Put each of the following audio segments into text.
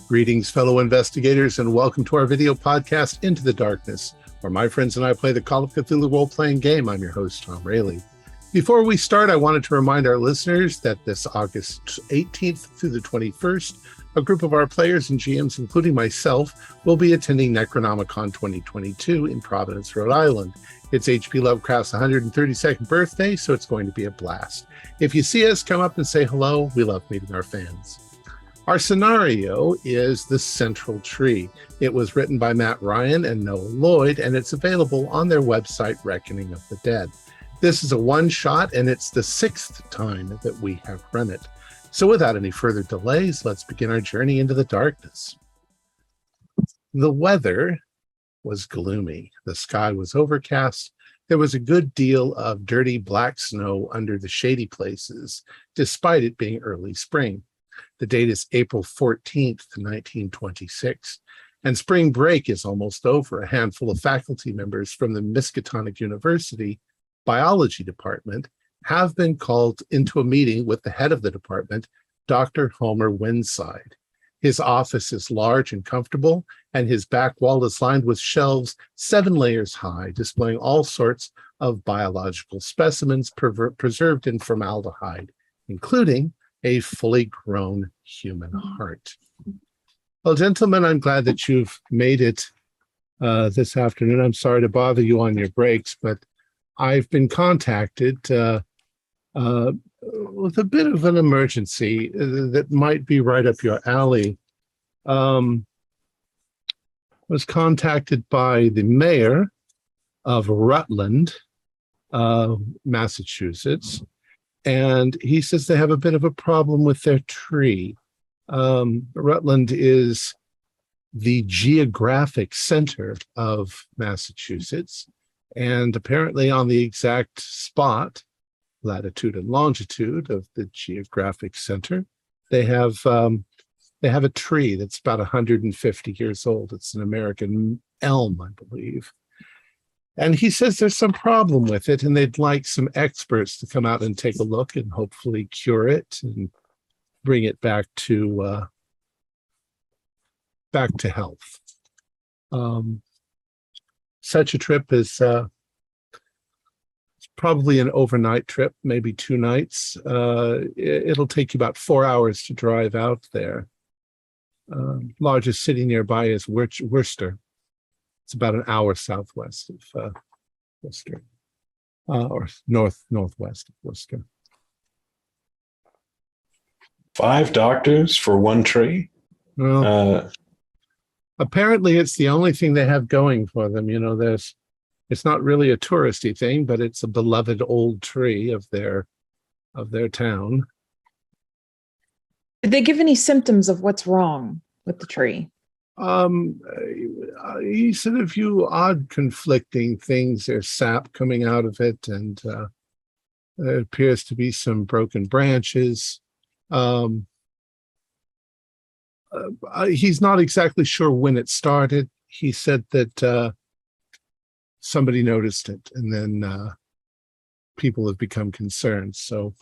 Greetings, fellow investigators, and welcome to our video podcast, Into the Darkness, where my friends and I play the Call of Cthulhu role-playing game. I'm your host, Tom Rayleigh. Before we start, I wanted to remind our listeners that this August 18th through the 21st, a group of our players and GMs, including myself, will be attending Necronomicon 2022 in Providence, Rhode Island. It's H.P. Lovecraft's 132nd birthday, so it's going to be a blast. If you see us, come up and say hello. We love meeting our fans. Our scenario is The Central Tree. It was written by Matt Ryan and Noah Lloyd, and it's available on their website, Reckoning of the Dead. This is a one-shot, and it's the 6th time that we have run it. So without any further delays, let's begin our journey into the darkness. The weather was gloomy. The sky was overcast. There was a good deal of dirty black snow under the shady places, despite it being early spring. The date is April 14th, 1926, and spring break is almost over. A handful of faculty members from the Miskatonic University biology department have been called into a meeting with the head of the department, Dr. Homer Winside. His office is large and comfortable, and his back wall is lined with shelves 7 layers high, displaying all sorts of biological specimens preserved in formaldehyde, including a fully grown human heart. Well, gentlemen, I'm glad that you've made it this afternoon. I'm sorry to bother you on your breaks, but I've been contacted with a bit of an emergency that might be right up your alley. Was contacted by the mayor of Rutland, Massachusetts, and he says they have a bit of a problem with their tree. Rutland is the geographic center of Massachusetts, and apparently on the exact spot, latitude and longitude of the geographic center, they have a tree that's about 150 years old. It's an American elm, I believe. And he says there's some problem with it, and they'd like some experts to come out and take a look and hopefully cure it and bring it back to health. Such a trip is probably an overnight trip, maybe 2 nights. It'll take you about 4 hours to drive out there. Largest city nearby is Worcester. It's about an hour southwest of Worcester, or northwest of Worcester. 5 doctors for 1 tree? Well, apparently it's the only thing they have going for them. You know, it's not really a touristy thing, but it's a beloved old tree of their town. Did they give any symptoms of what's wrong with the tree? He said a few odd conflicting things. There's sap coming out of it, and there appears to be some broken branches. He's not exactly sure when it started. He said that somebody noticed it, and then people have become concerned. So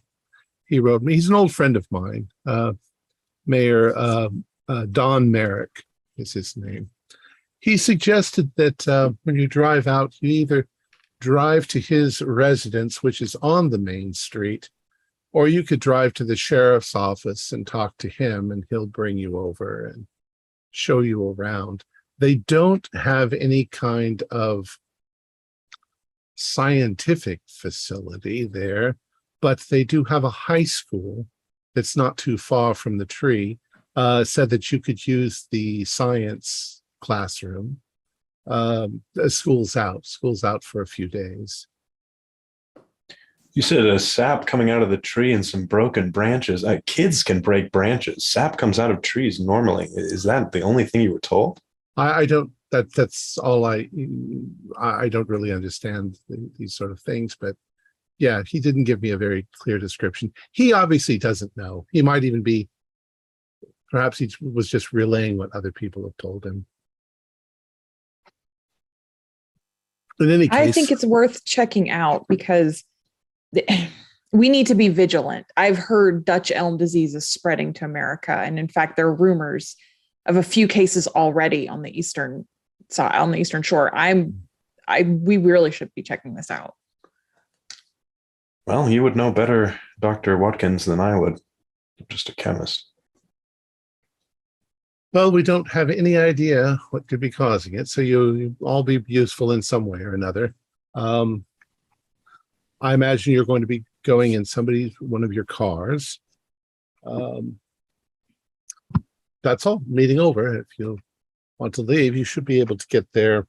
he wrote me. He's an old friend of mine, Mayor Don Merrick is his name. He suggested that when you drive out, you either drive to his residence, which is on the main street, or you could drive to the sheriff's office and talk to him, and he'll bring you over and show you around. They don't have any kind of scientific facility there, but they do have a high school that's not too far from the tree. Said that you could use the science classroom. School's out for a few days. You said a sap coming out of the tree and some broken branches. Kids can break branches. Sap comes out of trees normally. Is that the only thing you were told? I don't. That's all. I don't really understand these sort of things, but Yeah, he didn't give me a very clear description. He obviously doesn't know. He might even be, perhaps he was just relaying what other people have told him. In any case, I think it's worth checking out because we need to be vigilant. I've heard Dutch elm disease is spreading to America. And in fact, there are rumors of a few cases already on the eastern side, on the eastern shore. We really should be checking this out. Well, you would know better, Dr. Watkins, than I would. I'm just a chemist. well, we don't have any idea what could be causing it, so you all be useful in some way or another. I imagine you're going to be going in one of your cars. That's all. Meeting over. If you want to leave, you should be able to get there,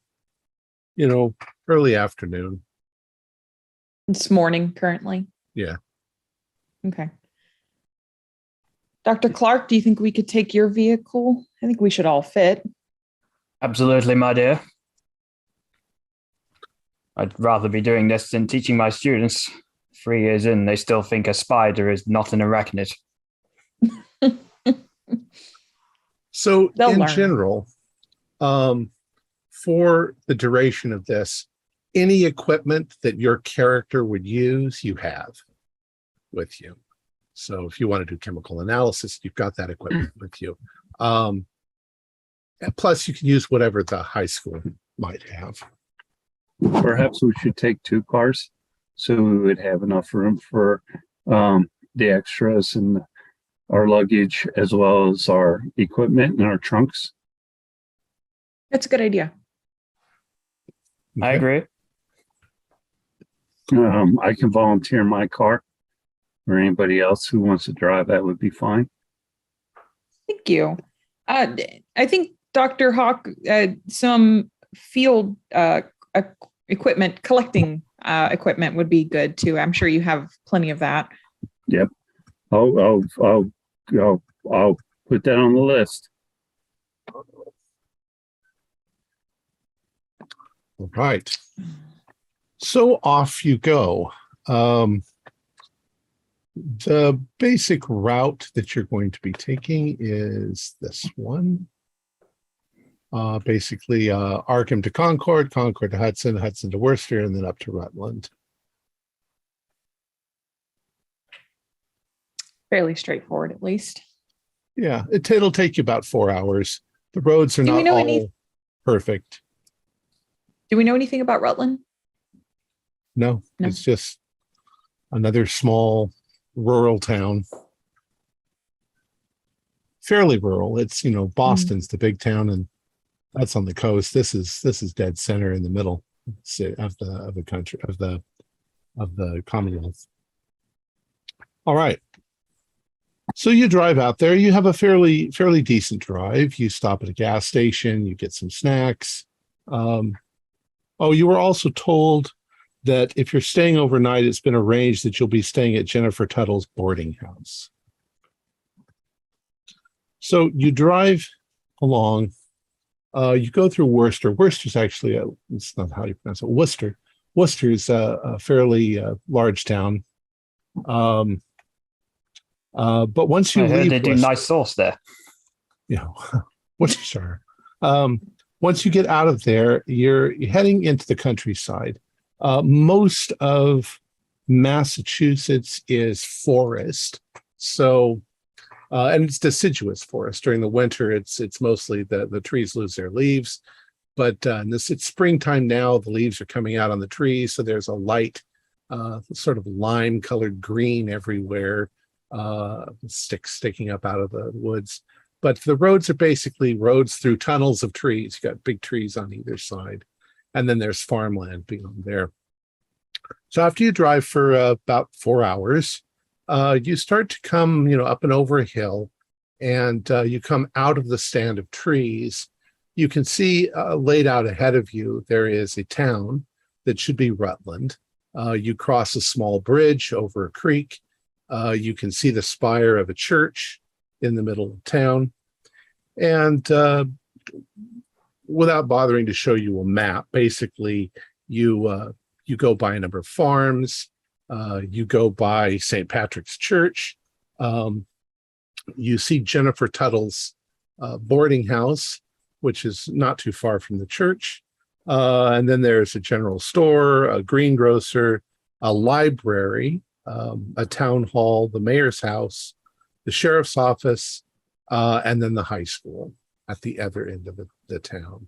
early afternoon. It's morning currently. Yeah. Okay. Dr. Clark, do you think we could take your vehicle? I think we should all fit. Absolutely, my dear. I'd rather be doing this than teaching my students. 3 years in, they still think a spider is not an arachnid. So They'll in learn. general, for the duration of this, any equipment that your character would use, you have with you. So if you want to do chemical analysis, you've got that equipment with you. And plus, you can use whatever the high school might have. Perhaps we should take 2 cars so we would have enough room for the extras and our luggage as well as our equipment and our trunks. That's a good idea. I Okay. agree. I can volunteer my car or anybody else who wants to drive. That would be fine. Thank you. I think Dr. Hawk, some field equipment, collecting equipment would be good too. I'm sure you have plenty of that. Yep. I'll put that on the list. All right. So off you go. The basic route that you're going to be taking is this one. Basically, Arkham to Concord, Concord to Hudson, Hudson to Worcester, and then up to Rutland. Fairly straightforward, at least. Yeah, it'll take you about 4 hours. The roads are Do we not know all perfect. Do we know anything about Rutland? No, No. it's just another small rural town. Fairly rural. It's, Boston's the big town, and that's on the coast. This is dead center in the middle of the country of the Commonwealth. All right. So you drive out there. You have a fairly decent drive. You stop at a gas station. You get some snacks. You were also told that if you're staying overnight, it's been arranged that you'll be staying at Jennifer Tuttle's boarding house. So you drive along. You go through Worcester. Worcester's actually it's not how you pronounce it. Worcester. Worcester is a fairly large town. But once you I heard leave they do Worcester, nice sauce there. Worcestershire. Once you get out of there, you're heading into the countryside. Most of Massachusetts is forest, so and it's deciduous forest. During the winter, it's mostly the trees lose their leaves, but it's springtime now. The leaves are coming out on the trees, so there's a light, sort of lime-colored green everywhere. Sticks sticking up out of the woods. But the roads are basically roads through tunnels of trees. You got big trees on either side. And then there's farmland beyond there. So after you drive for about 4 hours, you start to come, up and over a hill, and you come out of the stand of trees. You can see laid out ahead of you, there is a town that should be Rutland. You cross a small bridge over a creek. You can see the spire of a church in the middle of town. And without bothering to show you a map, basically you go by a number of farms. You go by St. Patrick's Church. You see Jennifer Tuttle's boarding house, which is not too far from the church. And then there's a general store, a greengrocer, a library, a town hall, the mayor's house, the sheriff's office, and then the high school at the other end of the town.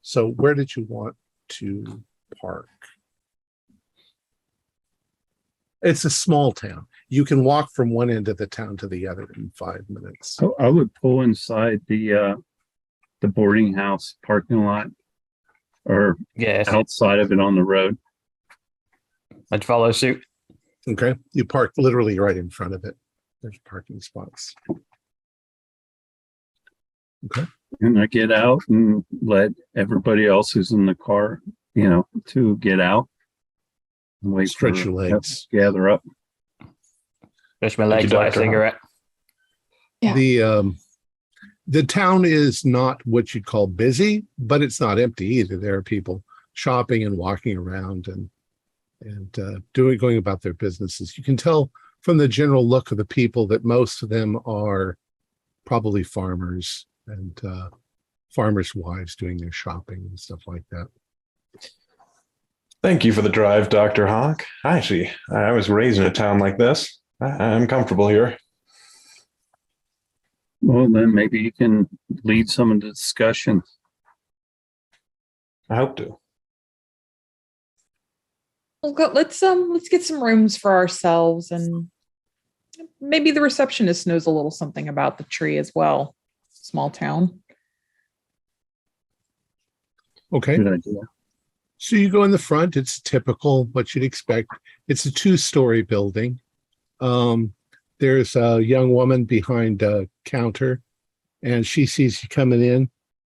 So where did you want to park? It's a small town. You can walk from one end of the town to the other in 5 minutes. So I would pull inside the boarding house parking lot or Yes, outside of it on the road. I'd follow suit. Okay. You park literally right in front of it. There's parking spots. Okay. And I get out and let everybody else who's in the car, to get out and wait Stretch for your legs. gather up. Stretch my Thank legs, you, light a Dr. Hawk. cigarette. Yeah. The town is not what you'd call busy, but it's not empty either. There are people shopping and walking around and going about their businesses. You can tell from the general look of the people that most of them are probably farmers and farmers' wives doing their shopping and stuff like that. Thank you for the drive, Dr. Hawk. I was raised in a town like this. I'm comfortable here. Well, then maybe you can lead some of the discussion. I hope to. Let's get some rooms for ourselves, and maybe the receptionist knows a little something about the tree as well. Small town. Okay. Good idea. So you go in the front. It's typical what you'd expect. It's a 2-story building. There's a young woman behind a counter, and she sees you coming in,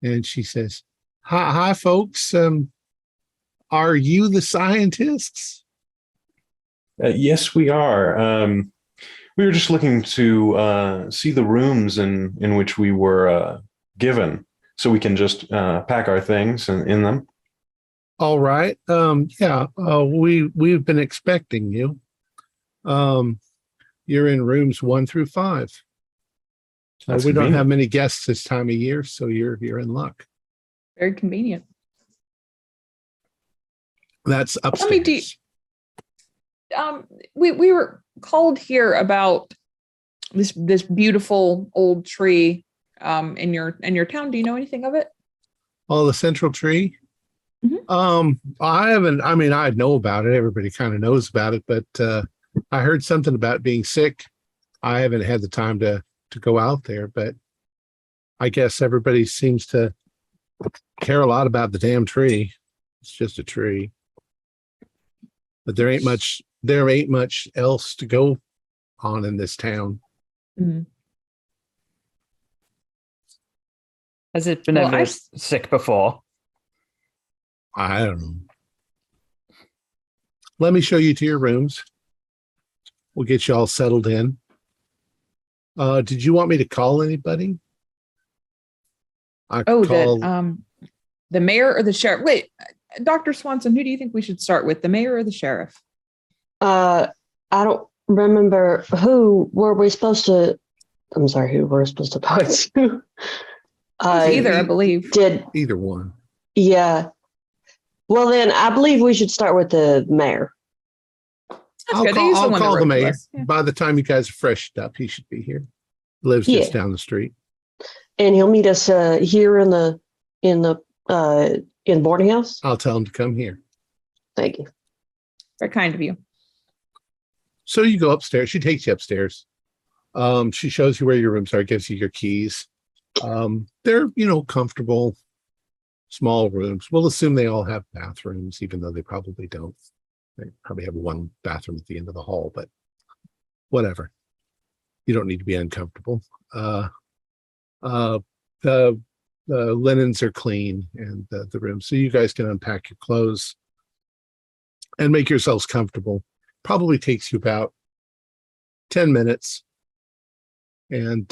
and she says, "Hi, folks. Are you the scientists?" Yes, we are. We were just looking to see the rooms in which we were given, so we can just pack our things in them. All right. Yeah. We've been expecting you. You're in rooms 1 through 5. That's We don't have convenient. many guests this time of year, so you're in luck. Very convenient. That's upstairs. Tell me, we were called here about this beautiful old tree in your town. Do you know anything of it? Oh, the central tree. I haven't. I mean, I know about it. Everybody kind of knows about it, but I heard something about being sick. I haven't had the time to go out there, but I guess everybody seems to care a lot about the damn tree. It's just a tree, but there ain't much else to go on in this town. Mhm. Has it been Well, ever sick before? I don't know. Let me show you to your rooms. We'll get you all settled in. Did you want me to call anybody? I Oh, call. the mayor or the sheriff? Wait, Dr. Swanson, who do you think we should start with, the mayor or the sheriff? I don't remember who were we supposed to. I'm sorry, who were we supposed to talk to? Either, I believe. Did Either one. yeah. Well, then I believe we should start with the mayor. That's good. He's the I'll one that call wrote the to mayor. us. Yeah. By the time you guys are freshed up, he should be here. Lives just down the street. And he'll meet us here in boarding house. I'll tell him to come here. Thank you. Very kind of you. So you go upstairs. She takes you upstairs. She shows you where your rooms are, gives you your keys. They're, comfortable, small rooms. We'll assume they all have bathrooms, even though they probably don't. They probably have one bathroom at the end of the hall, but whatever. You don't need to be uncomfortable. The linens are clean and the room. So you guys can unpack your clothes and make yourselves comfortable. Probably takes you about 10 minutes. And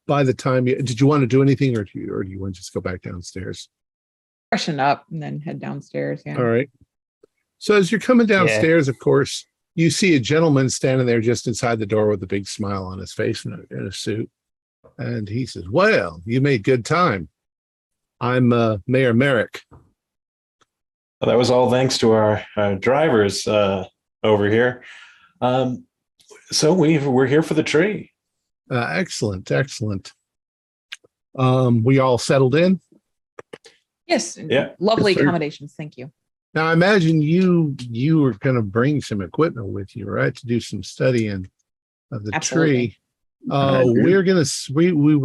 by the time did you want to do anything or do you want to just go back downstairs? freshen up and then head downstairs. Yeah. All right. So as you're coming downstairs, of course, you see a gentleman standing there just inside the door with a big smile on his face in a suit. And he says, well, you made good time. I'm Mayor Merrick. Well, that was all thanks to our drivers over here. So we're here for the tree. Excellent. We all settled in? Yes. Yeah. Lovely Yes, sir. accommodations. Thank you. Now, I imagine you were going to bring some equipment with you, right, to do some studying of the Absolutely. tree. We were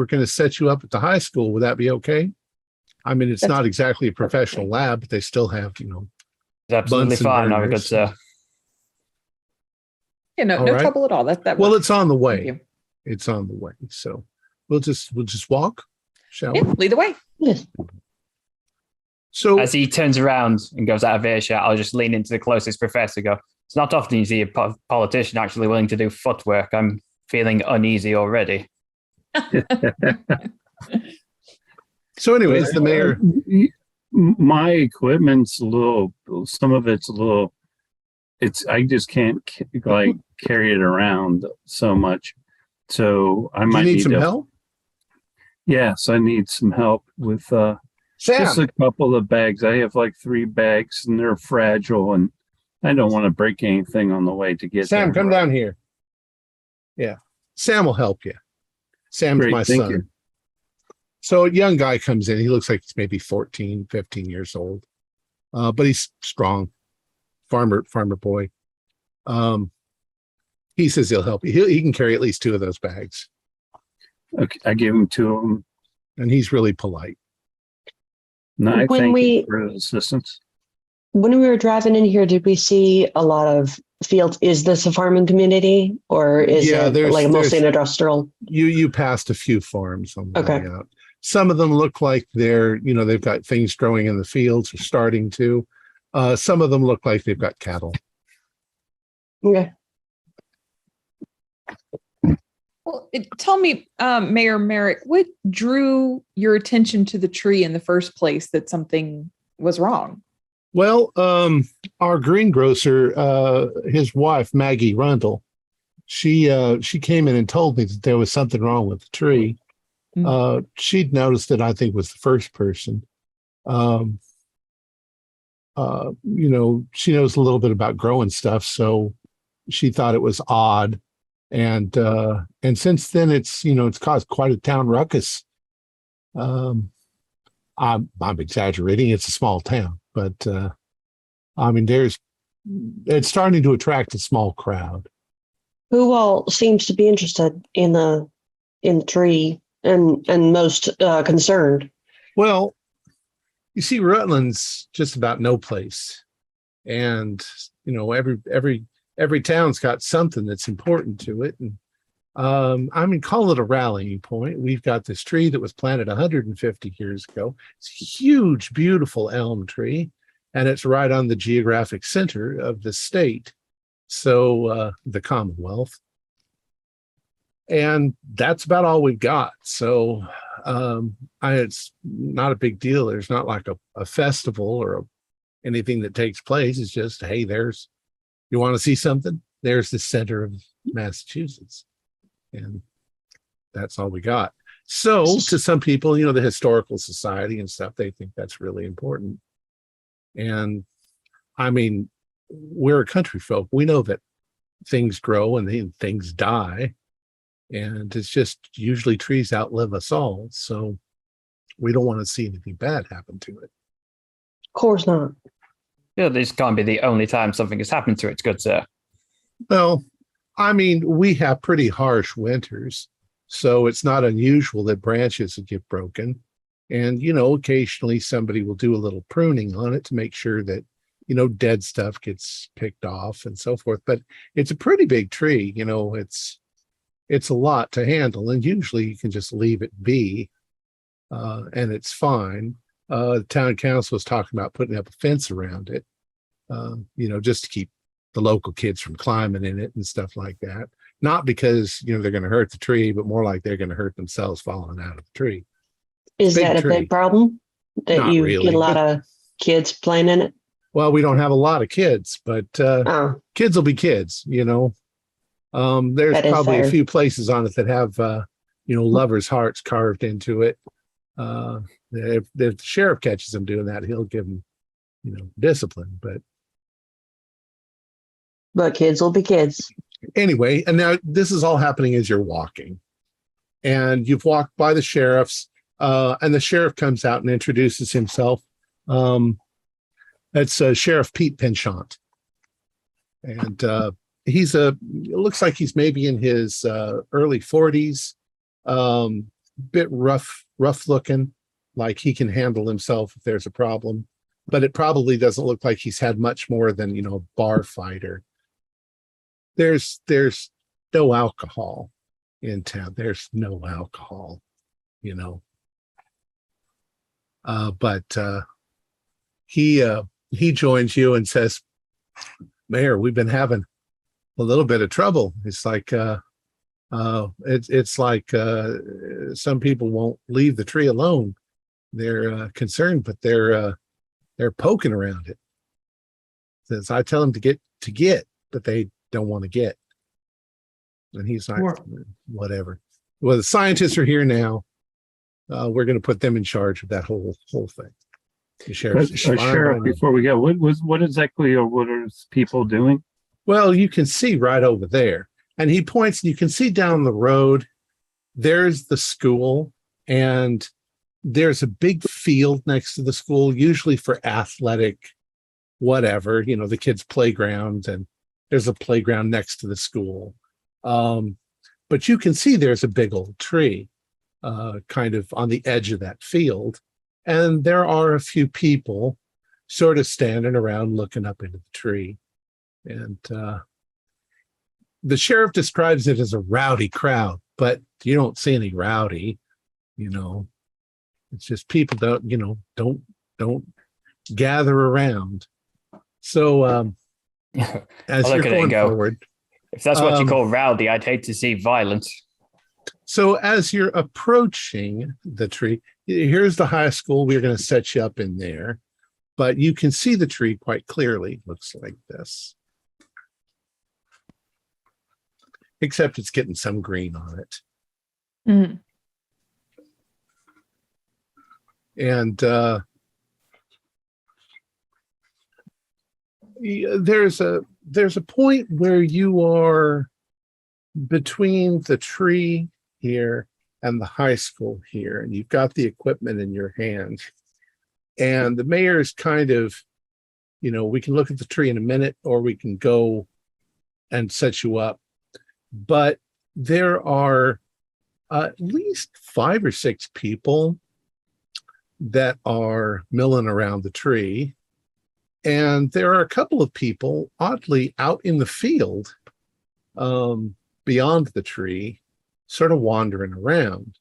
going to set you up at the high school. Would that be okay? I mean, it's That's not exactly a professional perfectly. lab, but they still have, It's absolutely Bunsen fine. Have a good burners. sir. Yeah, no All right. trouble at all. That well, works. it's on the Thank way. you. It's on the way. So we'll just walk, shall Yeah, we? lead the way. Yes. So As he turns around and goes out of earshot, I'll just lean into the closest professor and go, it's not often you see a politician actually willing to do footwork. I'm feeling uneasy already. so anyways, the mayor. My equipment's some of it's a little, I just can't like carry it around so much. So I Do you might need some to, help? Yes, I need some help with just Sam, a couple of bags. I have like 3 bags and they're fragile and I don't want to break anything on the way to get Sam, there. come down here. Yeah. Sam will help you. Sam's Great, my thank son. you. So a young guy comes in. He looks like he's maybe 14, 15 years old. But he's strong. Farmer boy. He says he'll help you. He can carry at least 2 of those bags. Okay, I gave him 2 of them. And he's really polite. No, I When thank we- you for the assistance. When we were driving in here, did we see a lot of fields? Is this a farming community or is Yeah, it like mostly an industrial? You passed a few farms on the Okay. way out. Some of them look like they've got things growing in the fields or starting to. Some of them look like they've got cattle. Okay. Well, tell me, Mayor Merrick, what drew your attention to the tree in the first place that something was wrong? Well, our greengrocer, his wife, Maggie Rundle, she came in and told me that there was something wrong with the tree. She'd noticed it, I think, was the first person. She knows a little bit about growing stuff, so she thought it was odd. And since then it's caused quite a town ruckus. I'm exaggerating. It's a small town, but it's starting to attract a small crowd. Who all seems to be interested in the tree and most concerned? Well, you see, Rutland's just about no place, and every town's got something that's important to it. And call it a rallying point. We've got this tree that was planted 150 years ago. It's a huge, beautiful elm tree, and it's right on the geographic center of the state, so the Commonwealth. And that's about all we've got. So it's not a big deal. There's not like a festival or anything that takes place. It's just, hey, you want to see something? There's the center of Massachusetts. And that's all we got. So to some people, the historical society and stuff, they think that's really important. And we're a country folk. We know that things grow and then things die. And it's just usually trees outlive us all. So we don't want to see anything bad happen to it. Of course not. Yeah, this can't be the only time something has happened to it, good sir. Well, we have pretty harsh winters, so it's not unusual that branches would get broken. And, occasionally somebody will do a little pruning on it to make sure that, dead stuff gets picked off and so forth. But it's a pretty big tree, it's a lot to handle. And usually you can just leave it be, and it's fine. The town council was talking about putting up a fence around it, just to keep the local kids from climbing in it and stuff like that. Not because, they're going to hurt the tree, but more like they're going to hurt themselves falling out of the tree. Is Big that a tree. big problem? that Not you really, get a lot but- of kids playing in it? Well, we don't have a lot of kids, but Oh, kids will be kids, you know. There's That is probably a fair. few places on it that have, lovers' hearts carved into it. If the sheriff catches them doing that, he'll give them, discipline. but kids will be kids. Anyway, and now this is all happening as you're walking, and you've walked by the sheriff's, and the sheriff comes out and introduces himself. That's Sheriff Pete Pinchant, and it looks like he's maybe in his early 40s, bit rough looking, like he can handle himself if there's a problem, but it probably doesn't look like he's had much more than a bar fighter. There's no alcohol in town. There's no alcohol, but he joins you and says, Mayor, we've been having a little bit of trouble. It's like it's like some people won't leave the tree alone. They're concerned, but they're poking around it. Says I tell them to get, but they don't want to get. And he's like, whatever. Well, the scientists are here now. We're going to put them in charge of that whole thing. The sheriff, Sheriff, before we go, what exactly are those people doing? Well, you can see right over there. And he points, you can see down the road, there's the school, and there's a big field next to the school, usually for athletic, whatever, the kids' playground, and there's a playground next to the school. But you can see there's a big old tree kind of on the edge of that field. And there are a few people sort of standing around looking up into the tree. And the sheriff describes it as a rowdy crowd, but you don't see any rowdy, it's just people don't gather around. So as I you're look at it going and go, forward, if that's what you call rowdy, I'd hate to see violence. so as you're approaching the tree, here's the high school. We're going to set you up in there, but you can see the tree quite clearly. Looks like this, except it's getting some green on it. Mhm. And there's a point where you are between the tree here and the high school here, and you've got the equipment in your hands. And the mayor is kind of, we can look at the tree in a minute, or we can go and set you up. But there are at least 5 or 6 people that are milling around the tree. And there are a couple of people, oddly, out in the field beyond the tree, sort of wandering around.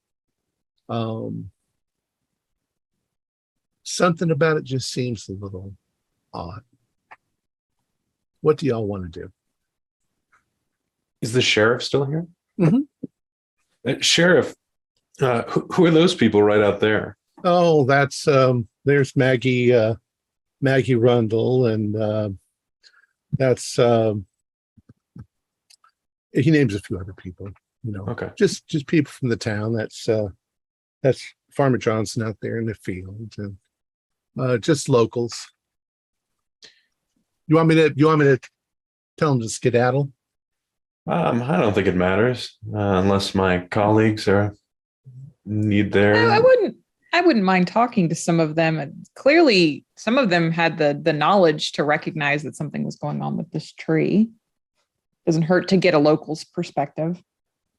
Something about it just seems a little odd. What do y'all want to do? Is the sheriff still here? Mhm. Sheriff, who are those people right out there? Oh, that's there's Maggie Rundle, and that's he names a few other people, Okay. just people from the town. That's Farmer Johnson out there in the field, and just locals. You want me to tell them to skedaddle? I don't think it matters unless my colleagues need their. I wouldn't mind talking to some of them. And clearly, some of them had the knowledge to recognize that something was going on with this tree. Doesn't hurt to get a local's perspective.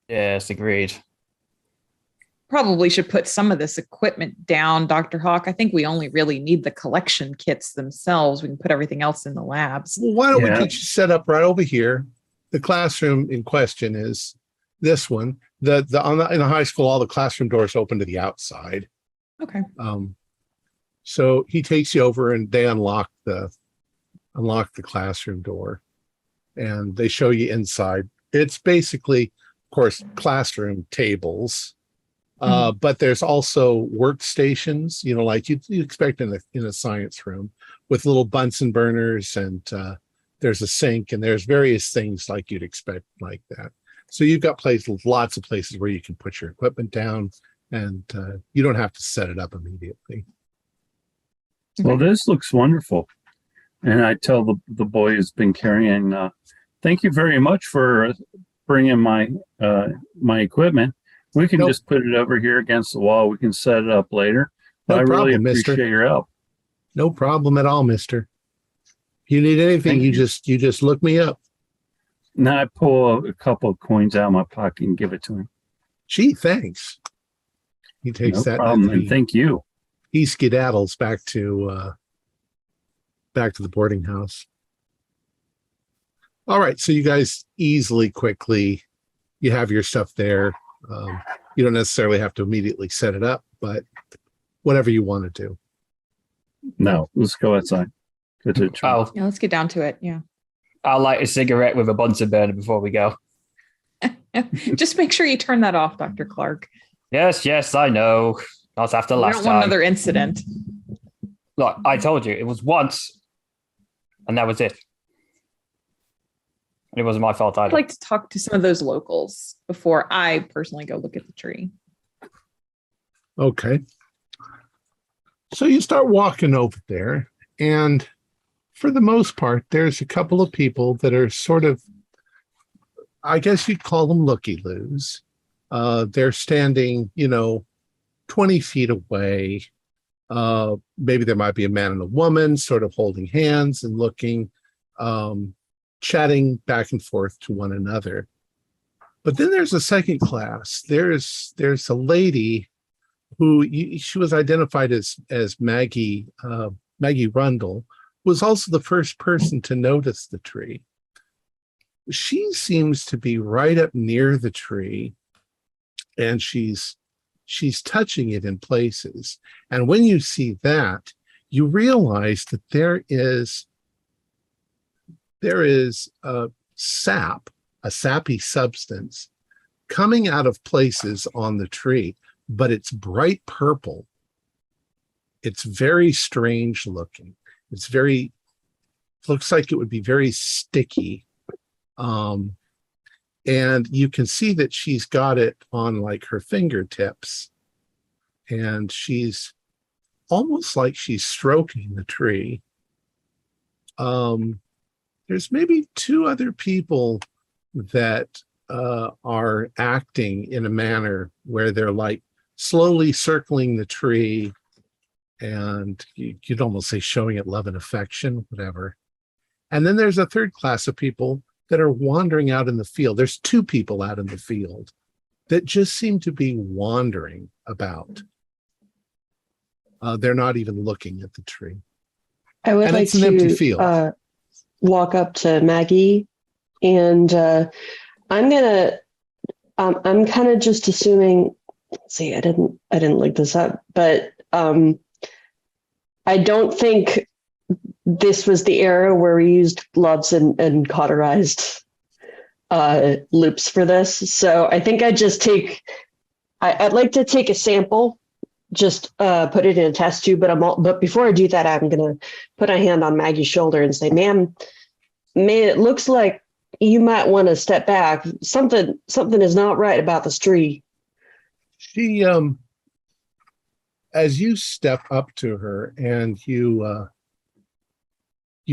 Yes, agreed. Probably should put some of this equipment down, Dr. Hawk. I think we only really need the collection kits themselves. We can put everything else in the labs. Well, why don't we Yeah. get you set up right over here? The classroom in question is this one. In the high school, all the classroom doors open to the outside. Okay. So he takes you over, and they unlock the classroom door, and they show you inside. It's basically, of course, classroom tables, But there's also workstations, like you expect in a science room, with little Bunsen burners, and there's a sink, and there's various things like you'd expect like that. So you've got lots of places where you can put your equipment down, and you don't have to set it up immediately. Well, this looks wonderful. And I tell the boy who's been carrying, thank you very much for bringing my equipment. We can just put it over here against the wall. We can set it up later. No I problem, really mister. appreciate your help. No problem at all, mister. If you need anything, you just look me up. Now I pull a couple of coins out of my pocket and give it to him. Gee, thanks. He takes No that. problem, and thank you. He skedaddles back to the boarding house. All right, so you guys quickly, you have your stuff there. You don't necessarily have to immediately set it up, but whatever you want to do. No, let's go outside. Yeah, let's get down to it. Yeah. I'll light a cigarette with a Bunsen burner before we go. Just make sure you turn that off, Dr. Clark. Yes, I know. Not after We last don't time. want another incident. Look, I told you, it was once, and that was it. It wasn't my fault either. I'd like to talk to some of those locals before I personally go look at the tree. Okay. So you start walking over there, and for the most part, there's a couple of people that are sort of, I guess you'd call them looky-loos. They're standing, 20 feet away. Maybe there might be a man and a woman sort of holding hands and looking, chatting back and forth to one another. But then there's a second class. There's a lady who she was identified as Maggie Rundle, was also the first person to notice the tree. She seems to be right up near the tree, and she's touching it in places. And when you see that, you realize that there is a sappy substance coming out of places on the tree, but it's bright purple. It's very strange looking. Looks like it would be very sticky. And you can see that she's got it on like her fingertips, and she's almost like she's stroking the tree. There's maybe two other people that are acting in a manner where they're like slowly circling the tree, and you'd almost say showing it love and affection, whatever. And then there's a third class of people that are wandering out in the field. There's two people out in the field that just seem to be wandering about. They're not even looking at the tree. I would And like it's an empty field. to walk up to Maggie, and I'm kind of just assuming. Let's see, I didn't look this up, but I don't think this was the era where we used gloves and cauterized loops for this. So I think I'd like to take a sample, just put it in a test tube. But before I do that, I'm going to put a hand on Maggie's shoulder and say, ma'am, it looks like you might want to step back. Something is not right about this tree. She, as you step up to her and you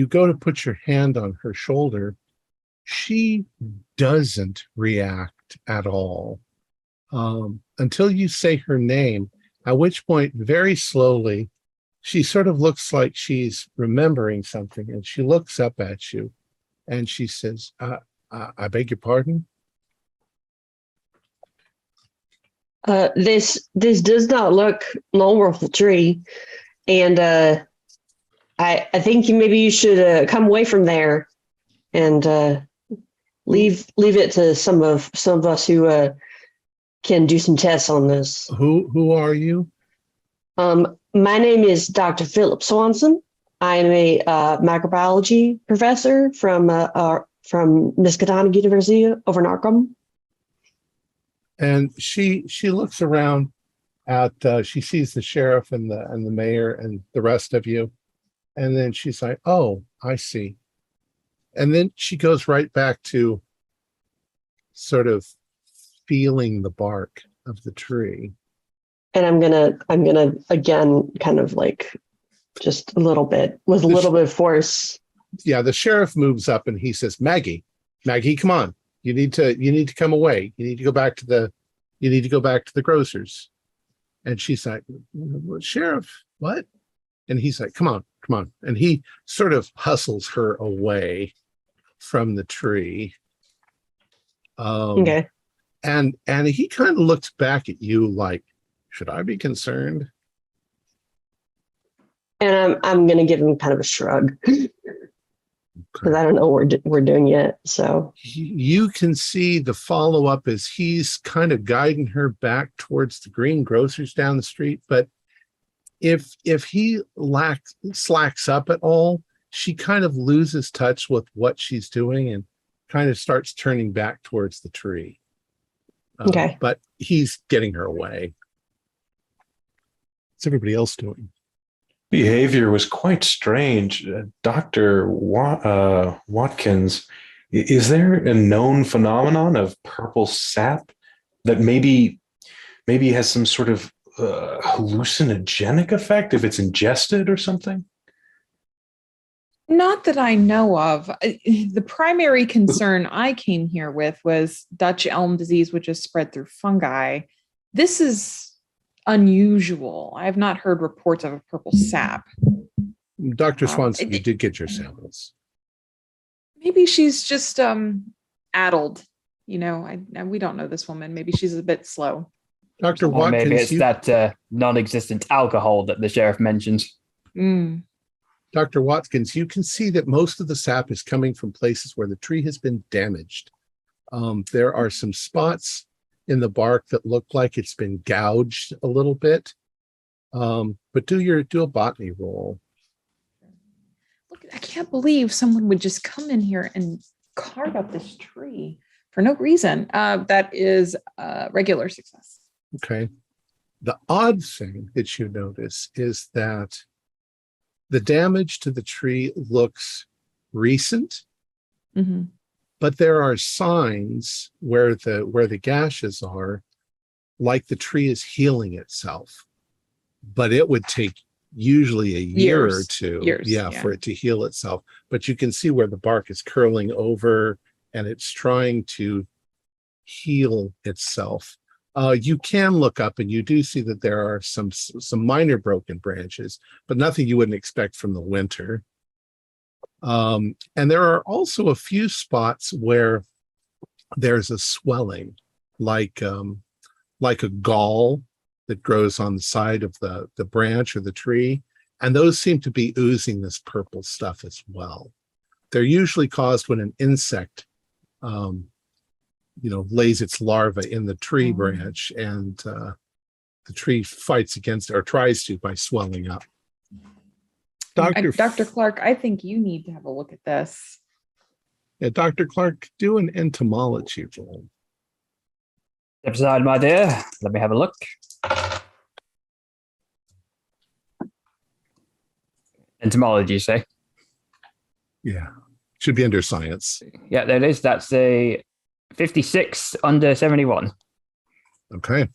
go to put your hand on her shoulder, she doesn't react at all until you say her name, at which point, very slowly, she sort of looks like she's remembering something, and she looks up at you and she says, I beg your pardon? This does not look normal for tree, and I think maybe you should come away from there and leave it to some of us who can do some tests on this. Who are you? My name is Dr. Philip Swanson. I am a microbiology professor from Miskatonic University over in Arkham. And she looks around. she sees the sheriff and the mayor and the rest of you, and then she's like, "Oh, I see." And then she goes right back to sort of feeling the bark of the tree. And I'm gonna again kind of like just a little bit with a little bit of force. Yeah, the sheriff moves up and he says, Maggie, come on. You need to come away. You need to go back to the grocers. And she's like, Sheriff, what? And he's like, come on. And he sort of hustles her away from the tree. Okay. And he kind of looks back at you like, should I be concerned? And I'm gonna give him kind of a shrug because I don't know what we're doing yet. So you can see the follow up as he's kind of guiding her back towards the green grocers down the street. But if he slacks up at all, she kind of loses touch with what she's doing and kind of starts turning back towards the tree. Okay. But he's getting her away. What's everybody else doing? Behavior was quite strange. Dr. Watkins, is there a known phenomenon of purple sap that maybe has some sort of hallucinogenic effect if it's ingested or something? Not that I know of. The primary concern I came here with was Dutch elm disease, which is spread through fungi. This is unusual. I have not heard reports of a purple sap. Dr. Swanson, you did get your samples. Maybe she's just addled. We don't know this woman. Maybe she's a bit slow. Dr. Or Watkins, maybe it's that non-existent alcohol that the sheriff mentions. Dr. Watkins, you can see that most of the sap is coming from places where the tree has been damaged. There are some spots in the bark that look like it's been gouged a little bit. But do a botany roll. Look, I can't believe someone would just come in here and carve up this tree for no reason. That is a regular success. Okay. The odd thing that you notice is that the damage to the tree looks recent, but there are signs where the gashes are, like the tree is healing itself. But it would take usually a year or two, for it to heal itself. But you can see where the bark is curling over and it's trying to heal itself. You can look up and you do see that there are some minor broken branches, but nothing you wouldn't expect from the winter. And there are also a few spots where there's a swelling, like a gall that grows on the side of the branch or the tree. And those seem to be oozing this purple stuff as well. They're usually caused when an insect lays its larva in the tree branch, and the tree fights against it, or tries to, by swelling up. Dr. Clark, I think you need to have a look at this. Yeah, Dr. Clark, do an entomology roll. Step aside, my dear. Let me have a look. Entomology, you say? Yeah, should be under science. Yeah, there it is. That's a 56 under 71. Okay.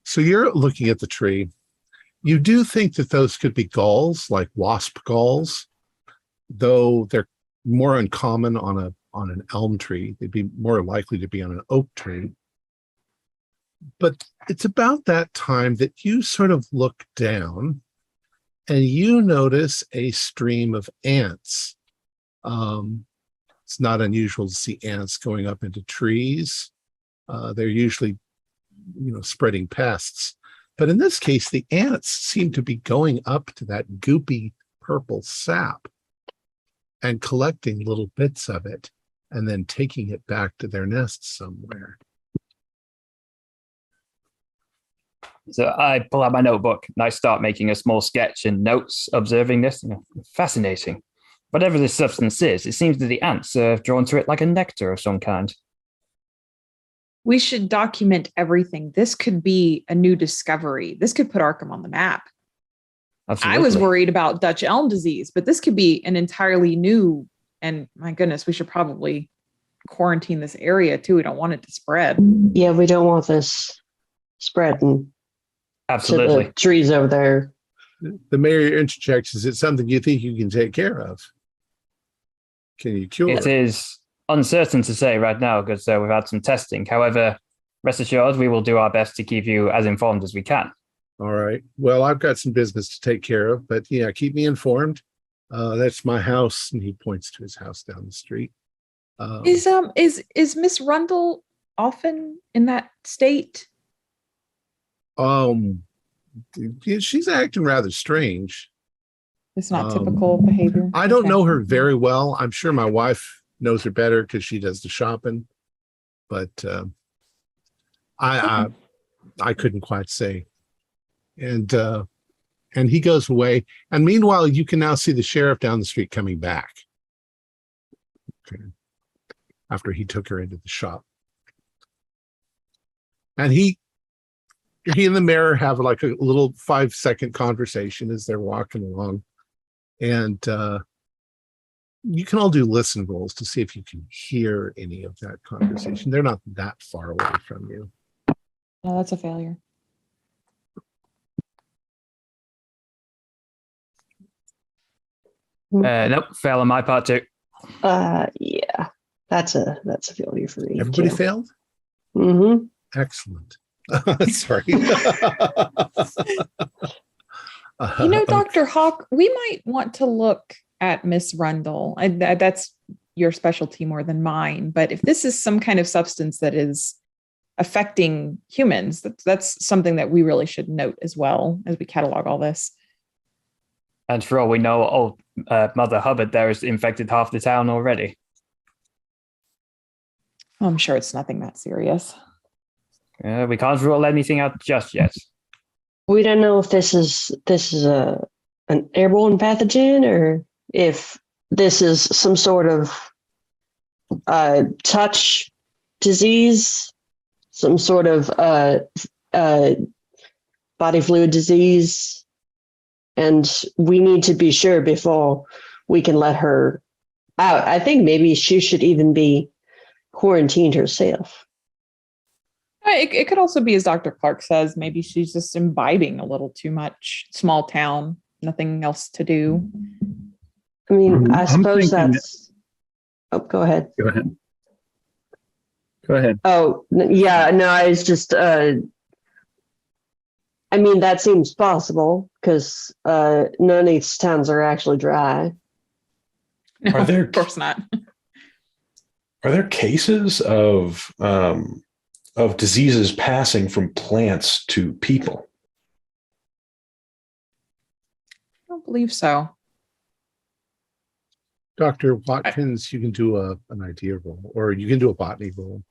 So you're looking at the tree. You do think that those could be galls, like wasp galls, though they're more uncommon on an elm tree. They'd be more likely to be on an oak tree. But it's about that time that you sort of look down and you notice a stream of ants. It's not unusual to see ants going up into trees. They're usually, spreading pests. But in this case, the ants seem to be going up to that goopy purple sap and collecting little bits of it and then taking it back to their nests somewhere. So I pull out my notebook and I start making a small sketch and notes observing this. Fascinating. Whatever this substance is, it seems that the ants are drawn to it like a nectar of some kind. We should document everything. This could be a new discovery. This could put Arkham on the map. Absolutely. I was worried about Dutch elm disease, but this could be an entirely new, and my goodness, we should probably quarantine this area too. We don't want it to spread. Yeah, we don't want this spreading to Absolutely. the trees over there. The mayor interjects, is it something you think you can take care of? Can you cure It is uncertain to say right now because we've had some testing. However, rest assured, we will do our best to keep you as informed as we can. All right. Well, I've got some business to take care of, but yeah, keep me informed. That's my house, and he points to his house down the street. Is Miss Rundle often in that state? She's acting rather strange. It's not typical behavior. I don't Okay. know her very well. I'm sure my wife knows her better because she does the shopping, but I couldn't quite say. And he goes away. And meanwhile, you can now see the sheriff down the street coming back. Okay. After he took her into the shop. And he and the mayor have like a little 5-second conversation as they're walking along. And you can all do listen rolls to see if you can hear any of that conversation. They're not that far away from you. No, that's a failure. Nope, fail on my part too. Yeah, that's a failure for me. Everybody too. failed? Mm-hmm. Excellent. Sorry. Dr. Hawk, we might want to look at Miss Rundle. That's your specialty more than mine. But if this is some kind of substance that is affecting humans, that's something that we really should note as well as we catalog all this. And for all we know, old Mother Hubbard there has infected half the town already. I'm sure it's nothing that serious. We can't rule anything out just yet. We don't know if this is an airborne pathogen or if this is some sort of touch disease, some sort of body fluid disease. And we need to be sure before we can let her out. I think maybe she should even be quarantined herself. It could also be, as Dr. Clark says, maybe she's just imbibing a little too much. Small town, nothing else to do. I mean, I I'm suppose thinking that's... Oh, go ahead. Go ahead. Go ahead. Oh, yeah, no, I was just... I mean, that seems possible because none of these towns are actually dry. No, Are there- of course not. Are there cases of diseases passing from plants to people? I don't believe so. Dr. Watkins, you can do an idea roll, or you can do a botany roll.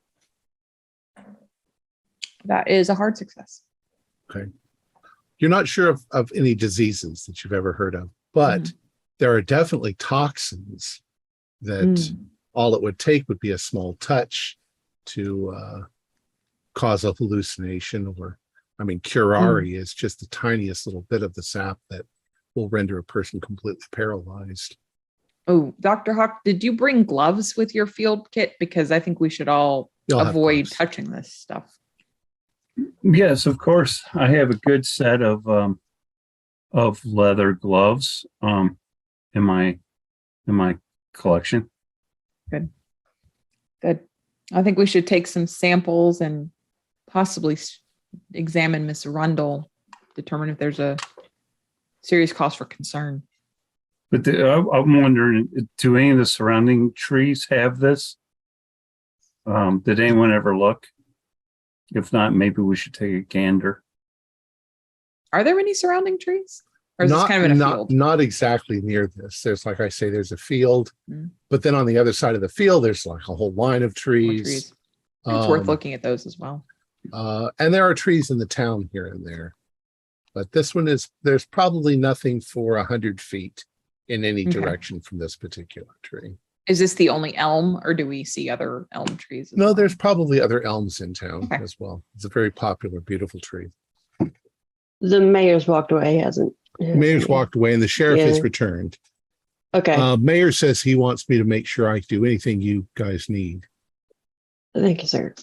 That is a hard success. Okay. You're not sure of any diseases that you've ever heard of, but there are definitely toxins that all it would take would be a small touch to cause a hallucination, or, I mean, curare is just the tiniest little bit of the sap that will render a person completely paralyzed. Oh, Dr. Hawk, did you bring gloves with your field kit? Because I think we should all You'll have avoid gloves. touching this stuff. Yes, of course. I have a good set of leather gloves in my collection. Good. I think we should take some samples and possibly examine Miss Rundle, determine if there's a serious cause for concern. But I'm wondering, do any of the surrounding trees have this? Did anyone ever look? If not, maybe we should take a gander. Are there any surrounding trees? Or is this kind of in a field? Not exactly near this. There's, like I say, there's a field, but then on the other side of the field, there's like a whole line of More trees. trees. It's worth looking at those as well. And there are trees in the town here and there. But this one there's probably nothing for 100 feet in any Okay. direction from this particular tree. Is this the only elm, or do we see other elm trees? As No, well? there's probably other elms in town Okay. as well. It's a very popular, beautiful tree. The mayor's walked away, hasn't? The mayor's walked away and the sheriff has Yeah. returned. Okay. Mayor says he wants me to make sure I do anything you guys need. Thank you, sir.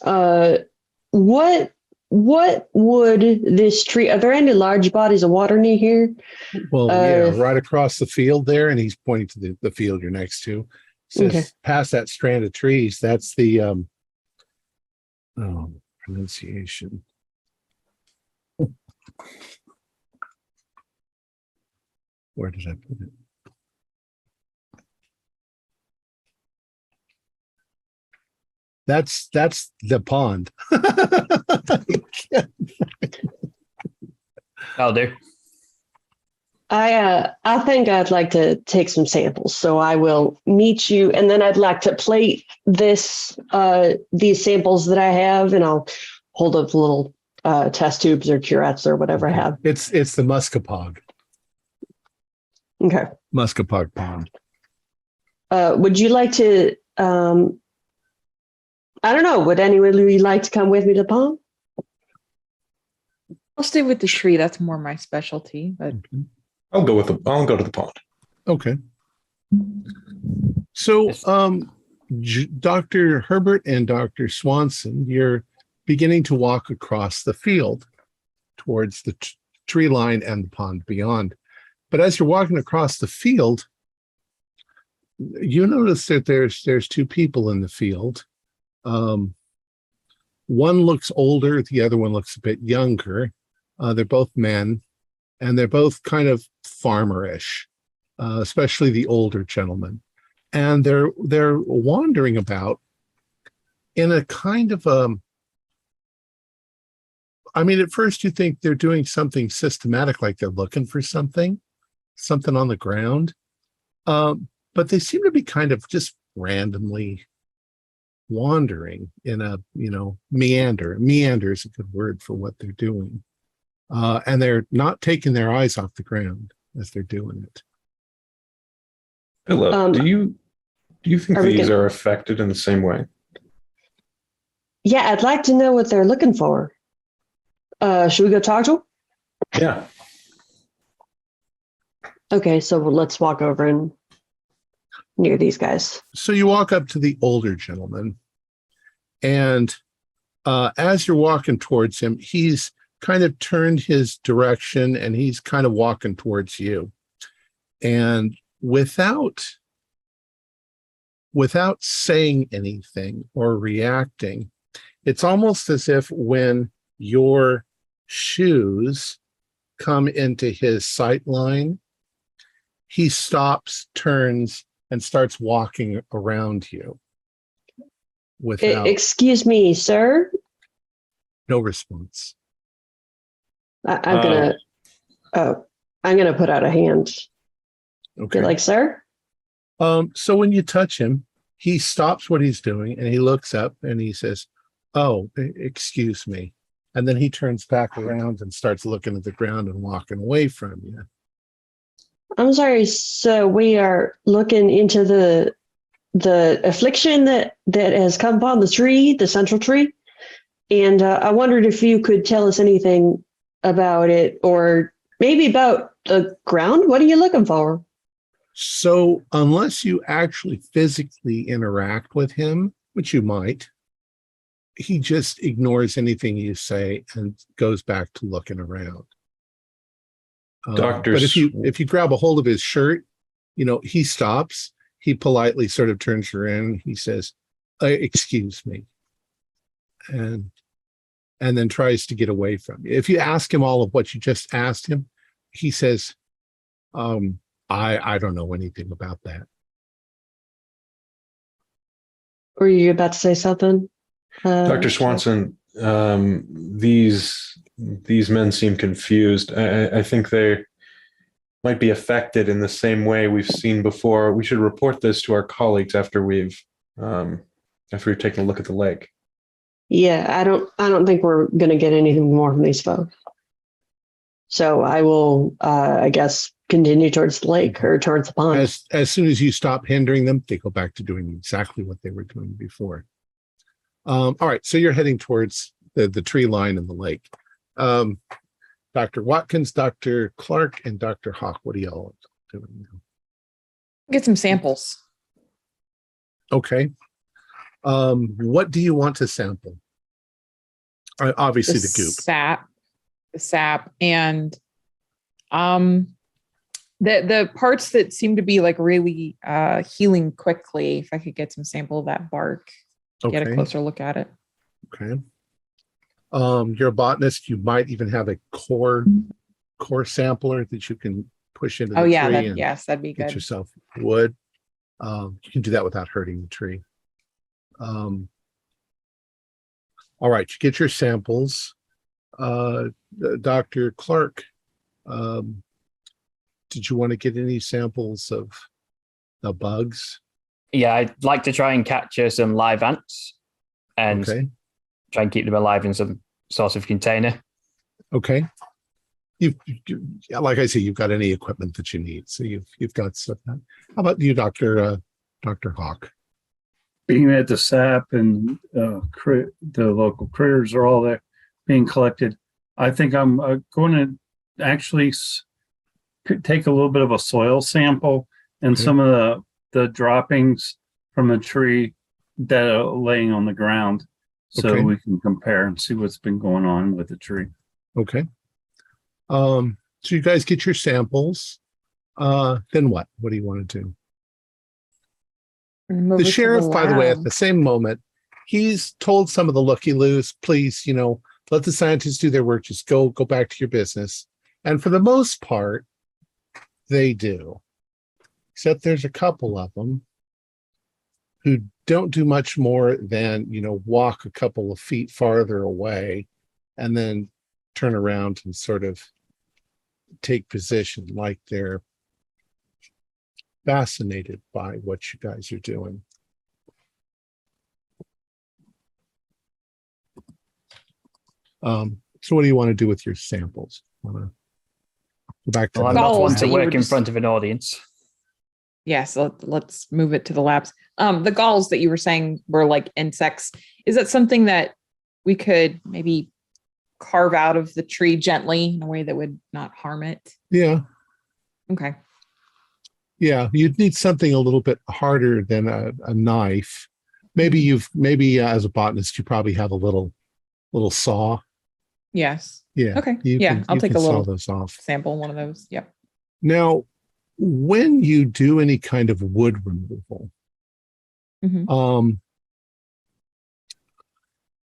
What would this tree? Are there any large bodies of water near here? Well, yeah, right across the field there, and he's pointing to the field you're next to. Says Okay. past that strand of trees, that's the pronunciation. Where did I put it? That's the pond. I'll do. I think I'd like to take some samples, so I will meet you, and then I'd like to plate these samples that I have, and I'll hold up little test tubes or curettes or whatever I have. It's the Muscapog Okay. pond. Would you like to? I don't know. Would anyone really like to come with me to the pond? I'll stay with the tree. That's more my specialty. But I'll go to the pond. Okay. So, Dr. Herbert and Dr. Swanson, you're beginning to walk across the field towards the tree line and the pond beyond. But as you're walking across the field, you notice that there's two people in the field. One looks older, the other one looks a bit younger. They're both men, and they're both kind of farmerish, especially the older gentleman. And they're wandering about in a kind of at first you think they're doing something systematic, like they're looking for something on the ground. But they seem to be kind of just randomly wandering in a, meander. Meander is a good word for what they're doing. And they're not taking their eyes off the ground as they're doing it. Philip, do you think these are affected in the same way? Yeah, I'd like to know what they're looking for. Should we go talk to them? Yeah. Okay, so let's walk over and near these guys. So you walk up to the older gentleman, and as you're walking towards him, he's kind of turned his direction and he's kind of walking towards you. And without saying anything or reacting, it's almost as if when your shoes come into his sight line, he stops, turns, and starts walking around you. Without Excuse me, sir. no response. I'm gonna put out a hand. Okay. Be like, sir. So when you touch him, he stops what he's doing and he looks up and he says, "Oh, excuse me." And then he turns back around and starts looking at the ground and walking away from you. I'm sorry. So we are looking into the affliction that has come upon the tree, the central tree, and I wondered if you could tell us anything about it, or maybe about the ground. What are you looking for? So unless you actually physically interact with him, which you might, he just ignores anything you say and goes back to looking around. Doctor But if you grab a hold of his shirt, he stops. He politely sort of turns around. He says, "Excuse me," and then tries to get away from you. If you ask him all of what you just asked him, he says, I don't know anything about that." Were you about to say something? Dr. Swanson, these men seem confused. I think they might be affected in the same way we've seen before. We should report this to our colleagues after we've taken a look at the lake. Yeah, I don't think we're going to get anything more from these folks. So I will, I guess, continue towards the lake or towards the pond. As soon as you stop hindering them, they go back to doing exactly what they were doing before. All right, so you're heading towards the tree line and the lake. Dr. Watkins, Dr. Clark, and Dr. Hawk, what are y'all doing now? Get some samples. Okay. What do you want to sample? Obviously the goop. The sap, and the parts that seem to be like really healing quickly. If I could get some sample of that bark, get a closer look at it. Okay. You're a botanist. You might even have a core sampler that you can push into the tree. Yes, that'd be get good. yourself wood. You can do that without hurting the tree. All right, you get your samples. Dr. Clark, did you want to get any samples of the bugs? Yeah, I'd like to try and capture some live ants and try and keep them alive in some sort of container. Okay. You like I say, you've got any equipment that you need, so you've got stuff. How about you, Dr. Hawk? Being that the sap and the local critters are all there being collected, I think I'm going to actually take a little bit of a soil sample and some of the droppings from the tree that are laying on the ground, so we can compare and see what's been going on with the tree. Okay. So you guys get your samples. Then what? What do you want to do? The sheriff, by the way, at the same moment, he's told some of the looky-loos, please, let the scientists do their work. Just go back to your business. And for the most part, they do. Except there's a couple of them who don't do much more than, walk a couple of feet farther away and then turn around and sort of take position like they're fascinated by what you guys are doing. So what do you want to do with your samples? Want to go back to I'm not one to work in front of an audience. Yes, let's move it to the labs. The galls that you were saying were like insects. Is that something that we could maybe carve out of the tree gently in a way that would not harm it? Yeah. Okay. Yeah, you'd need something a little bit harder than a knife. Maybe as a botanist, you probably have a little saw. Yes. Yeah. Okay. I'll take a little those off. sample, one of those. Yep. Now, when you do any kind of wood removal,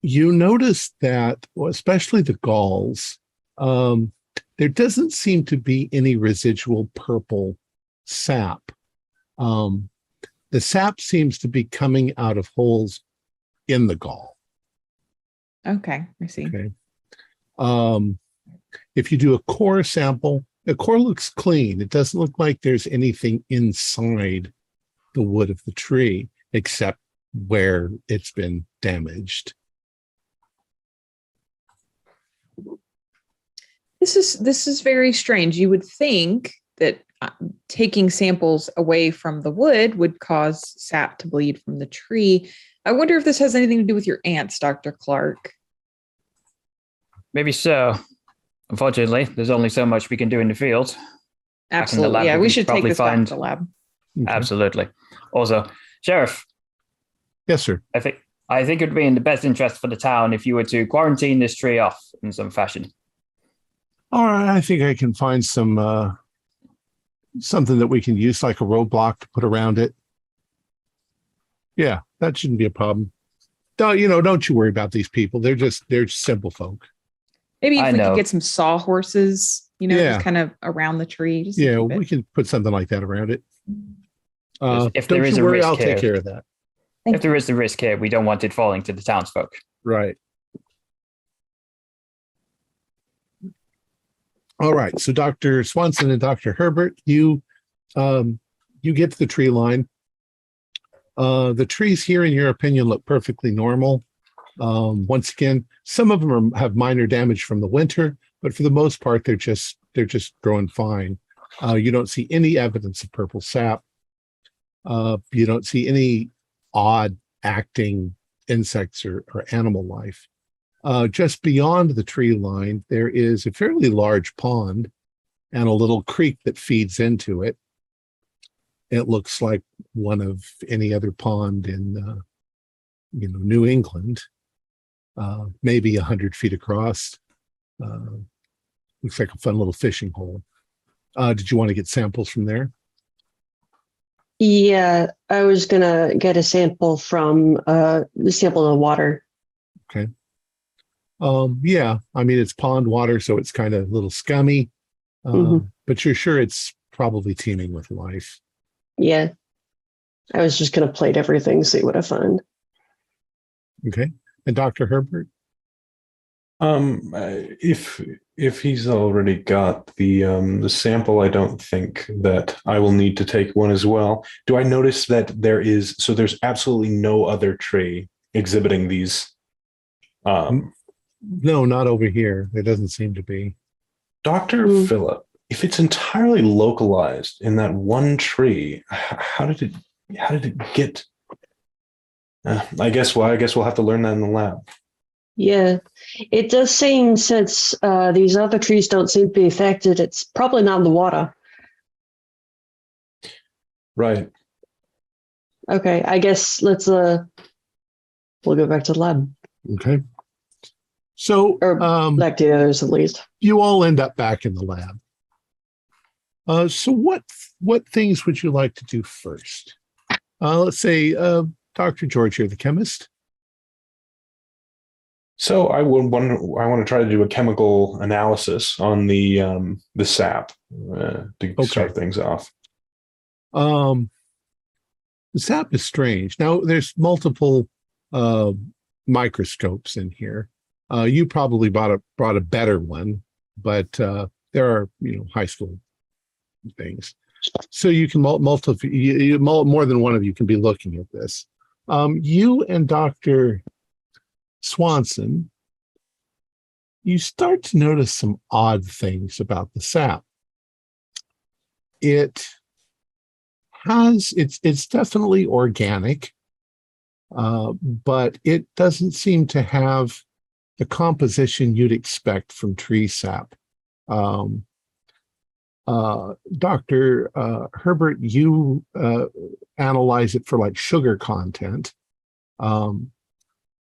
you notice that, especially the galls, there doesn't seem to be any residual purple sap. The sap seems to be coming out of holes in the gall. Okay, I see. Okay. If you do a core sample, the core looks clean. It doesn't look like there's anything inside the wood of the tree except where it's been damaged. This is very strange. You would think that taking samples away from the wood would cause sap to bleed from the tree. I wonder if this has anything to do with your ants, Dr. Clark. Maybe so. Unfortunately, there's only so much we can do in the field. Absolutely. Yeah, we should take this back to the lab. Okay. Absolutely. Also, Sheriff. Yes, sir. I think it would be in the best interest for the town if you were to quarantine this tree off in some fashion. All right, I think I can find some something that we can use, like a roadblock to put around it. Yeah, that shouldn't be a problem. Don't you worry about these people. They're simple folk. Maybe if we could get some sawhorses, just kind of around the tree. Yeah, we can put something like that around it. If there is a risk, I'll take care of that. If there is the risk here, we don't want it falling to the townsfolk. Right. All right. So Dr. Swanson and Dr. Herbert, you get to the tree line. The trees here, in your opinion, look perfectly normal. Once again, some of them have minor damage from the winter, but for the most part, they're just growing fine. You don't see any evidence of purple sap. You don't see any odd acting insects or animal life. Just beyond the tree line, there is a fairly large pond and a little creek that feeds into it. It looks like one of any other pond in, New England, maybe 100 feet across. Looks like a fun little fishing hole. Did you want to get samples from there? Yeah, I was gonna get a sample from the sample of the water. Okay. Yeah, I mean, it's pond water, so it's kind of a little scummy, but you're sure it's probably teeming with life. Yeah, I was just gonna plate everything, see what I find. Okay. And Dr. Herbert? If he's already got the sample, I don't think that I will need to take one as well. Do I notice that there's absolutely no other tree exhibiting these? No, not over here. There doesn't seem to be. Dr. Phillip, if it's entirely localized in that one tree, how did it get? I guess we'll have to learn that in the lab. Yeah, it does seem, since these other trees don't seem to be affected, it's probably not in the water. Right. Okay, I guess we'll go back to the lab. Okay. So, Or back to the others, at least. you all end up back in the lab. So what things would you like to do first? Let's say, Dr. George, you're the chemist. So I want to try to do a chemical analysis on the sap to start things off. The sap is strange. Now there's multiple microscopes in here. You probably brought a better one, but there are high school things, so you can more than one of you can be looking at this. You and Dr. Swanson, you start to notice some odd things about the sap. It's definitely organic, but it doesn't seem to have the composition you'd expect from tree sap. Dr. Herbert, you analyze it for like sugar content,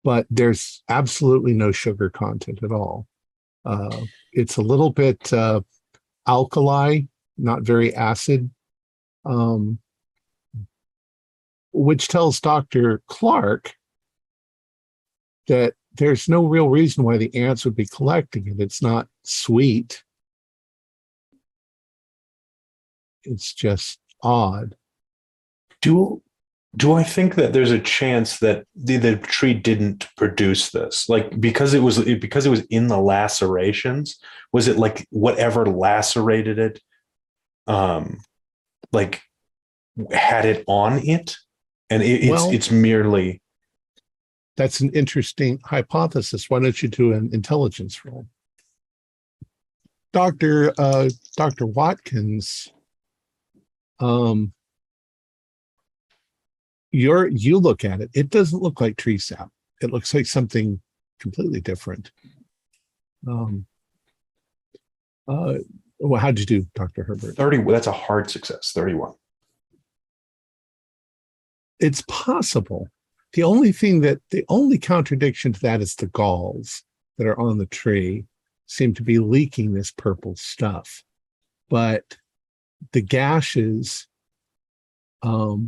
but there's absolutely no sugar content at all. It's a little bit alkali, not very acid, which tells Dr. Clark that there's no real reason why the ants would be collecting it. It's not sweet. It's just odd. Do I think that there's a chance that the tree didn't produce this? Like because it was in the lacerations, was it like whatever lacerated it like had it on it? And it's merely. That's an interesting hypothesis. Why don't you do an intelligence roll? Dr. Watkins, you look at it. It doesn't look like tree sap. It looks like something completely different. Well, how'd you do, Dr. Herbert? 30. That's a hard success. 31. It's possible. The only contradiction to that is the galls that are on the tree seem to be leaking this purple stuff. But the gashes, it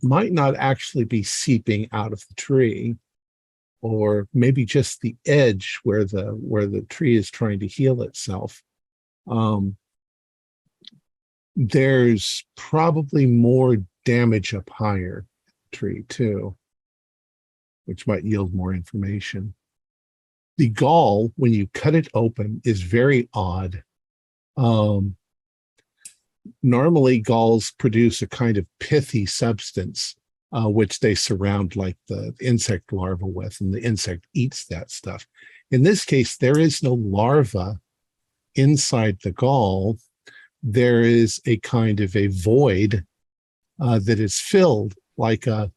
might not actually be seeping out of the tree, or maybe just the edge where the tree is trying to heal itself. There's probably more damage up higher tree too, which might yield more information. The gall, when you cut it open, is very odd. Normally galls produce a kind of pithy substance, which they surround like the insect larva with, and the insect eats that stuff. In this case, there is no larva inside the gall, there is a kind of a void that is filled like a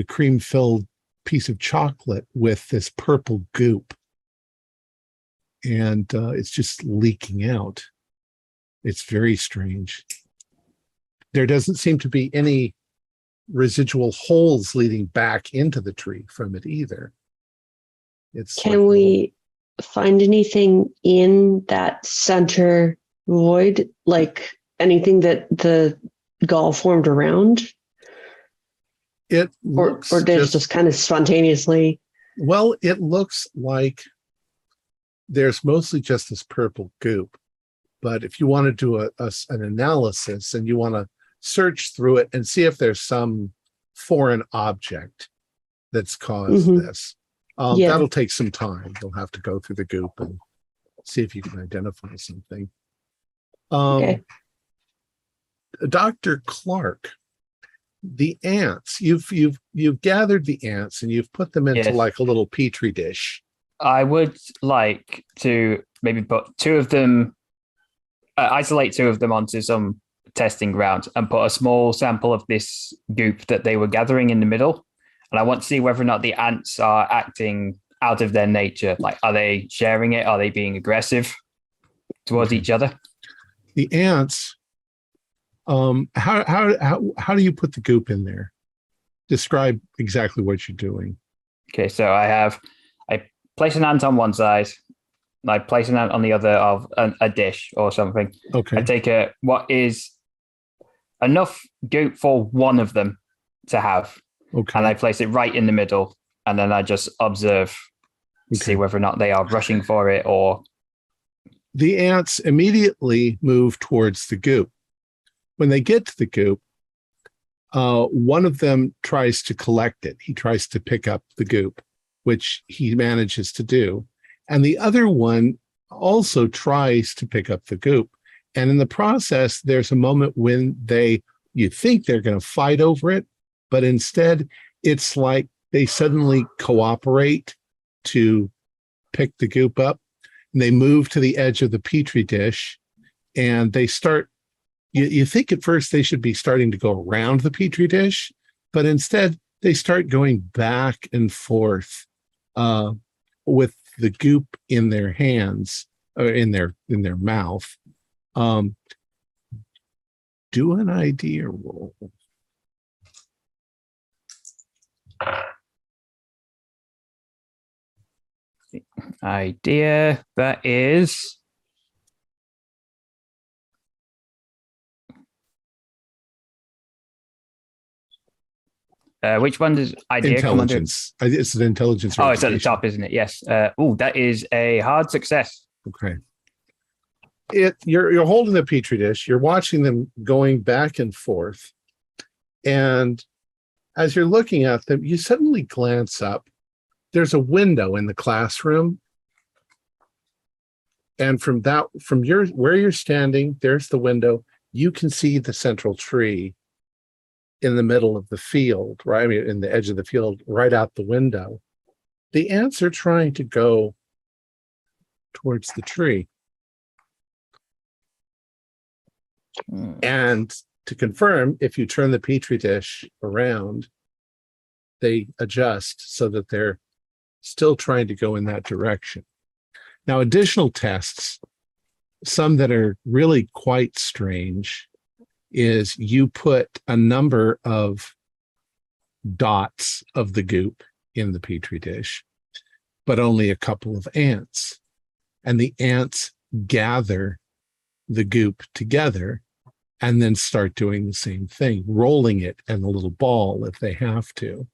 cream-filled piece of chocolate with this purple goop. And it's just leaking out. It's very strange. There doesn't seem to be any residual holes leading back into the tree from it either. Can we find anything in that center void, like anything that the gall formed around? It or did it just kind of spontaneously? Well, it looks like there's mostly just this purple goop. But if you want to do an analysis and you want to search through it and see if there's some foreign object that's caused this, that'll take some time. You'll have to go through the goop and see if you can identify something. Okay. Dr. Clark, the ants, you've gathered the ants and you've put them into like a little petri dish. I would like to maybe put two of them, isolate two of them onto some testing ground and put a small sample of this goop that they were gathering in the middle. And I want to see whether or not the ants are acting out of their nature. Like, are they sharing it? Are they being aggressive towards each other? The ants, how do you put the goop in there? Describe exactly what you're doing. Okay, so I place an ant on one side, I place an ant on the other of a dish or something. Okay. I take what is enough goop for one of them to have. Okay. And I place it right in the middle. And then I just observe, see whether or not they are rushing for it or... The ants immediately move towards the goop. When they get to the goop, one of them tries to collect it. He tries to pick up the goop, which he manages to do. And the other one also tries to pick up the goop. And in the process, there's a moment when you think they're going to fight over it, but instead it's like they suddenly cooperate to pick the goop up. And they move to the edge of the petri dish and they start, you think at first they should be starting to go around the petri dish, but instead they start going back and forth with the goop in their hands or in their mouth. Do an idea roll. Idea, that is... which one does idea intelligence? It's an intelligence. Oh, it's at the top, isn't it? Yes. That is a hard success. Okay. You're holding the petri dish. You're watching them going back and forth, and as you're looking at them, you suddenly glance up. There's a window in the classroom, and from where you're standing, there's the window. You can see the central tree in the middle of the field, right? I mean, in the edge of the field, right out the window. The ants are trying to go towards the tree. And to confirm, if you turn the petri dish around, they adjust so that they're still trying to go in that direction. Now, additional tests, some that are really quite strange, is you put a number of dots of the goop in the petri dish, but only a couple of ants. And the ants gather the goop together and then start doing the same thing, rolling it in a little ball if they have to,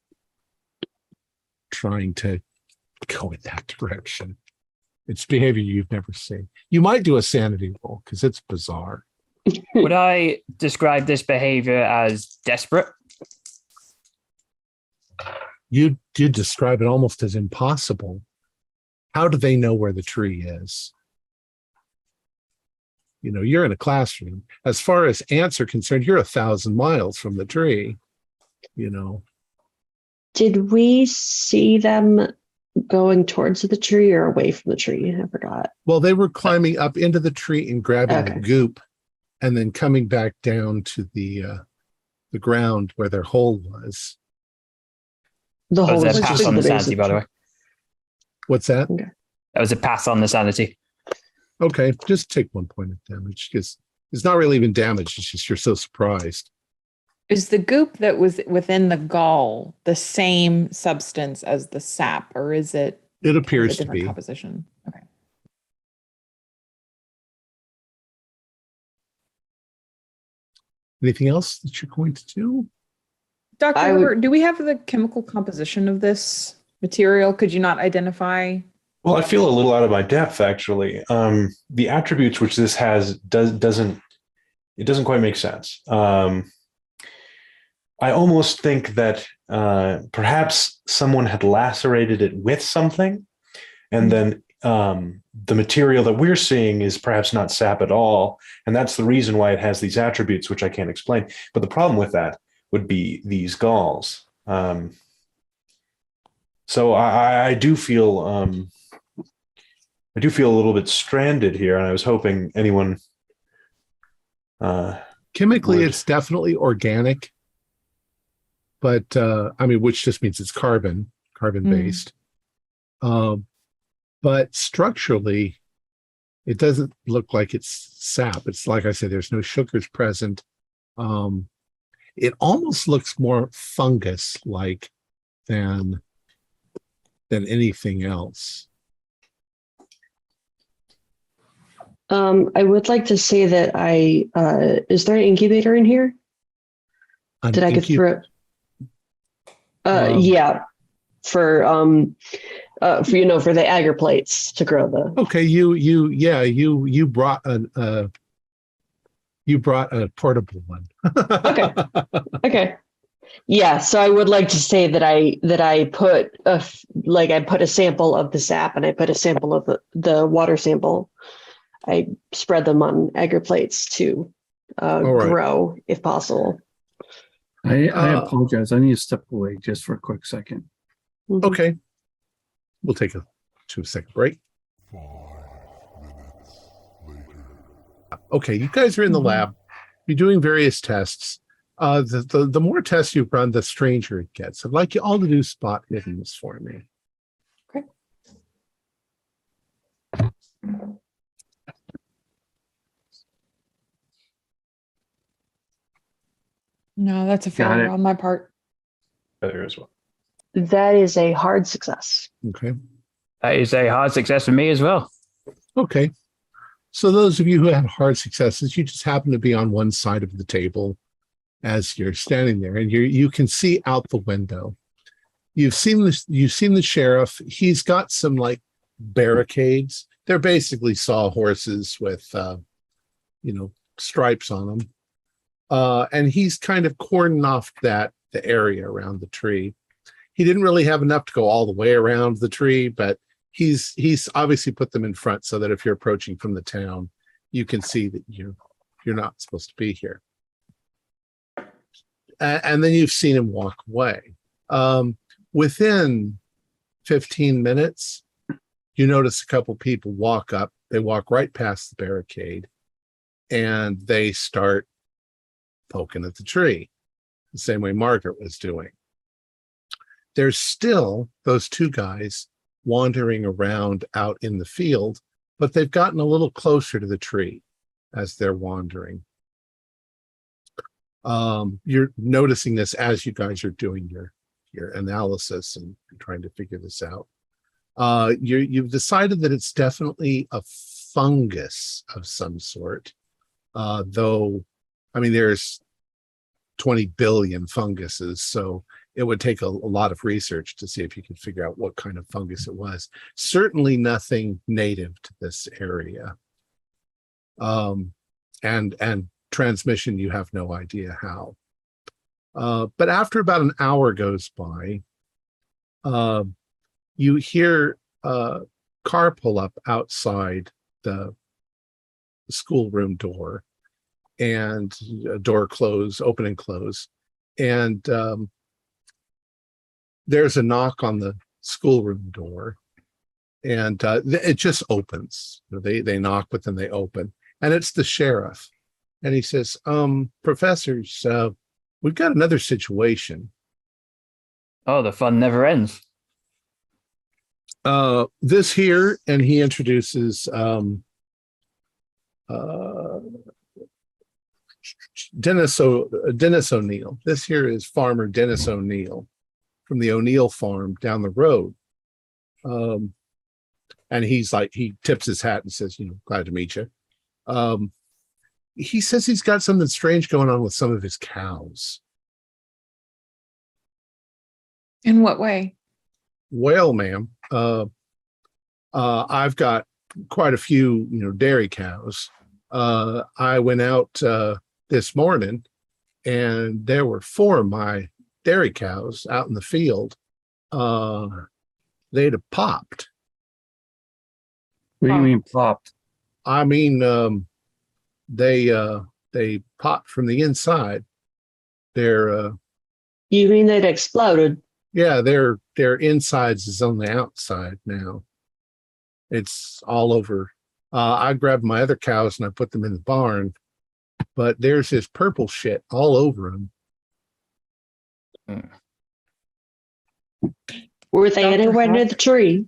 trying to go in that direction. It's behavior you've never seen. You might do a sanity roll because it's bizarre. Would I describe this behavior as desperate? You describe it almost as impossible. How do they know where the tree is? You know, you're in a classroom. As far as ants are concerned, you're 1,000 miles from the tree, you know. Did we see them going towards the tree or away from the tree? I forgot. Well, they were climbing up into the tree and grabbing the Okay. goop, and then coming back down to the ground where their hole was. The That whole was a was pass just on the the base sanity, of by the way. What's that? That was a pass on the sanity. Okay, just take 1 point of damage because it's not really even damage. It's just you're so surprised. Is the goop that was within the gall the same substance as the sap, or is it It kind of a appears to different be. composition? Okay. Anything else that you're going to do? Dr. I would- Herbert, do we have the chemical composition of this material? Could you not identify? Well, I feel a little out of my depth, actually. The attributes which this has doesn't quite make sense. I almost think that perhaps someone had lacerated it with something, and then the material that we're seeing is perhaps not sap at all, and that's the reason why it has these attributes, which I can't explain. But the problem with that would be these galls. So I do feel a little bit stranded here, and I was hoping anyone. Chemically, Wood. it's definitely organic, but I mean, which just means it's carbon based. But structurally, it doesn't look like it's sap. It's like I said, there's no sugars present. It almost looks more fungus-like than anything else. I would like to say that is there an incubator in here? Did I get through it? Yeah. For the agar plates to grow the. Okay, you brought a portable one. Okay. Yeah, so I would like to say that I put a sample of the sap and I put a sample of the water sample. I spread them on agar plates to right. grow if possible. I apologize. I need to step away just for a quick second. Okay, we'll take a 2-second break. 5 minutes later. Okay, you guys are in the lab. You're doing various tests. The more tests you run, the stranger it gets. I'd like you all to do spot hiddenness for me. Okay. No, that's a Got failure it. on my part. There as well. That is a hard success. Okay. That is a hard success for me as well. Okay. So those of you who had hard successes, you just happen to be on one side of the table as you're standing there, and you can see out the window. You've seen the sheriff. He's got some like barricades. They're basically sawhorses with stripes on them. And he's kind of cordoned off the area around the tree. He didn't really have enough to go all the way around the tree, but he's obviously put them in front so that if you're approaching from the town, you can see that you're not supposed to be here. And then you've seen him walk away. Within 15 minutes, you notice a couple people walk up. They walk right past the barricade, and they start poking at the tree, the same way Margaret was doing. There's still those two guys wandering around out in the field, but they've gotten a little closer to the tree as they're wandering. You're noticing this as you guys are doing your analysis and trying to figure this out. You've decided that it's definitely a fungus of some sort, though, I mean, there's 20 billion funguses, so it would take a lot of research to see if you could figure out what kind of fungus it was. Certainly nothing native to this area. And transmission, you have no idea how. But after about an hour goes by, you hear a car pull up outside the schoolroom door, and a door open and close. And there's a knock on the schoolroom door, and it just opens. They knock, but then they open, and it's the sheriff. And he says, "Professors, we've got another situation. Oh, the fun never ends. This here," and he introduces Dennis O'Neill. This here is Farmer Dennis O'Neill from the O'Neill farm down the road. And he's like, he tips his hat and says, "Glad to meet you." He says he's got something strange going on with some of his cows. In what way? Well, ma'am, I've got quite a few, dairy cows. I went out this morning, and there were 4 of my dairy cows out in the field. They'd have popped. What do you mean popped? I mean, they popped from the inside. They're You mean they'd exploded? yeah, their insides is on the outside now. It's all over. I grabbed my other cows and I put them in the barn, but there's this purple shit all over them. Were they Dr. anywhere near Hawk? the tree?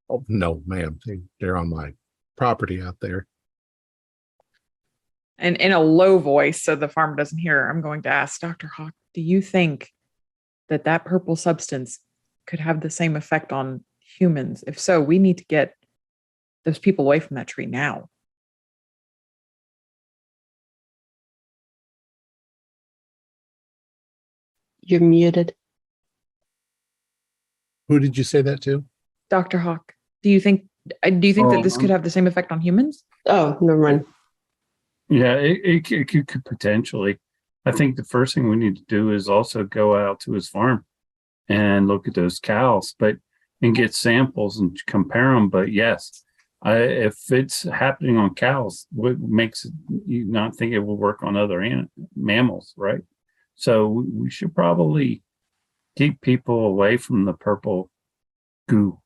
Oh no, ma'am, they're on my property out there. And in a low voice, so the farmer doesn't hear, I'm going to ask Dr. Hawk, do you think that purple substance could have the same effect on humans? If so, we need to get those people away from that tree now. You're muted. Who did you say that to? Dr. Hawk, do you think that this could have the same effect on humans? Oh, never mind. Yeah, it could potentially. I think the first thing we need to do is also go out to his farm and look at those cows, and get samples and compare them. But yes, if it's happening on cows, what makes you not think it will work on other mammals, right? So we should probably keep people away from the purple goo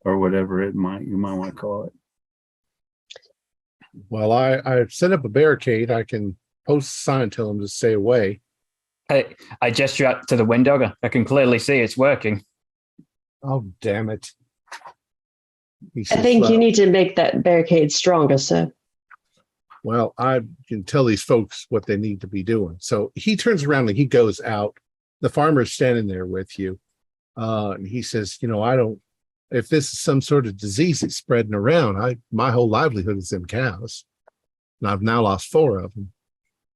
or whatever you might want to call it. Well, I set up a barricade. I can post a sign telling them to stay away. I gesture out to the window. I can clearly see it's working. Oh, damn it. He I says, think you need to make that barricade stronger, sir. Well, I can tell these folks what they need to be doing. So he turns around and he goes out. The farmer's standing there with you. And he says, if this is some sort of disease that's spreading around, my whole livelihood is them cows. And I've now lost 4 of them.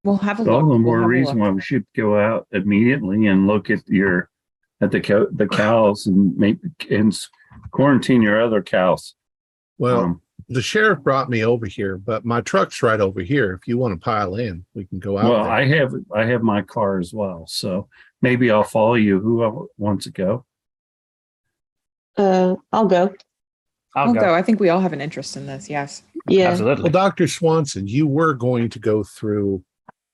We'll have a look. All the We'll more have a reason look. why we should go out immediately and look at the cows and quarantine your other cows. Well, the sheriff brought me over here, but my truck's right over here. If you want to pile in, we can go out well, there. I have my car as well, so maybe I'll follow you. Who wants to go? I'll go. I'll go. I think we all have an interest in this. Yes. Yeah. Absolutely. Well, Dr. Swanson, you were going to go through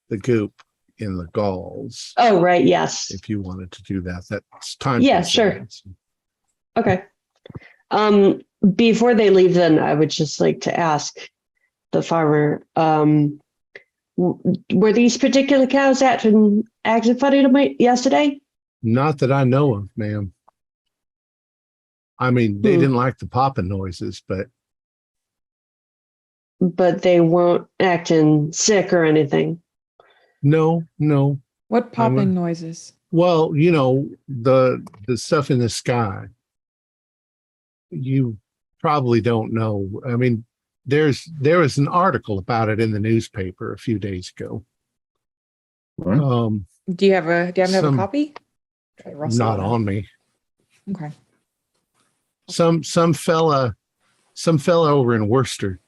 the goop in the galls. Oh, right. Yes. If you wanted to do that, that's time. Yeah, sure. Okay. Before they leave, then I would just like to ask the farmer, were these particular cows acting funny to me yesterday? Not that I know of, ma'am. I mean, they didn't like the popping noises, but they weren't acting sick or anything. no. What popping noises? Well, the stuff in the sky. You probably don't know. I mean, there was an article about it in the newspaper a few days ago. What? Do you have a copy? Try to rustle Not it. on me. Okay. Some fella over in Worcester.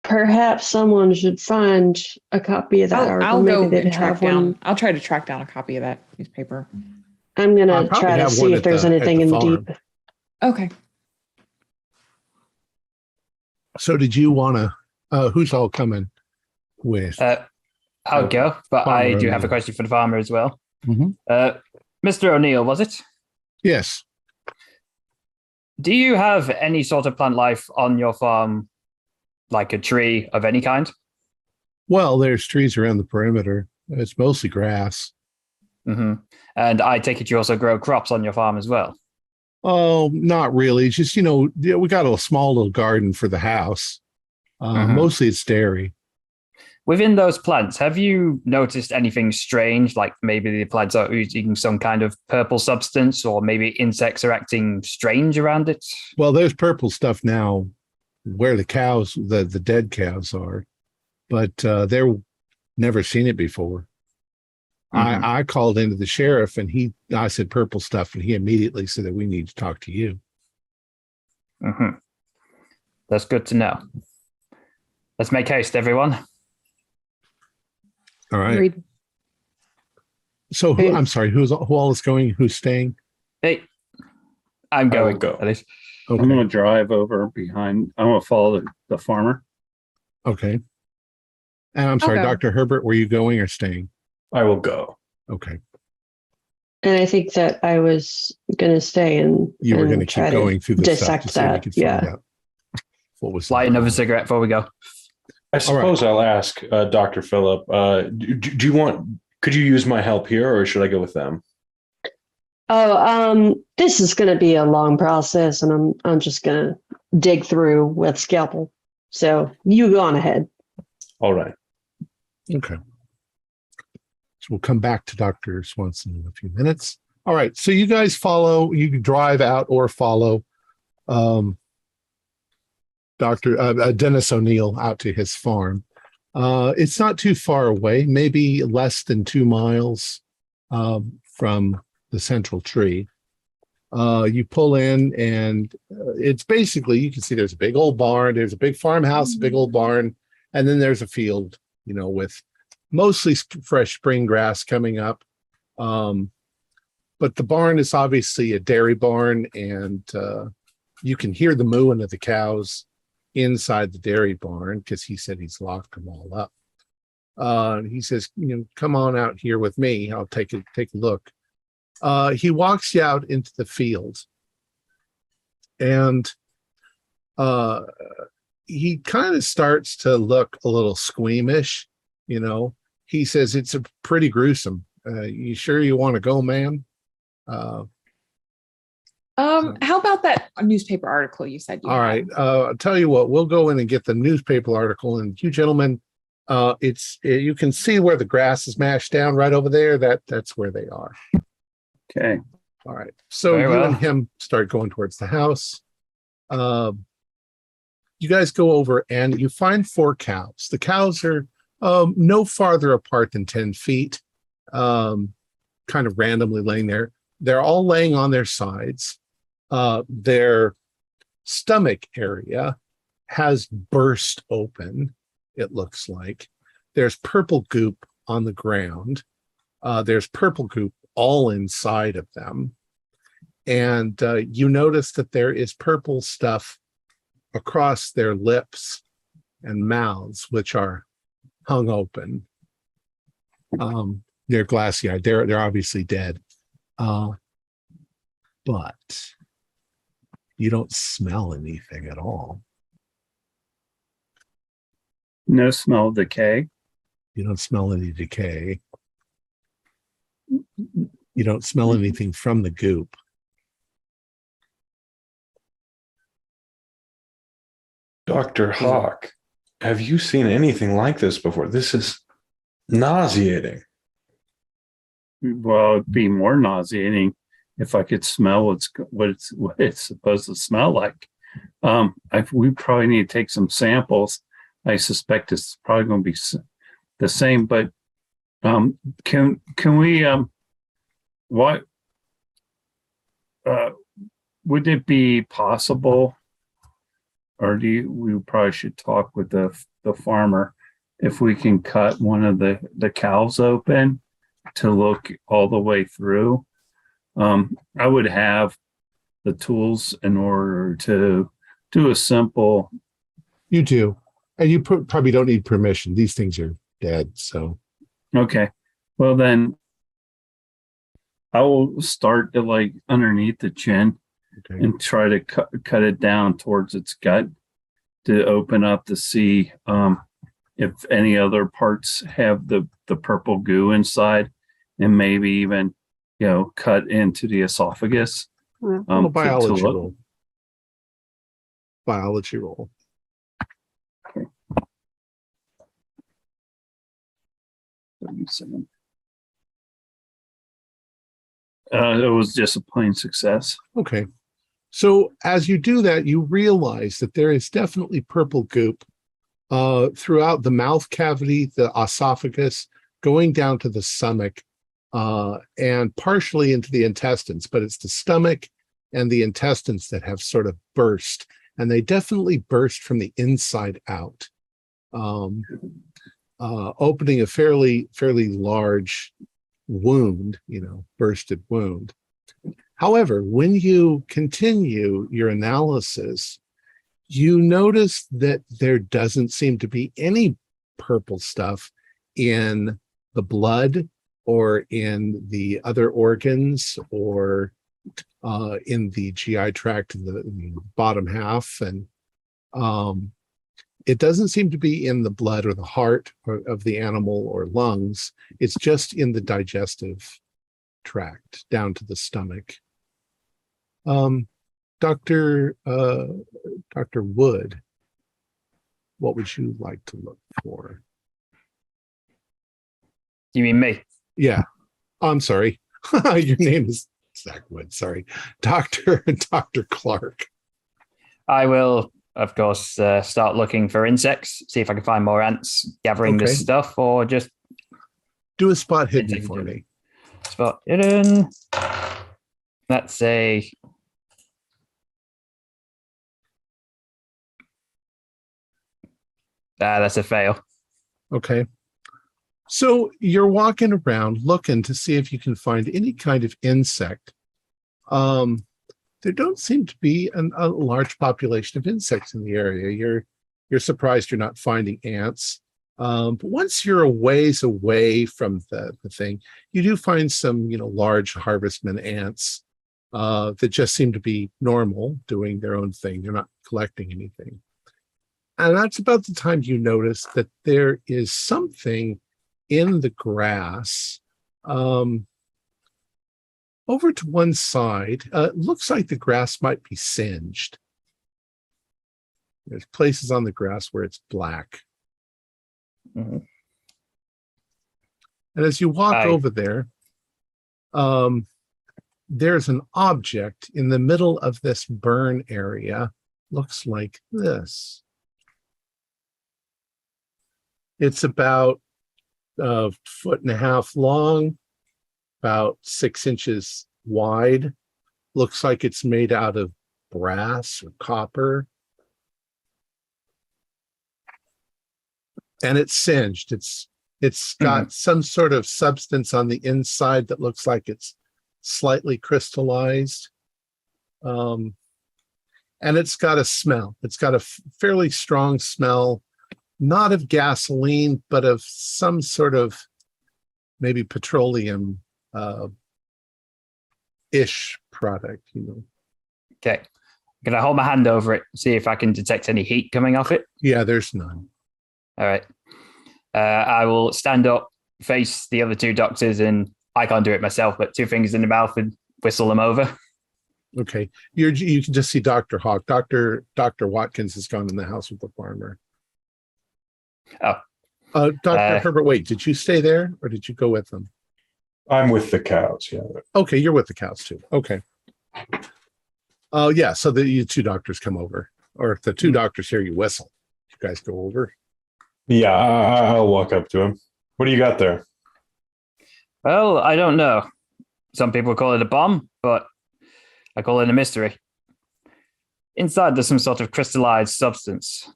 Perhaps someone should find a copy of that article. I'll go Maybe they'd and track have one. down. I'll try to track down a copy of that newspaper. I'm I gonna probably try to have see one if at there's the- anything at in the the farm. deep. Okay. So did you want to, who's all coming with? I'll go, but Farmer I do have a O'Neill. question for the farmer as well. Mhm. Mr. O'Neill, was it? Yes. Do you have any sort of plant life on your farm, like a tree of any kind? Well, there's trees around the perimeter. It's mostly grass. Mm-hmm. And I take it you also grow crops on your farm as well. Oh, not really. Just, we got a small little garden for the house. Mostly it's dairy. Within those plants, have you noticed anything strange? Like maybe the plants are oozing some kind of purple substance, or maybe insects are acting strange around it? Well, there's purple stuff now where the dead cows are, but they're never seen it before. Mhm. I called into the sheriff and I said purple stuff, and he immediately said that we need to talk to you. Mm-hmm. That's good to know. Let's make haste, everyone. All right. Agreed. So I'm sorry, who all is going? Who's staying? Hey, I'm I will going. go. At least. Okay. I'm going to drive over behind. I'm going to follow the farmer. Okay. And I'm sorry, Okay. Dr. Herbert, were you going or staying? I will go. Okay. And I think that I was going to stay and You were going to try keep going through the stuff dissect to see if we that. could find Yeah. out what was Light going another on. cigarette before we go. I suppose I'll ask Dr. Phillip. Do you want? Could you use my help here, or should I go with them? Oh, this is going to be a long process, and I'm just going to dig through with scalpel. So you go on ahead. All right. Okay. So we'll come back to Dr. Swanson in a few minutes. All right. So you guys you can drive out or follow Dr. Dennis O'Neill out to his farm. It's not too far away, maybe less than 2 miles from the central tree. You pull in and it's basically, you can see there's a big old barn, there's a big farmhouse, a big old barn, and then there's a field, with mostly fresh spring grass coming up. But the barn is obviously a dairy barn, and you can hear the mooing of the cows inside the dairy barn because he said he's locked them all up. He says, come on out here with me. I'll take a look. He walks you out into the field, and he kind of starts to look a little squeamish. He says it's a pretty gruesome. You sure you want to go, man? How about that newspaper article you said you All had? right. I'll tell you what, we'll go in and get the newspaper article, and you gentlemen, you can see where the grass is mashed down right over there. That's where they are. Okay. All right. So Very you well. and him start going towards the house. You guys go over and you find 4 cows. The cows are no farther apart than 10 feet, kind of randomly laying there. They're all laying on their sides. Their stomach area has burst open, it looks like. There's purple goop on the ground. There's purple goop all inside of them. And you notice that there is purple stuff across their lips and mouths, which are hung open. They're glassy-eyed. They're obviously dead. But you don't smell anything at all. No smell of decay. You don't smell any decay. You don't smell anything from the goop. Dr. Hawk, have you seen anything like this before? This is nauseating. Well, it'd be more nauseating if I could smell what it's supposed to smell like. We probably need to take some samples. I suspect it's probably going to be the same, but can we what would it be possible, or we probably should talk with the farmer if we can cut one of the cows open to look all the way through. I would have the tools in order to do a simple. You do. And you probably don't need permission. These things are dead. So, Okay. Well, then I will start to like underneath the chin Okay. and try to cut it down towards its gut to open up to see if any other parts have the purple goo inside, and maybe even cut into the esophagus. Little biology look. roll. Biology roll. Okay. 37. It was just a plain success. Okay. So as you do that, you realize that there is definitely purple goop throughout the mouth cavity, the esophagus, going down to the stomach, and partially into the intestines, but it's the stomach and the intestines that have sort of burst, and they definitely burst from the inside out, opening a fairly large wound, bursted wound. However, when you continue your analysis, you notice that there doesn't seem to be any purple stuff in the blood or in the other organs or in the GI tract in the bottom half. And it doesn't seem to be in the blood or the heart of the animal or lungs. It's just in the digestive tract down to the stomach. Dr. Wood, what would you like to look for? You mean me? Yeah, I'm sorry. Your name is Zach Wood. Sorry, Dr. Clark. I will, of course, start looking for insects, see if I can find more ants gathering this stuff, or just do a spot hidden for me. Spot hidden. That's a that's a fail. Okay. So you're walking around looking to see if you can find any kind of insect. There don't seem to be a large population of insects in the area. You're surprised you're not finding ants. But once you're a ways away from the thing, you do find some, large harvestman ants that just seem to be normal, doing their own thing. They're not collecting anything. And that's about the time you notice that there is something in the grass over to one side. It looks like the grass might be singed. There's places on the grass where it's black. Mm-hmm. And as you walk over there, there's an object in the middle of this burn area. Looks like this. It's about a 1.5 feet long, about 6 inches wide. Looks like it's made out of brass or copper. And it's singed. It's got some sort of substance on the inside that looks like it's slightly crystallized. And it's got a smell. It's got a fairly strong smell, not of gasoline, but of some sort of maybe petroleum ish product, Okay. Can I hold my hand over it, see if I can detect any heat coming off it? Yeah, there's none. All right. I will stand up, face the other two doctors, and I can't do it myself, but 2 fingers in the mouth and whistle them over. Okay. You can just see Dr. Hawk. Dr. Watkins has gone in the house with the farmer. Oh. Dr. Herbert, wait, did you stay there or did you go with them? I'm with the cows, yeah. Okay, you're with the cows too. Okay. Yeah, so you two doctors come over. Or if the two doctors hear you whistle, you guys go over. Yeah, I'll walk up to him. What do you got there? Well, I don't know. Some people call it a bomb, but I call it a mystery. Inside, there's some sort of crystallized substance,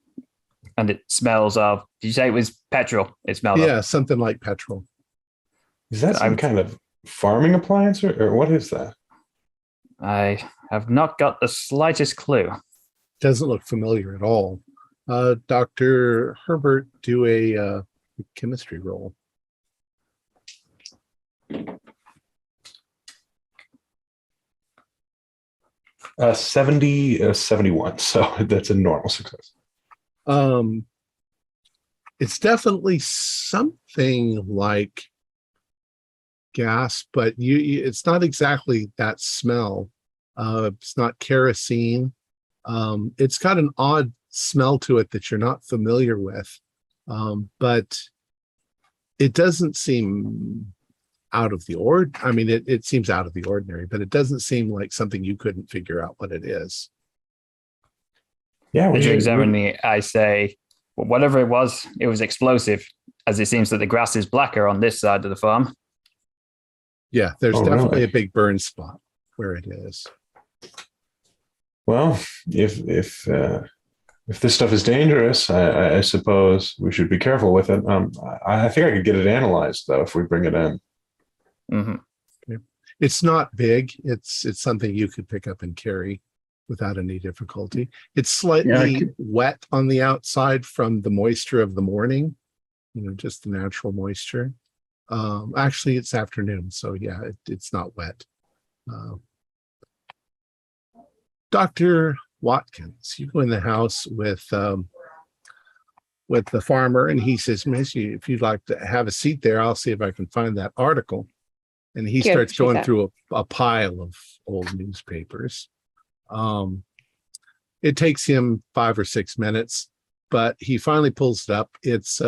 and it smells of. Did you say it was petrol? It smelled of. Yeah, something like petrol. Is that some kind of farming appliance, or what is that? I have not got the slightest clue. Doesn't look familiar at all. Dr. Herbert, do a chemistry roll. 71. So that's a normal success. It's definitely something like gas, but it's not exactly that smell. It's not kerosene. It's got an odd smell to it that you're not familiar with, but it doesn't seem out of the ordinary. I mean, it seems out of the ordinary, but it doesn't seem like something you couldn't figure out what it is. Yeah, As you examine it, I say, well, whatever it was explosive, as it seems that the grass is blacker on this side of the farm. Yeah, there's Oh, definitely really? a big burn spot where it is. Well, if this stuff is dangerous, I suppose we should be careful with it. I think I could get it analyzed though if we bring it in. Mm-hmm. It's not big. It's something you could pick up and carry without any difficulty. It's slightly wet on the outside from the moisture of the morning, just the natural moisture. Actually, it's afternoon, so yeah, it's not wet. Dr. Watkins, you go in the house with the farmer, and he says, "Miss, if you'd like to have a seat there, I'll see if I can find that article." And he starts going through a pile of old newspapers. It takes him 5 or 6 minutes, but he finally pulls it up. It's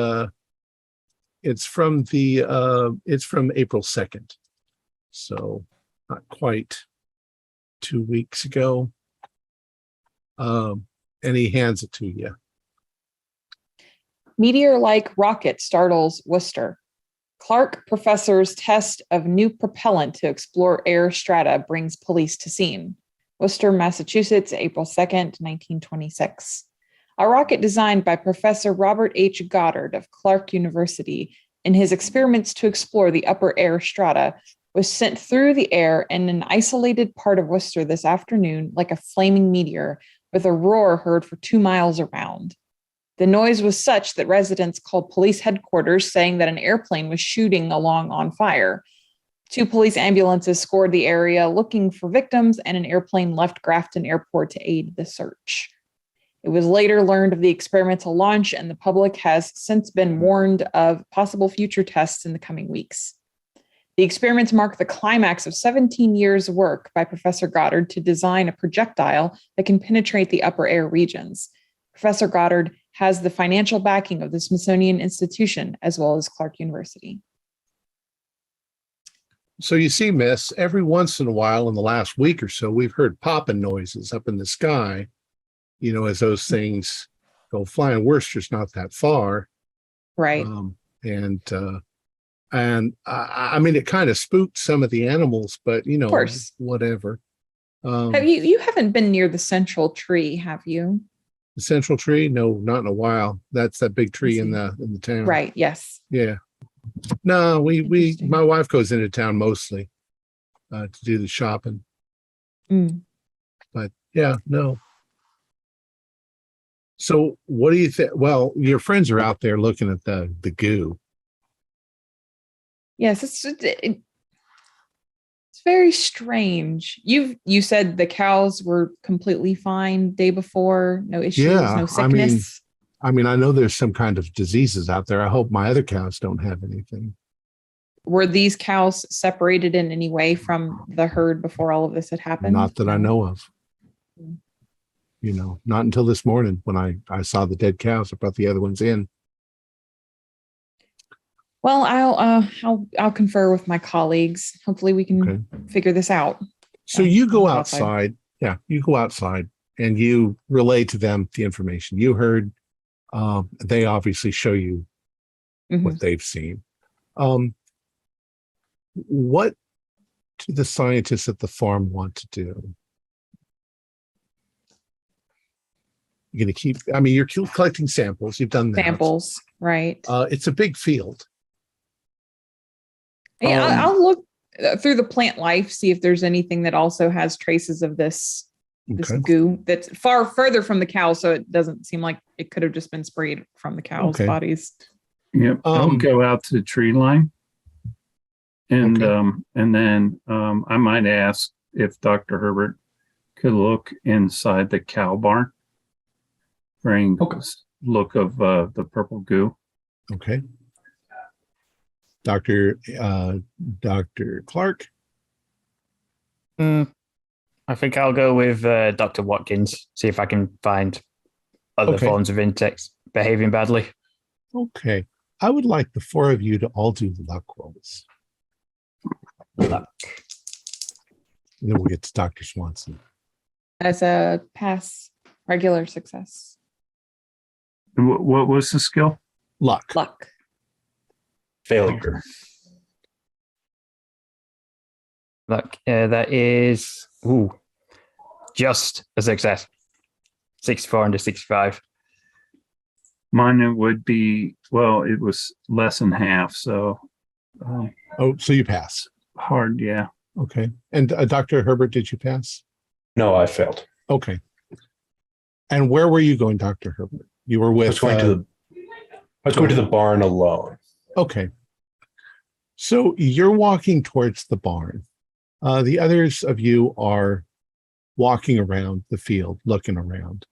from April 2nd, so not quite 2 weeks ago. And he hands it to you. Meteor-like rocket startles Worcester. Clark professor's test of new propellant to explore air strata brings police to scene. Worcester, Massachusetts, April 2nd, 1926. A rocket designed by Professor Robert H. Goddard of Clark University in his experiments to explore the upper air strata was sent through the air in an isolated part of Worcester this afternoon like a flaming meteor, with a roar heard for 2 miles around. The noise was such that residents called police headquarters, saying that an airplane was shooting along on fire. 2 police ambulances scoured the area looking for victims, and an airplane left Grafton Airport to aid the search. It was later learned of the experimental launch, and the public has since been warned of possible future tests in the coming weeks. The experiments mark the climax of 17 years' work by Professor Goddard to design a projectile that can penetrate the upper air regions. Professor Goddard has the financial backing of the Smithsonian Institution as well as Clark University. So you see, Miss, every once in a while in the last week or so, we've heard popping noises up in the sky, as those things go flying. Worcester's not that far. Right. And I mean, it kind of spooked some of the animals, but, of course, whatever. Have you haven't been near the central tree, have you? The central tree? No, not in a while. That's that big tree in the town. Right. Yes. Yeah. No, my wife goes into town mostly to do the shopping. But yeah, no. So what do you think? Well, your friends are out there looking at the goo. Yes, it's very strange. You said the cows were completely fine day before, no issues, no sickness. I mean, I know there's some kind of diseases out there. I hope my other cows don't have anything. Were these cows separated in any way from the herd before all of this had happened? Not that I know of. Not until this morning when I saw the dead cows. I brought the other ones in. Well, I'll confer with my colleagues. Hopefully we can figure this out. So you go outside. Yeah, you go outside and you relay to them the information you heard. They obviously show you what they've seen. What do the scientists at the farm want to do? You're going to keep, you're collecting samples. You've done that. Samples, right. It's a big field. Yeah, I'll look through the plant life, see if there's anything that also has traces of this goo that's further from the cow, so it doesn't seem like it could have just been sprayed from the cow's bodies. Yep. I'll go out to the tree line, and then I might ask if Dr. Herbert could look inside the cow barn. Bring Okay. look of the purple goo. Okay. Dr. Clark. I think I'll go with Dr. Watkins, see if I can find other Okay. forms of insects behaving badly. Okay. I would like the four of you to all do luck rolls. Luck. And then we'll get to Dr. Swanson. As a pass, regular success. What was the skill? Luck. Luck. Failure. Luck. That is just a success. 64 under 65. Mine would be, well, it was less than half, so Oh, so you pass. hard, yeah. Okay. And Dr. Herbert, did you pass? No, I failed. Okay. And where were you going, Dr. Herbert? You were I with. was going to the barn alone. Okay. So you're walking towards the barn. The others of you are walking around the field, looking around.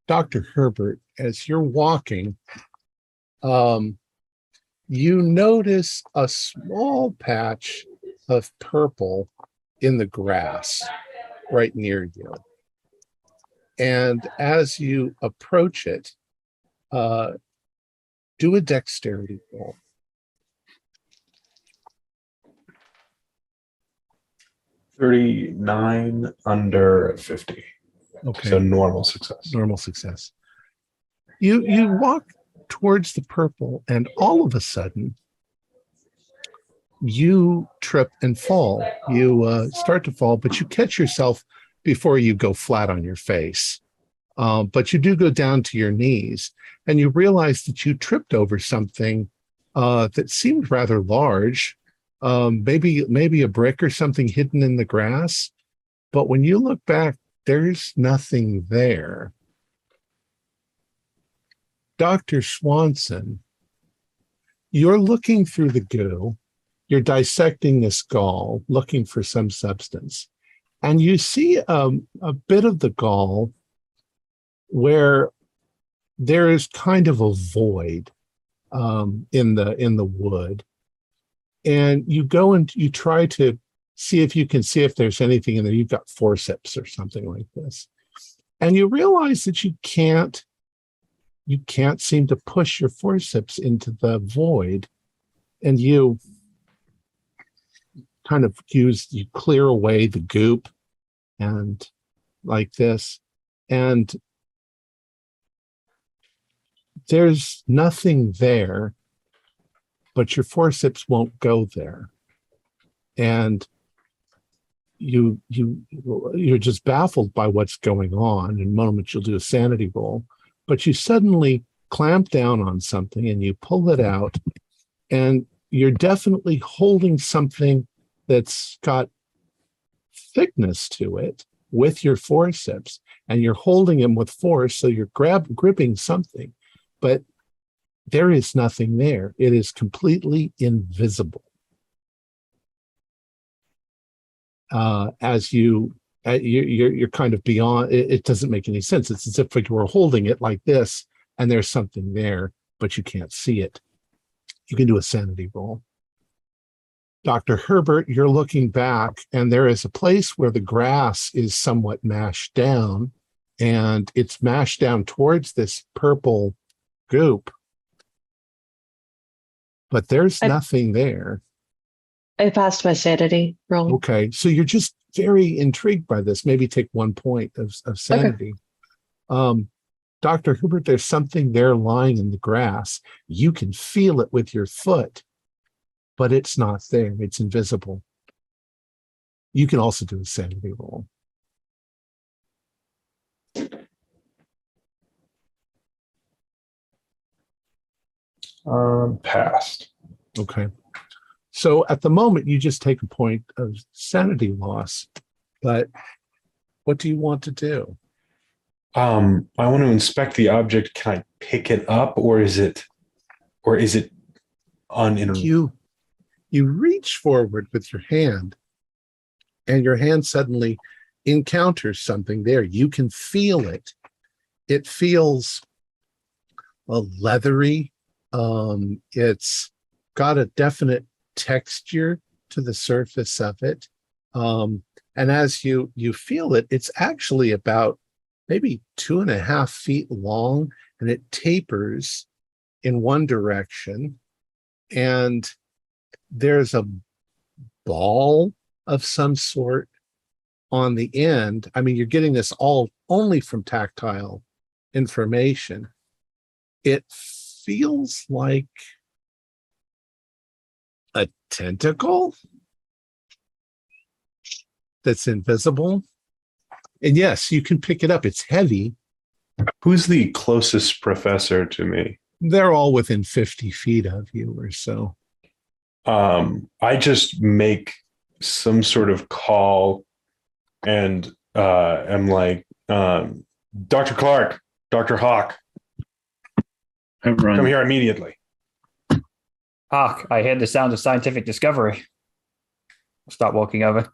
Dr. Herbert, as you're walking, you notice a small patch of purple in the grass right near you. And as you approach it, do a dexterity roll. 39 under 50. Okay. So normal success. Normal success. You walk towards the purple, and all of a sudden, you trip and fall. You start to fall, but you catch yourself before you go flat on your face. But you do go down to your knees, and you realize that you tripped over something that seemed rather large, maybe a brick or something hidden in the grass. But when you look back, there's nothing there. Dr. Swanson, you're looking through the goo. You're dissecting this gall, looking for some substance. And you see a bit of the gall where there is kind of a void in the wood. And you go and you try to see if there's anything in there. You've got forceps or something like this. And you realize that you can't seem to push your forceps into the void. And you kind of you clear away the goop and like this. And there's nothing there, but your forceps won't go there. And you're just baffled by what's going on. In a moment, you'll do a sanity roll, but you suddenly clamp down on something and you pull it out, and you're definitely holding something that's got thickness to it with your forceps, and you're holding them with force, so you're gripping something, but there is nothing there. It is completely invisible. As you're kind of beyond, it doesn't make any sense. It's as if you were holding it like this, and there's something there, but you can't see it. You can do a sanity roll. Dr. Herbert, you're looking back, and there is a place where the grass is somewhat mashed down, and it's mashed down towards this purple goop, but there's nothing there. I passed my sanity roll. Okay, so you're just very intrigued by this. Maybe take 1 point of sanity. Dr. Herbert, there's something there lying in the grass. You can feel it with your foot, but it's not there. It's invisible. You can also do a sanity roll. Passed. Okay. So at the moment, you just take a point of sanity loss. But what do you want to do? I want to inspect the object. Can I pick it up, or is it uninterrupted? You reach forward with your hand, and your hand suddenly encounters something there. You can feel it. It feels leathery. It's got a definite texture to the surface of it. And as you feel it, it's actually about maybe 2.5 feet long, and it tapers in one direction. And there's a ball of some sort on the end. I mean, you're getting this all only from tactile information. It feels like a tentacle that's invisible. And yes, you can pick it up. It's heavy. Who's the closest professor to me? They're all within 50 feet of you or so. I just make some sort of call and am like, Dr. Clark, Dr. Hawk, come here immediately. Hawk, I hear the sound of scientific discovery. I'll start walking over.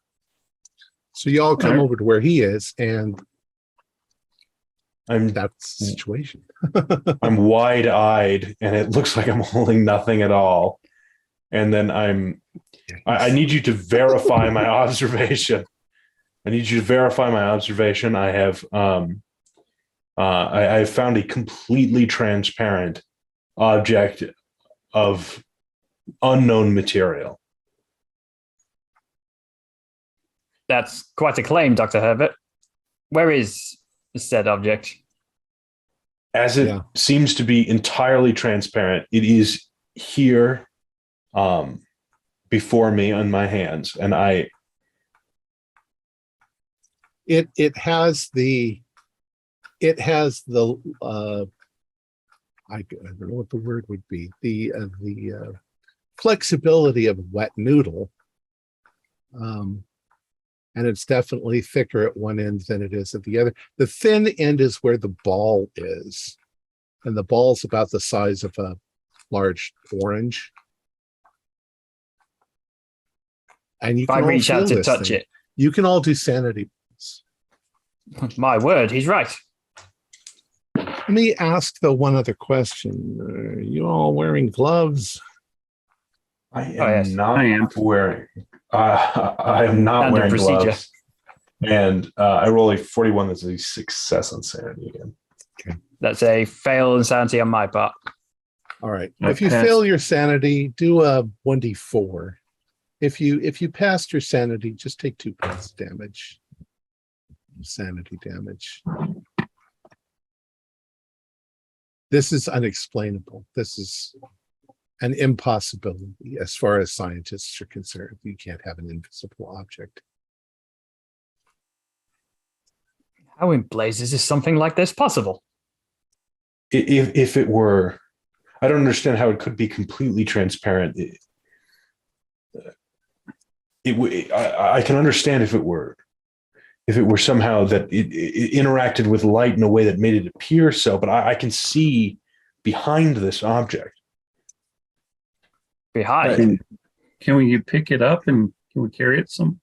So you all come over to where he is, and that's the situation. I'm wide-eyed, and it looks like I'm holding nothing at all. And then I need you to verify my observation. I need you to verify my observation. I have I found a completely transparent object of unknown material. That's quite a claim, Dr. Herbert. Where is said object? As it seems to be entirely transparent, it is here before me on my hands. And it has the I don't know what the word would be, the flexibility of a wet noodle, and it's definitely thicker at one end than it is at the other. The thin end is where the ball is, and the ball's about the size of a large orange. And you if I reach out to touch it, you can all do sanity. My word, he's right. Let me ask the one other question. Are you all wearing gloves? I am not wearing gloves. And I roll a 41. That's a success on sanity again. Okay. That's a fail insanity on my part. All right. If you fail your sanity, do a 1d4. If you passed your sanity, just take 2 points damage. Sanity damage. This is unexplainable. This is an impossibility as far as scientists are concerned. You can't have an invisible object. How in blazes is something like this possible? If it were, I don't understand how it could be completely transparent. I can understand if it were somehow that it interacted with light in a way that made it appear so, but I can see behind this object. Behind? Can we pick it up and can we carry it some?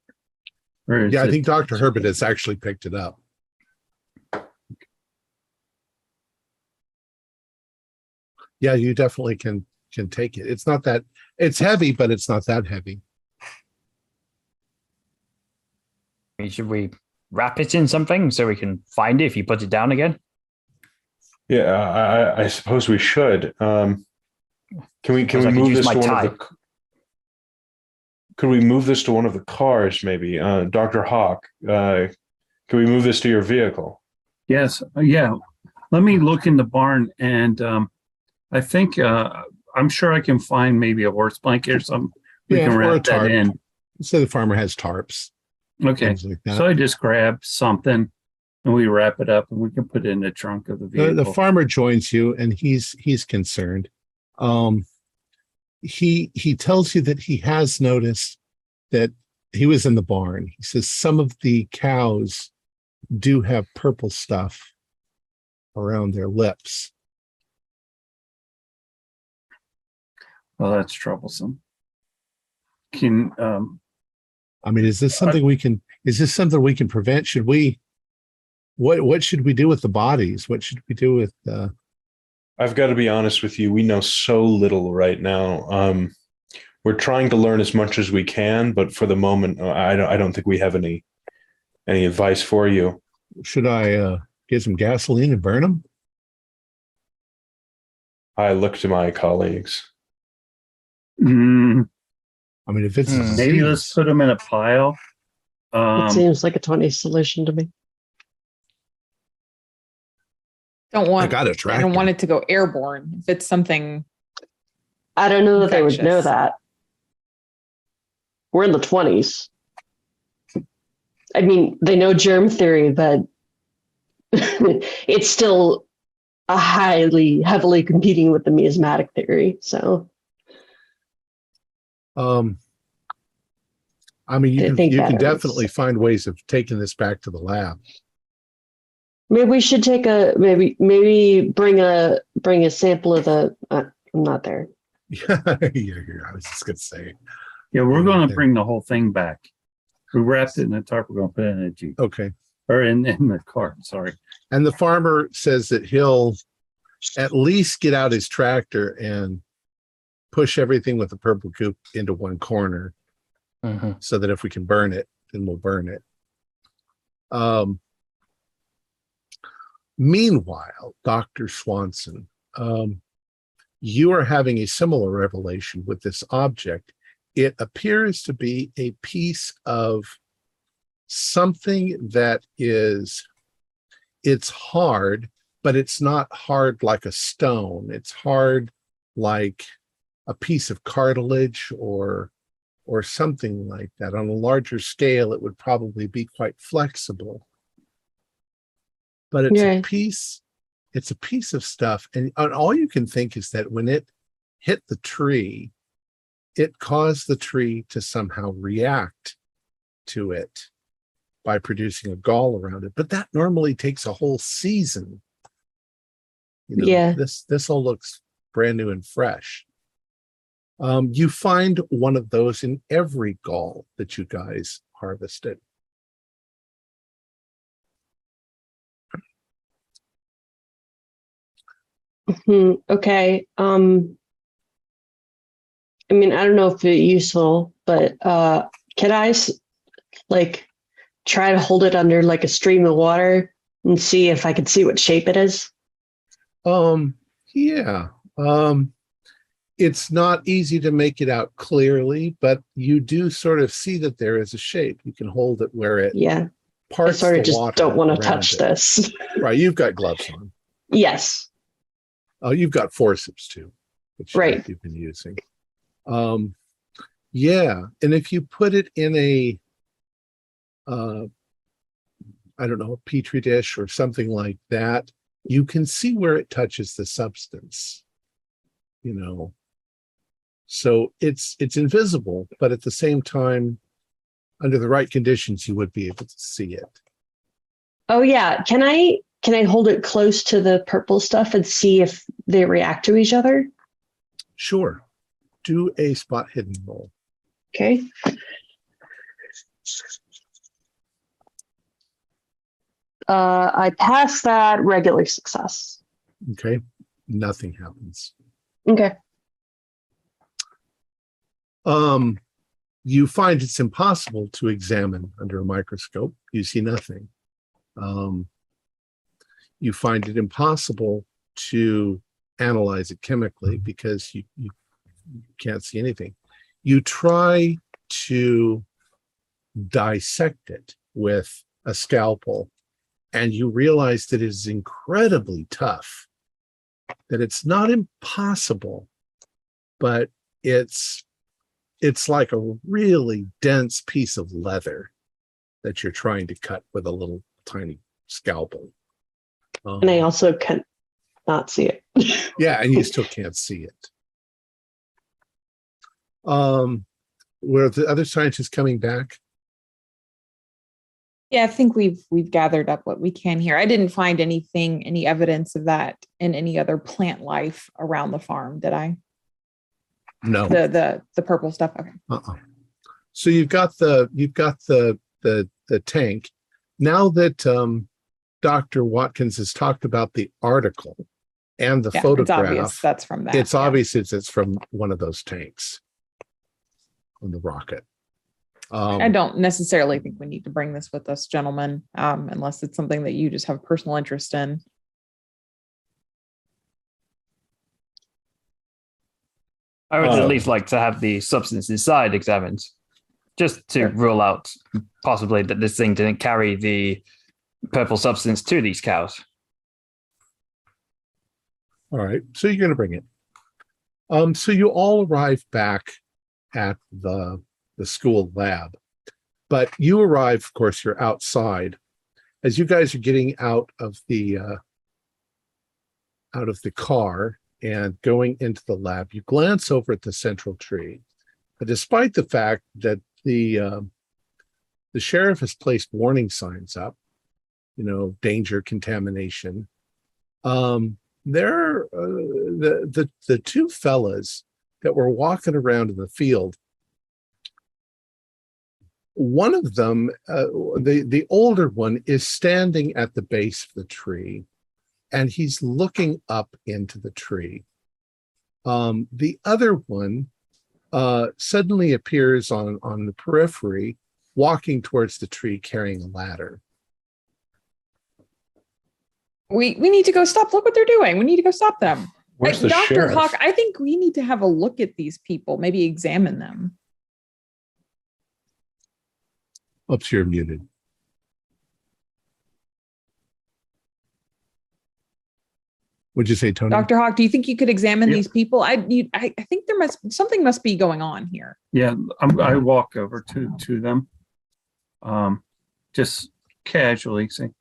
Yeah, I think Dr. Herbert has actually picked it up. Yeah, you definitely can take it. It's not that, it's heavy, but it's not that heavy. Should we wrap it in something so we can find it if you put it down again? Yeah, I suppose we should. Can we move this to one of the? Could we move this to one of the cars, maybe? Dr. Hawk, can we move this to your vehicle? Yes. Yeah. Let me look in the barn, and I think I'm sure I can find maybe a horse blanket or something. We can wrap that in. So the farmer has tarps. Okay. Like so I just grab something and we wrap it up and we can put it in the trunk of the vehicle. The farmer joins you and he's concerned. He tells you that he has noticed that he was in the barn. He says some of the cows do have purple stuff around their lips. Well, that's troublesome. Can I mean, is this something we can prevent? Should we, what should we do with the bodies? What should we do with I've got to be honest with you. We know so little right now. We're trying to learn as much as we can, but for the moment, I don't think we have any advice for you. should I get some gasoline and burn them? I look to my colleagues. Mm, I mean, if it's a maybe let's disease, put them in a pile. It seems like a 20 solution to me. I got a I tractor. don't want it to go airborne. If it's something, I don't know that they would Infectious. know that. We're in the 20s. I mean, they know germ theory, but it's still a heavily competing with the miasmatic theory. So I mean, I you think can batteries. definitely find ways of taking this back to the lab. maybe we should take maybe bring a sample of the. I'm not there. Yeah, I was just gonna say. Yeah, we're going Yeah. to bring the whole thing back. We wrapped it in a tarp. We're going to put it in a Jeep Okay. or in the car. Sorry. And the farmer says that he'll at least get out his tractor and push everything with the purple goop into one corner so that if we can burn it, then we'll burn it. Meanwhile, Dr. Swanson, you are having a similar revelation with this object. It appears to be a piece of something that it's hard, but it's not hard like a stone. It's hard like a piece of cartilage or something like that. On a larger scale, it would probably be quite flexible. But it's Yeah. it's a piece of stuff. And all you can think is that when it hit the tree, it caused the tree to somehow react to it by producing a gall around it. But that normally takes a whole season. Yeah. This all looks brand new and fresh. You find one of those in every gall that you guys harvested. Okay. I mean, I don't know if it's useful, but can I try to hold it under like a stream of water and see if I can see what shape it is? Yeah. It's not easy to make it out clearly, but you do sort of see that there is a shape. You can hold it where it Yeah. I parts sort the of just water don't want to around touch it. this. Right, you've got gloves on. Yes. Oh, you've got forceps too, which Right. you've been using. Yeah, and if you put it in a, I don't know, a petri dish or something like that, you can see where it touches the substance. So it's invisible, but at the same time, under the right conditions, you would be able to see it. Oh yeah. Can I hold it close to the purple stuff and see if they react to each other? Sure. Do a spot hidden roll. Okay. I passed that, regular success. Okay. Nothing happens. Okay. You find it's impossible to examine under a microscope. You see nothing. You find it impossible to analyze it chemically because you can't see anything. You try to dissect it with a scalpel, and you realize that it is incredibly tough, that it's not impossible, but it's like a really dense piece of leather that you're trying to cut with a little tiny scalpel. And I also can not see it. Yeah, and you still can't see it. Were the other scientists coming back? yeah, I think we've gathered up what we can here. I didn't find any evidence of that in any other plant life around the farm, did I? No. The purple stuff. Okay. Uh-uh. So you've got the tank. Now that Dr. Watkins has talked about the article and the Yeah, photograph, it's obvious that's from that. it's yeah. obvious it's from one of those tanks on the rocket. I don't necessarily think we need to bring this with us, gentlemen, unless it's something that you just have personal interest in. I would at least like to have the substance inside examined, just to Sure. rule out possibly that this thing didn't carry the purple substance to these cows. All right, so you're going to bring it. So you all arrive back at the school lab, but you arrive, of course, you're outside. As you guys are getting out of the car and going into the lab, you glance over at the central tree. But despite the fact that the sheriff has placed warning signs up, danger, contamination, there the two fellas that were walking around in the field, one of them, the older one, is standing at the base of the tree, and he's looking up into the tree. The other one suddenly appears on the periphery, walking towards the tree carrying a ladder. We need to go stop. Look what they're doing. We need to go stop them. Where's the Dr. sheriff? Hawk, I think we need to have a look at these people, maybe examine them. Oops, you're muted. What'd you say, Tony? Dr. Hawk, do you think you could examine Yep. these people? I think something must be going on here. Yeah, I walk over to them, just casually say,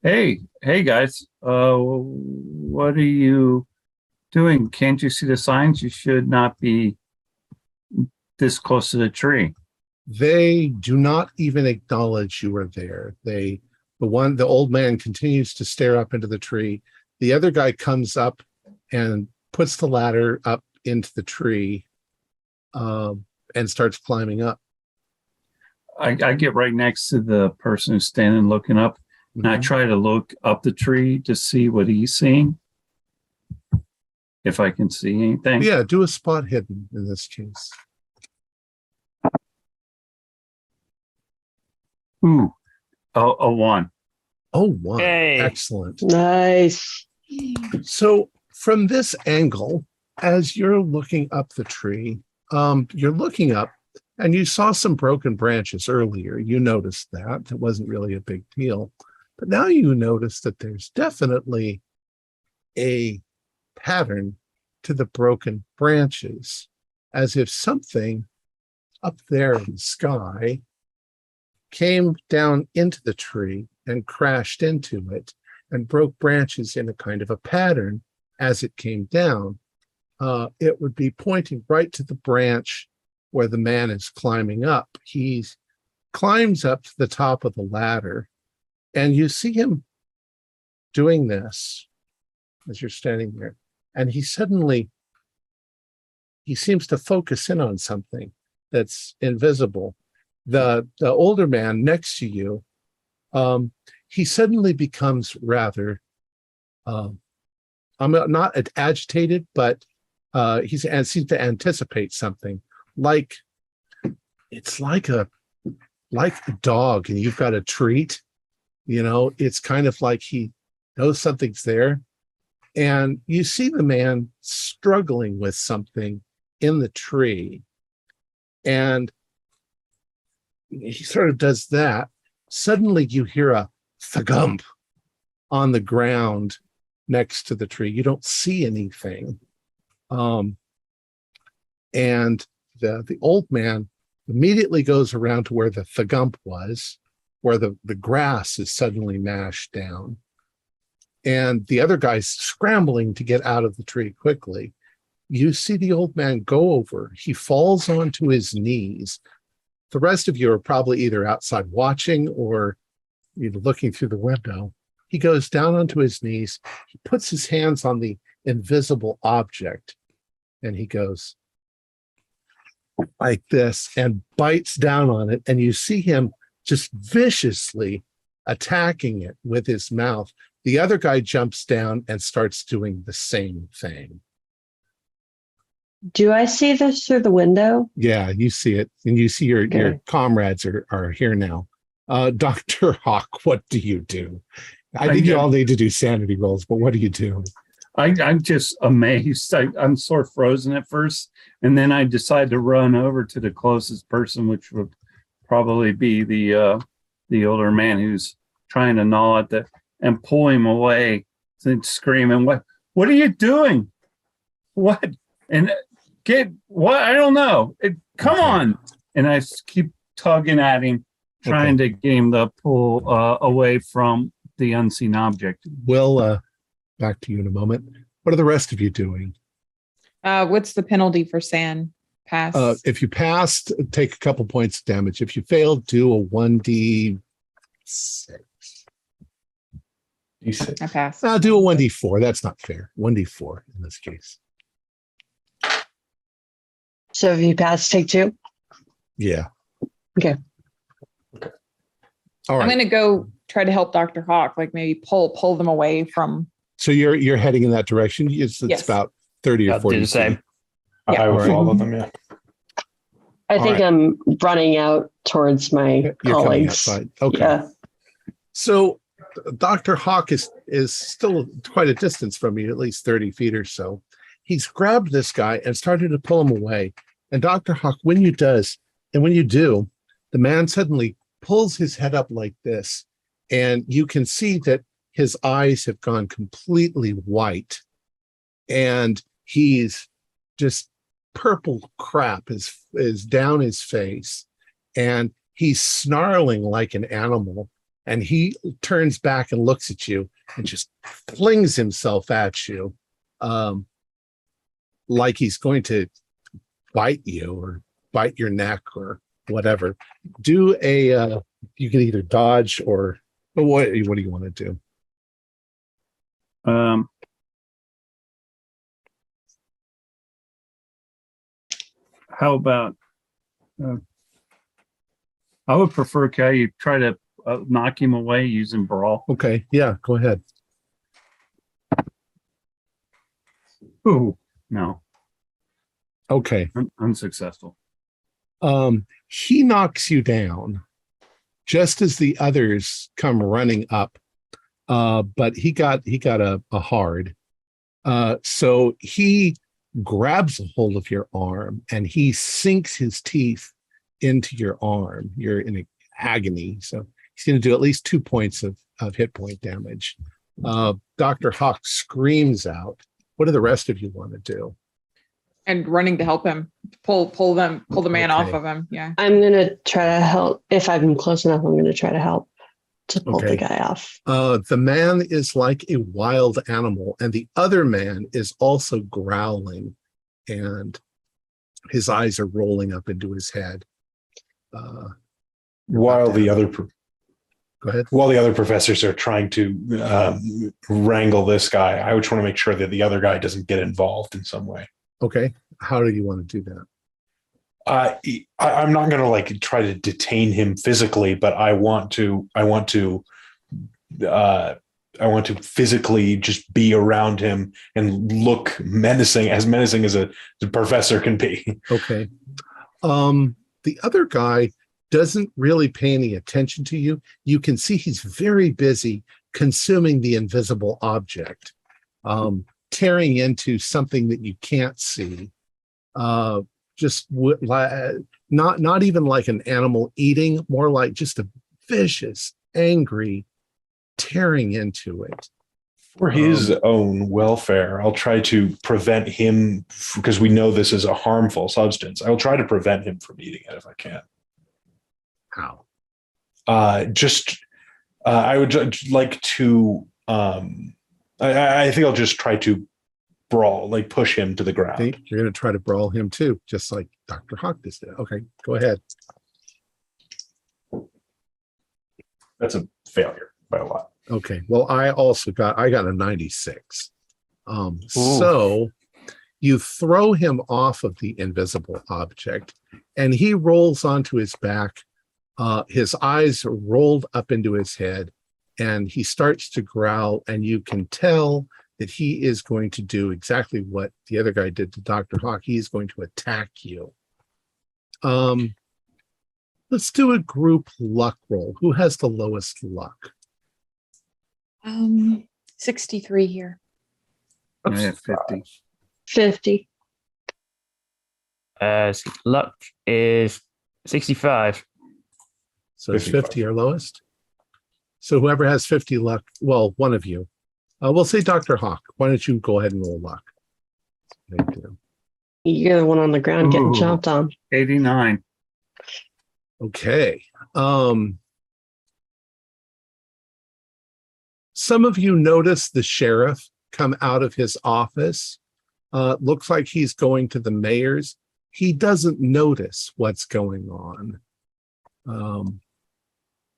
"Hey guys, what are you doing? Can't you see the signs? You should not be this close to the tree." They do not even acknowledge you are there. The old man continues to stare up into the tree. The other guy comes up and puts the ladder up into the tree, and starts climbing up. I get right next to the person who's standing looking up, and I try to look up the tree to see what he's seeing, if I can see anything. Yeah, do a spot hidden in this case. Ooh, a one. Oh, one. Hey. Excellent. Nice. So from this angle, as you're looking up the tree, you're looking up and you saw some broken branches earlier. You noticed that. It wasn't really a big deal. But now you notice that there's definitely a pattern to the broken branches, as if something up there in the sky came down into the tree and crashed into it and broke branches in a kind of a pattern as it came down. It would be pointing right to the branch where the man is climbing up. He climbs up to the top of the ladder, and you see him doing this as you're standing there. And he seems to focus in on something that's invisible. The older man next to you, he suddenly becomes rather, I'm not agitated, but he seems to anticipate something. It's like a dog, and you've got a treat. It's kind of like he knows something's there, and you see the man struggling with something in the tree, and he sort of does that. Suddenly you hear a thugump on the ground next to the tree. You don't see anything. And the old man immediately goes around to where the thugump was, where the grass is suddenly mashed down. And the other guy's scrambling to get out of the tree quickly. You see the old man go over. He falls onto his knees. The rest of you are probably either outside watching or looking through the window. He goes down onto his knees. He puts his hands on the invisible object, and he goes, like this and bites down on it, and you see him just viciously attacking it with his mouth. The other guy jumps down and starts doing the same thing. Do I see this through the window? Yeah, you see it, and you see your comrades are here now. Dr. Hawk, what do you do? I think you all need to do sanity rolls, but what do you do? I'm just amazed. I'm sort of frozen at first, and then I decide to run over to the closest person, which would probably be the older man who's trying to gnaw at and pull him away and screaming, what are you doing? What? And get what? I don't know. Come on. And I keep tugging at him, trying to get him to pull away from the unseen object. We'll back to you in a moment. What are the rest of you doing? What's the penalty for sand pass? If you passed, take a couple points of damage. If you failed, do a 1d6. I passed. I'll do a 1d4. That's not fair. 1d4 in this case. So if you pass, take 2? Yeah. Okay. All right. I'm going to go try to help Dr. Hawk, like maybe pull them away from. So you're heading in that direction. It's Yes. about 30 or I'll 40 do the same. feet. Yeah. I will All right. follow them. Yeah. I All think right. I'm running out towards my You're coming colleagues. outside. Okay. Yeah. So Dr. Hawk is still quite a distance from you, at least 30 feet or so. He's grabbed this guy and started to pull him away. And Dr. Hawk, when you do, the man suddenly pulls his head up like this, and you can see that his eyes have gone completely white, and he's just purple crap is down his face, and he's snarling like an animal, and he turns back and looks at you and just flings himself at you, like he's going to bite you or bite your neck or whatever. Do a you can either dodge or what do you want to do? How about I would prefer you try to knock him away using brawl. Okay, yeah, go ahead. Ooh, no, Okay. unsuccessful. He knocks you down just as the others come running up. But he got a hard. So he grabs a hold of your arm and he sinks his teeth into your arm. You're in agony. So he's going to do at least 2 points of hit point damage. Dr. Hawk screams out. What do the rest of you want to do? And running to help him, pull the man off of him. Yeah. I'm going to try to help. If I'm close enough, I'm going to try to help to pull the guy off. The man is like a wild animal, and the other man is also growling, and his eyes are rolling up into his head. While the other Go ahead. While the other professors are trying to wrangle this guy, I would want to make sure that the other guy doesn't get involved in some way. Okay. How do you want to do that? I'm not going to try to detain him physically, but I want to physically just be around him and look menacing as a professor can be. Okay. The other guy doesn't really pay any attention to you. You can see he's very busy consuming the invisible object, tearing into something that you can't see. Not even like an animal eating, more like just a vicious, angry tearing into it. For his own welfare, I'll try to prevent him, because we know this is a harmful substance. I'll try to prevent him from eating it if I can. How? I would like to. I think I'll just try to brawl, push him to the ground. Okay, you're going to try to brawl him too, just like Dr. Hawk just did. Okay, go ahead. That's a failure by a lot. Okay, well, I got a 96. So you throw him off of the invisible object, and he rolls onto his back. His eyes are rolled up into his head, and he starts to growl, and you can tell that he is going to do exactly what the other guy did to Dr. Hawk. He is going to attack you. Let's do a group luck roll. Who has the lowest luck? 63 here. I have 50. 50. Luck is 65. So it's 50 or lowest. So whoever has 50 luck, well, one of you. We'll say Dr. Hawk. Why don't you go ahead and roll luck? Thank you. You're the one on the ground getting Ooh. chomped on. 89. Okay. Some of you notice the sheriff come out of his office. Looks like he's going to the mayor's. He doesn't notice what's going on. I'm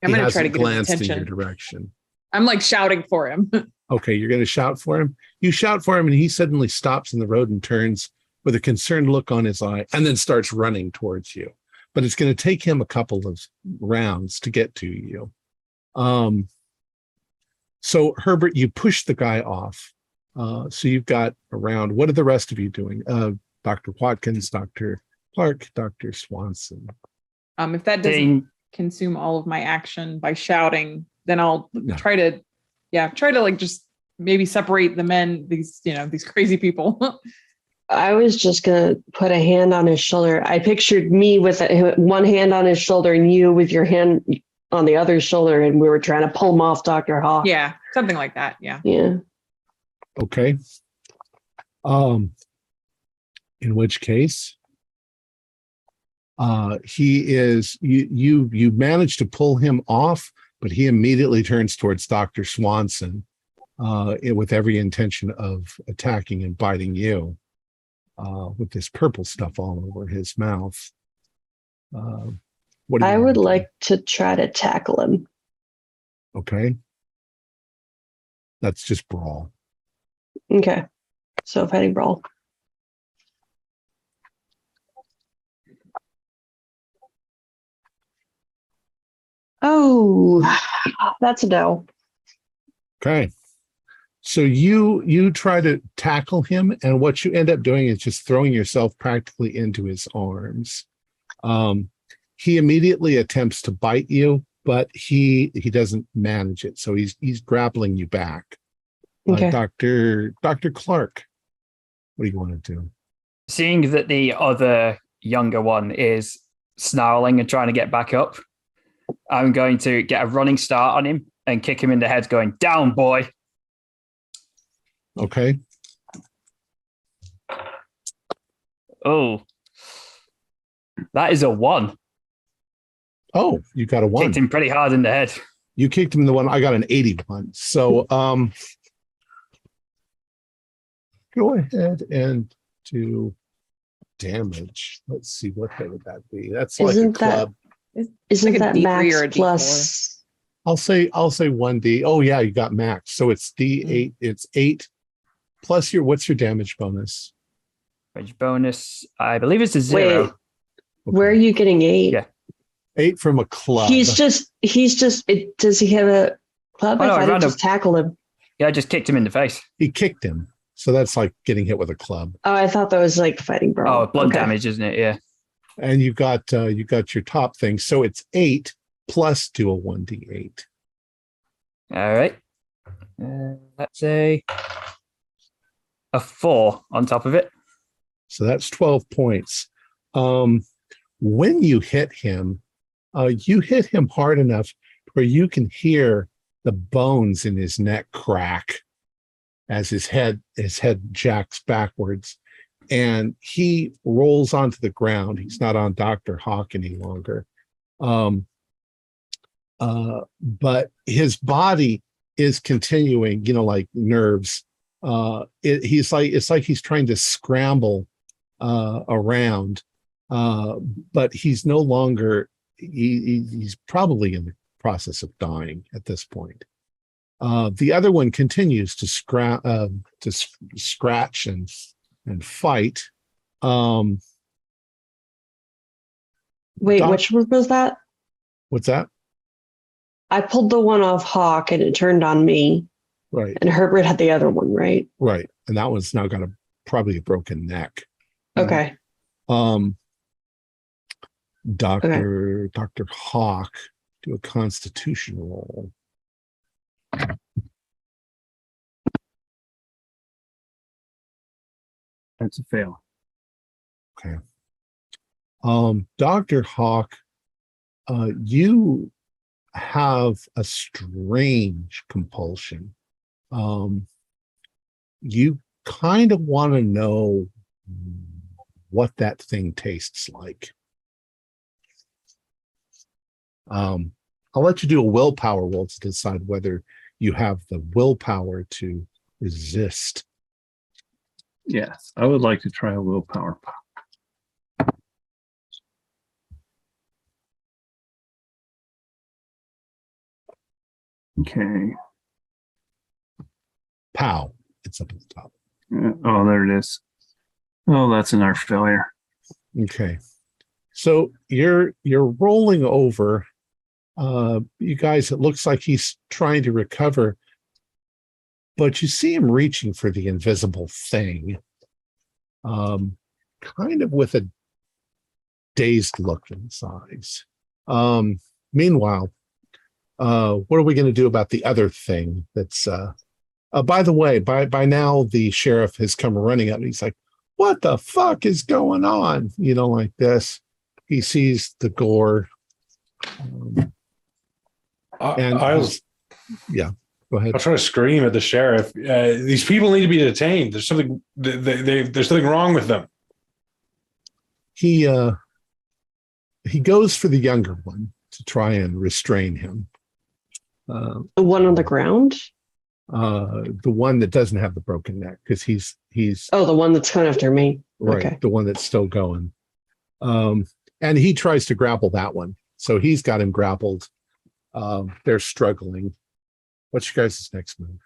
going to try to get his glanced in your attention. direction. I'm like shouting for him. Okay, you're going to shout for him. You shout for him, and he suddenly stops in the road and turns with a concerned look on his eye, and then starts running towards you. But it's going to take him a couple of rounds to get to you. So Herbert, you push the guy off. So you've got around. What are the rest of you doing? Dr. Watkins, Dr. Clark, Dr. Swanson. If that doesn't consume all of my action by shouting, then I'll try to like just maybe separate the men, these crazy people. I was just going to put a hand on his shoulder. I pictured me with one hand on his shoulder and you with your hand on the other shoulder, and we were trying to pull him off Dr. Hawk. Yeah, something like that. Yeah. Yeah. Okay. In which case, he is you manage to pull him off, but he immediately turns towards Dr. Swanson with every intention of attacking and biting you with this purple stuff all over his mouth. What do you I want would to do? like to try to tackle him. Okay. That's just brawl. Okay. So fighting brawl. Oh, that's a no. Okay. So you try to tackle him, and what you end up doing is just throwing yourself practically into his arms. He immediately attempts to bite you, but he doesn't manage it. So he's grappling you back. Okay. Dr. Clark, what do you want to do? Seeing that the other younger one is snarling and trying to get back up, I'm going to get a running start on him and kick him in the head, going, "Down, boy." Okay. Oh, that is a 1. Oh, you got a 1. Kicked him pretty hard in the head. You kicked him in the 1. I got an 81. So go ahead and do damage. Let's see, what would that be? That's like Isn't a club. Isn't like a that D3 max or a D4? plus? I'll say 1D. Oh yeah, you got max. So it's D8. It's 8 plus what's your damage bonus? Range bonus, I believe it's a 0. Wait, where are you getting 8? Yeah. 8 from a club. Does he have a club? Oh, no, I I thought he ran just tackled him. Yeah, I just kicked him in the face. He kicked him. So that's like getting hit with a club. Oh, I thought that was like fighting brawl. Oh, blood Okay. damage, isn't it? Yeah. And you got your top thing. So it's 8 plus do a 1D8. All right. That's a 4 on top of it. So that's 12 points. When you hit him hard enough where you can hear the bones in his neck crack as his head jacks backwards, and he rolls onto the ground. He's not on Dr. Hawk any longer. But his body is continuing, like nerves. It's like he's trying to scramble around, but he's no longer. He's probably in the process of dying at this point. The other one continues to scratch and fight. Wait, Doc- which one was that? What's that? I pulled the one off Hawk and it turned on me, Right, and Herbert had the other one, right? right. And that one's now got probably a broken neck. Okay. Dr. Hawk, do a constitution roll. That's a fail. Okay. Dr. Hawk, you have a strange compulsion. You kind of want to know what that thing tastes like. I'll let you do a willpower roll to decide whether you have the willpower to resist. Yes, I would like to try a willpower. Okay. Pow. It's up at the top. Oh, there it is. Oh, that's another failure. Okay. So you're rolling over. You guys, it looks like he's trying to recover, but you see him reaching for the invisible thing, kind of with a dazed look in his eyes. Meanwhile, what are we going to do about the other thing that's by the way, by now the sheriff has come running up and he's like, what the fuck is going on? You know, like this. He sees the gore. I'll Go ahead. try to scream at the sheriff. These people need to be detained. There's something. There's something wrong with them. He goes for the younger one to try and restrain him. The one on the ground? The one that doesn't have the broken neck, because he's Oh, the one that's coming after me. right, Okay. the one that's still going. And he tries to grapple that one. So he's got him grappled. They're struggling. What's your guys' next move?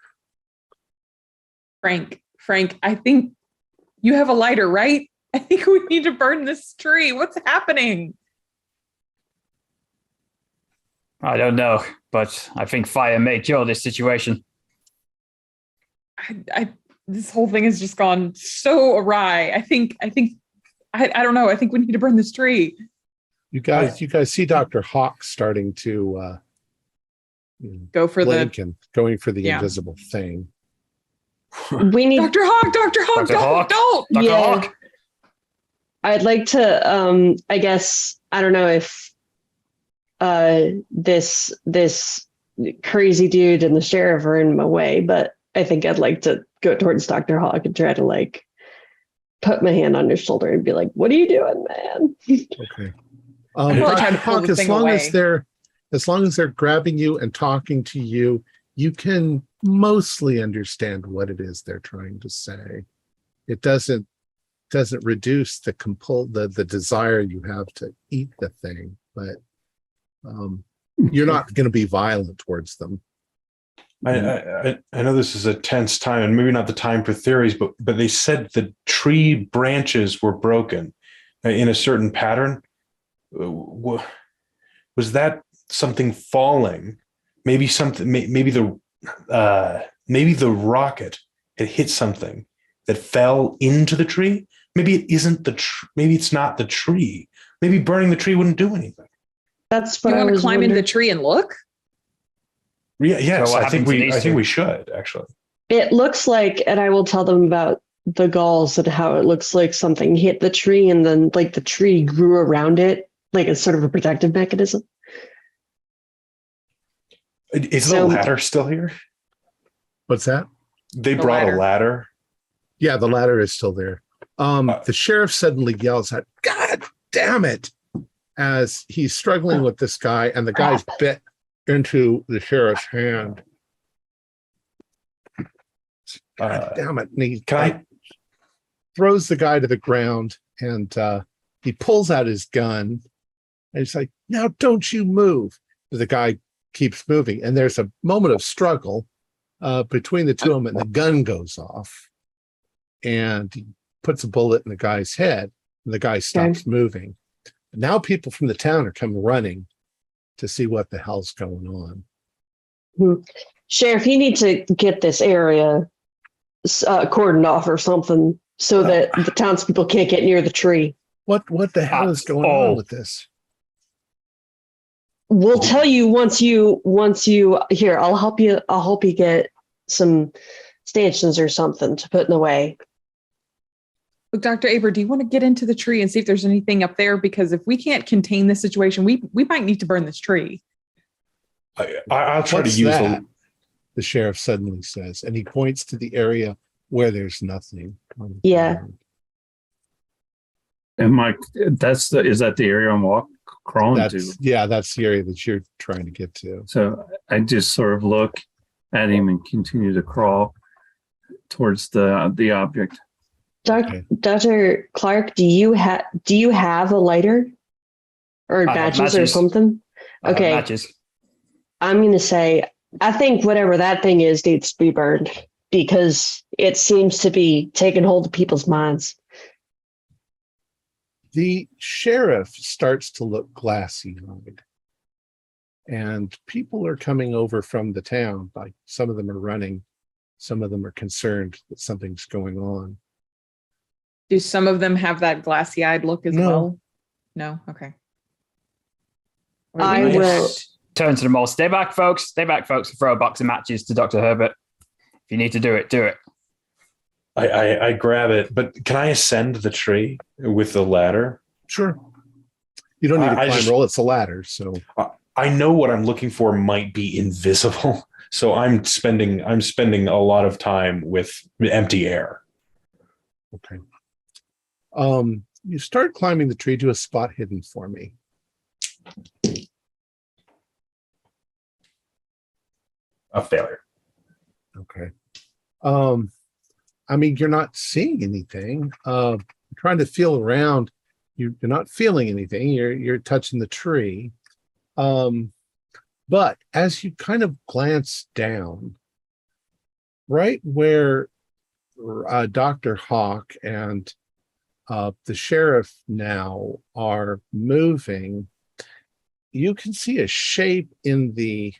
Frank, I think you have a lighter, right? I think we need to burn this tree. What's happening? I don't know, but I think fire may cure this situation. This whole thing has just gone so awry. I don't know. I think we need to burn this tree. You guys see Dr. Hawk starting to Go for blink and going for the Yeah. invisible thing. We need Dr. Hawk, Dr. Hawk. don't. Dr. Yeah. Hawk. I'd like to I guess I don't know if this crazy dude and the sheriff are in my way, but I think I'd like to go towards Dr. Hawk and try to like put my hand on his shoulder and be like, what are you doing, man? Okay. probably Dr. try to pull Hawk, the as thing long away. as they're grabbing you and talking to you, you can mostly understand what it is they're trying to say. It doesn't reduce the desire you have to eat the thing, but you're not going to be violent towards them. I know this is a tense time, and maybe not the time for theories, but they said the tree branches were broken in a certain pattern. Was that something falling? Maybe something. Maybe the rocket had hit something that fell into the tree. Maybe it isn't maybe it's not the tree. Maybe burning the tree wouldn't do anything. That's what You I want to was climb into the wondering. tree and look? Yeah, yes, So what I think happened to these two? we should actually. It looks like, and I will tell them about the galls and how it looks like something hit the tree and then like the tree grew around it, like it's sort of a protective mechanism. Is the So- ladder still here? What's that? They The brought ladder. a ladder. Yeah, the ladder is still there. The sheriff suddenly yells out, God damn it, as he's struggling with this guy, and the guy's bit into the sheriff's hand. God damn it. And he throws the guy to the ground, and he pulls out his gun, and he's like, now don't you move. But the guy keeps moving, and there's a moment of struggle between the two of them, and the gun goes off, and he puts a bullet in the guy's head, and the guy stops moving. Now people from the town are coming running to see what the hell's going on. Sheriff, you need to get this area cordoned off or something so that the townspeople can't get near the tree. What the hell is going on with this? We'll tell you once you here. I'll help you get some stanchions or something to put in the way. Look, Dr. Aber, do you want to get into the tree and see if there's anything up there? Because if we can't contain this situation, we might need to burn this tree. I'll try What's to use that? The sheriff suddenly says, and he points to the area where there's nothing. Yeah. Is that the area I'm crawling to? Yeah, that's the area that you're trying to get to. So I just sort of look at him and continue to crawl towards the object. Okay. Dr. Clark, do you have a lighter or matches or something? Okay. Matches. I'm going to say, I think whatever that thing is needs to be burned because it seems to be taking hold of people's minds. The sheriff starts to look glassy-eyed, and people are coming over from the town. Like some of them are running, some of them are concerned that something's going on. Do some of them have that glassy-eyed look as No. well? No? Okay. I will. Turn to them all. Stay back, folks. Stay back, folks. Throw a box of matches to Dr. Herbert. If you need to do it, do it. I grab it, but can I ascend the tree with the ladder? Sure. You don't need to climb roll. It's a ladder, so I know what I'm looking for might be invisible, so I'm spending a lot of time with empty air. okay. You start climbing the tree to a spot hidden for me. A failure. Okay. I mean, you're not seeing anything. You're trying to feel around. You're not feeling anything. You're touching the tree. But as you kind of glance down, right where Dr. Hawk and the sheriff now are moving, you can see a shape in the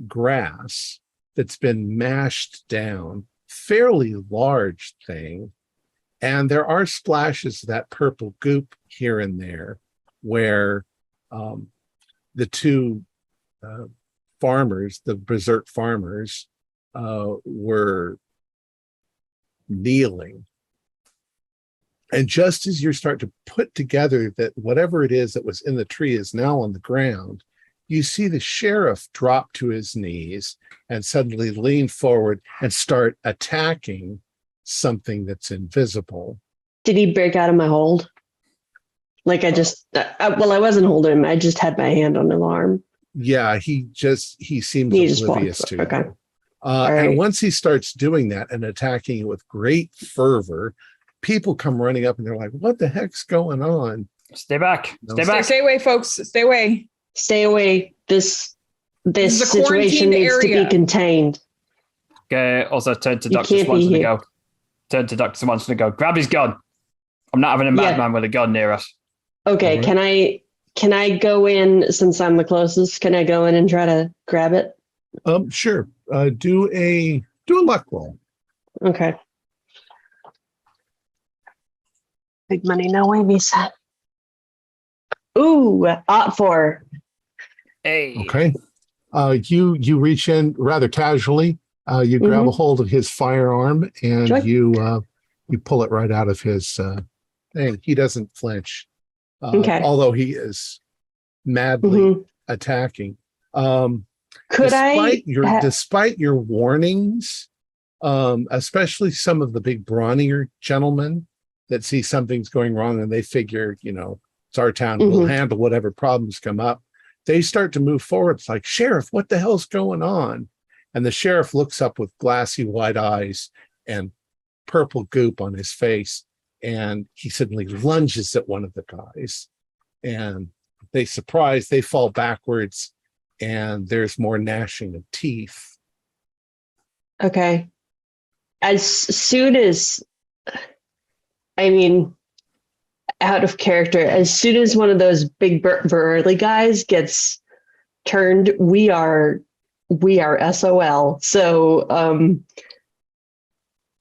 grass that's been mashed down, fairly large thing, and there are splashes of that purple goop here and there where the two farmers, the berserk farmers, were kneeling. And just as you start to put together that whatever it is that was in the tree is now on the ground, you see the sheriff drop to his knees and suddenly lean forward and start attacking something that's invisible. Did he break out of my hold? Like I wasn't holding him. I just had my hand on his arm. Yeah, he seems oblivious to you. Okay. And right. once he starts doing that and attacking you with great fervor, people come running up and they're like, what the heck's going on? Stay back. No. Stay back. Stay away, folks. Stay away. Stay away. This is a situation quarantined needs to area. be contained. Okay, also turn to You Dr. can't be Swanson to here. go. Turn to Dr. Swanson to go. Grab his gun. I'm not having a madman with a gun near us. Okay, Alright. can I go in since I'm the closest? Can I go in and try to grab it? Sure. Do a luck roll. Okay. Big money, no way, Misa. Ooh, +4. Hey. Okay. You reach in rather casually. You grab a hold of his firearm and Sure. you pull it right out of his thing. He doesn't flinch, although he is madly attacking. Despite your warnings, especially some of the big brawnier gentlemen that see something's going wrong and they figure, it's our town, we'll handle whatever problems come up. They start to move forward. It's like, Sheriff, what the hell's going on? And the sheriff looks up with glassy white eyes and purple goop on his face. And he suddenly lunges at one of the guys. And they fall backwards. And there's more gnashing of teeth. Okay. As soon as, I mean, out of character. As soon as one of those big burly guys gets turned, we are SOL. So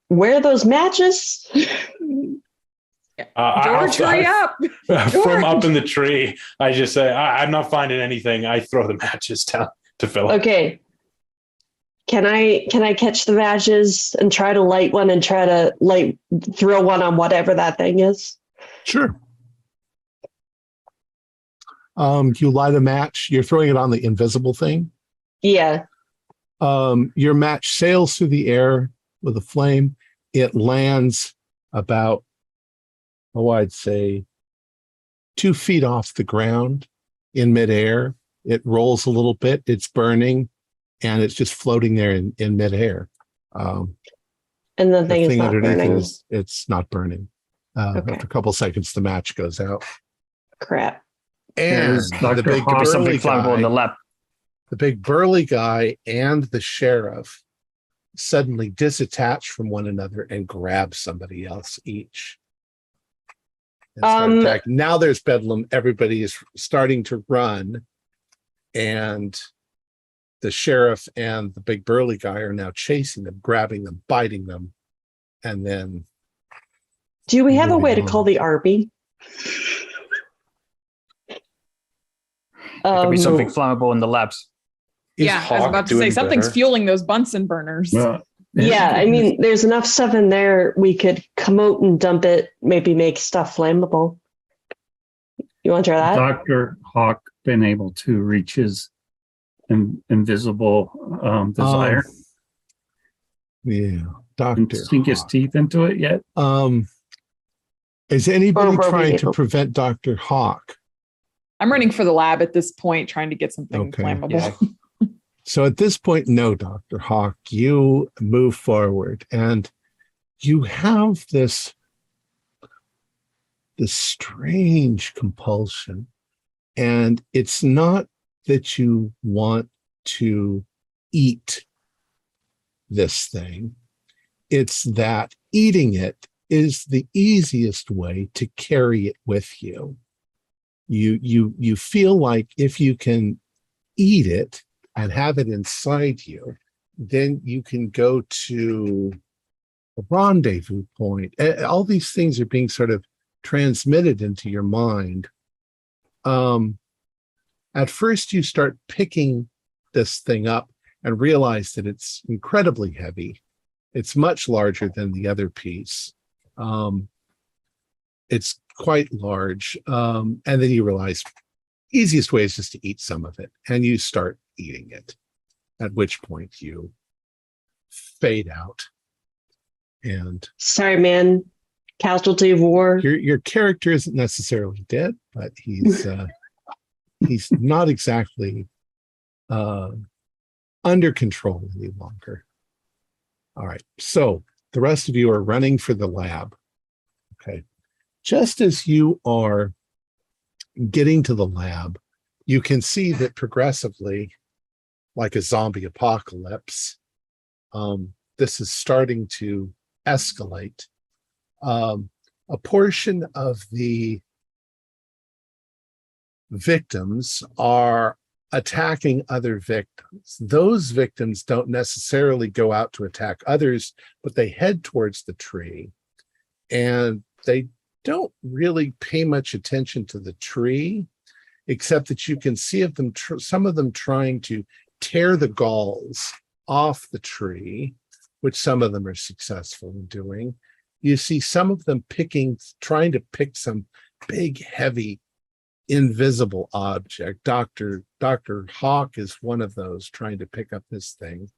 where are those matches? George, hurry up. From up in the tree, I just say, I'm not finding anything. I throw the matches down to Philip. Okay. Can I catch the matches and try to light one and try to throw one on whatever that thing is? Sure. You light a match. You're throwing it on the invisible thing. Yeah. Your match sails through the air with a flame. It lands about, I'd say 2 feet off the ground in midair. It rolls a little bit. It's burning, and it's just floating there in midair. And the thing is not burning. It's not burning. Okay. After a couple seconds, the match goes out. Crap. And Dr. the big Hawk- Be something burly flammable in the guy, lab. the big burly guy and the sheriff suddenly disattach from one another and grab somebody else each. And start attacking. Now there's bedlam. Everybody is starting to run, and the sheriff and the big burly guy are now chasing them, grabbing them, biting them, and then. Do we have a way to moving call on. the army? It could be something flammable in the labs. Is I was Hawk about to say doing something's better? fueling those Bunsen burners. Yeah, I mean, there's enough stuff in there. We could come out and dump it, maybe make stuff flammable. You want to try that? Dr. Hawk been able to reach his invisible desire Yeah, and Doctor. sink his teeth into it yet? Is anybody Or trying to able- prevent Dr. Hawk? I'm running for the lab at this point, trying to get something Okay. flammable. Yeah. So at this point, no, Dr. Hawk, you move forward and you have this strange compulsion. And it's not that you want to eat this thing. It's that eating it is the easiest way to carry it with you. You feel like if you can eat it and have it inside you, then you can go to a rendezvous point. All these things are being sort of transmitted into your mind. At first, you start picking this thing up and realize that it's incredibly heavy. It's much larger than the other piece. It's quite large. And then you realize easiest way is just to eat some of it, and you start eating it, at which point you fade out. And Sorry, man. Casualty of war. your character isn't necessarily dead, but he's not exactly under control any longer. All right, so the rest of you are running for the lab. Okay, just as you are getting to the lab, you can see that progressively, like a zombie apocalypse, this is starting to escalate. A portion of the victims are attacking other victims. Those victims don't necessarily go out to attack others, but they head towards the tree, and they don't really pay much attention to the tree, except that you can see of them, some of them trying to tear the galls off the tree, which some of them are successful in doing. You see some of them trying to pick some big, heavy, invisible object. Dr. Hawk is one of those trying to pick up this thing.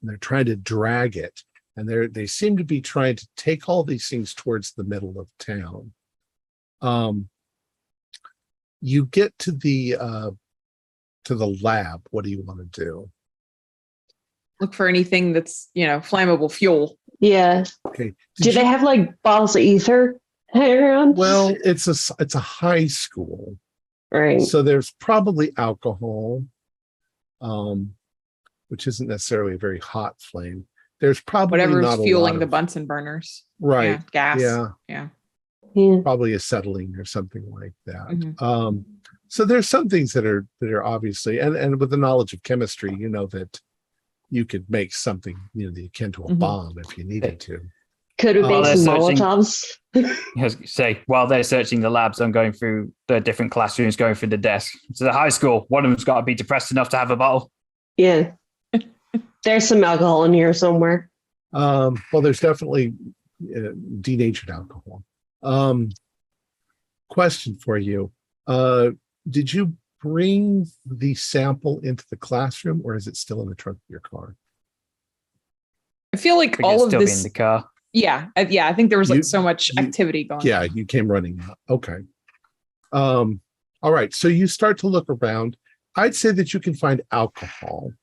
And they're trying to drag it. And they seem to be trying to take all these things towards the middle of town. You get to the lab. What do you want to do? Look for anything that's, flammable fuel. Yeah. Okay. Do they have like bottles of ether hanging around? Well, it's a high school. Right. So there's probably alcohol, which isn't necessarily a very hot flame. There's probably Whatever's not a fueling lot the of, Bunsen burners. right. Yeah, gas. Yeah. Yeah. Yeah. probably acetylene or something like that. Mhm. So there's some things that are obviously, and with the knowledge of chemistry, you know that you could make something, you know, the akin to a Mhm. bomb if you needed to. Could it While be they're some searching- Molotovs? Say, while they're searching the labs, I'm going through the different classrooms, going through the desk. To the high school, one of them's got to be depressed enough to have a bottle. Yeah. There's some alcohol in here somewhere. Well, there's definitely denatured alcohol. Question for you. Did you bring the sample into the classroom, or is it still in the trunk of your car? I feel like I think all it's of still be in this. the car. Yeah, I think there was like You- so much you- activity going Yeah, on. you came running out. Okay. All right. So you start to look around. I'd say that you can find alcohol,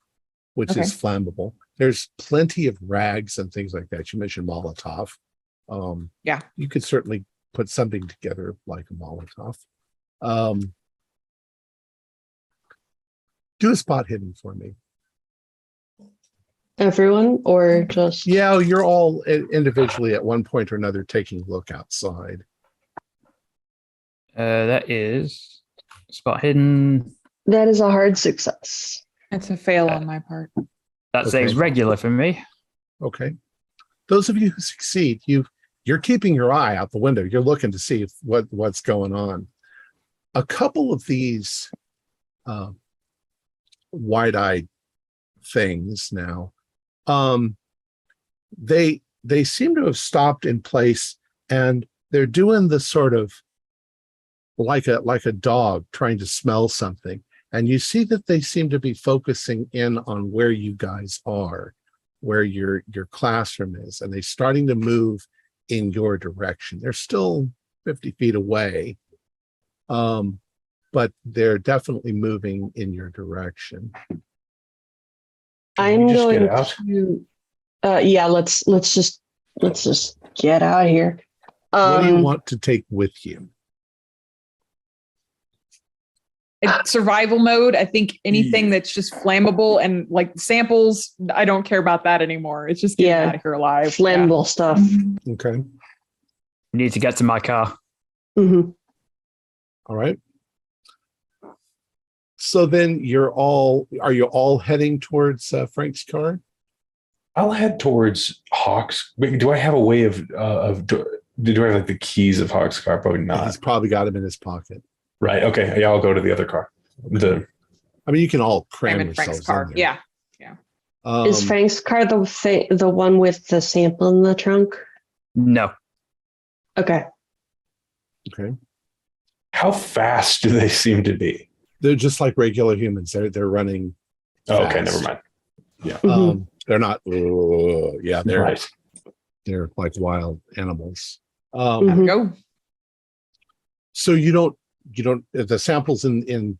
which Okay. is flammable. There's plenty of rags and things like that. You mentioned Molotov. Yeah. You could certainly put something together like a Molotov. Do a spot hidden for me. Everyone or just Yeah, you're all individually at one point or another taking a look outside. That is spot hidden. that is a hard success. It's a fail on my part. That saves Okay. regular for me. Okay. Those of you who succeed, you're keeping your eye out the window. You're looking to see what's going on. A couple of these wide-eyed things now, they seem to have stopped in place, and they're doing the sort of like a dog trying to smell something. And you see that they seem to be focusing in on where you guys are, where your classroom is, and they're starting to move in your direction. They're still 50 feet away, but they're definitely moving in your direction. I'm just going get out? to yeah, let's just get out of here. What do you want to take with you? In survival mode, I think anything that's just flammable and like samples, I don't care about that anymore. It's just getting Yeah. out of here alive. flammable stuff. Okay. You need to get to my car. hmm All right. So then are you all heading towards Frank's car? I'll head towards Hawk's. Wait, do I have a way do I have like the keys of Hawk's car? Probably not. He's probably got him in his pocket. Right. Okay. Yeah, I'll go to the other car. I mean, you can all cram I'm in Frank's yourselves car. in there. Yeah. Is Frank's car the one with the sample in the trunk? No. Okay. Okay. How fast do they seem to be? They're just like regular humans. They're running. Oh, okay, fast. never mind. Yeah. Mhm. They're not. Yeah, they're Right. they're like wild animals. Mhm. Go. So you don't the samples in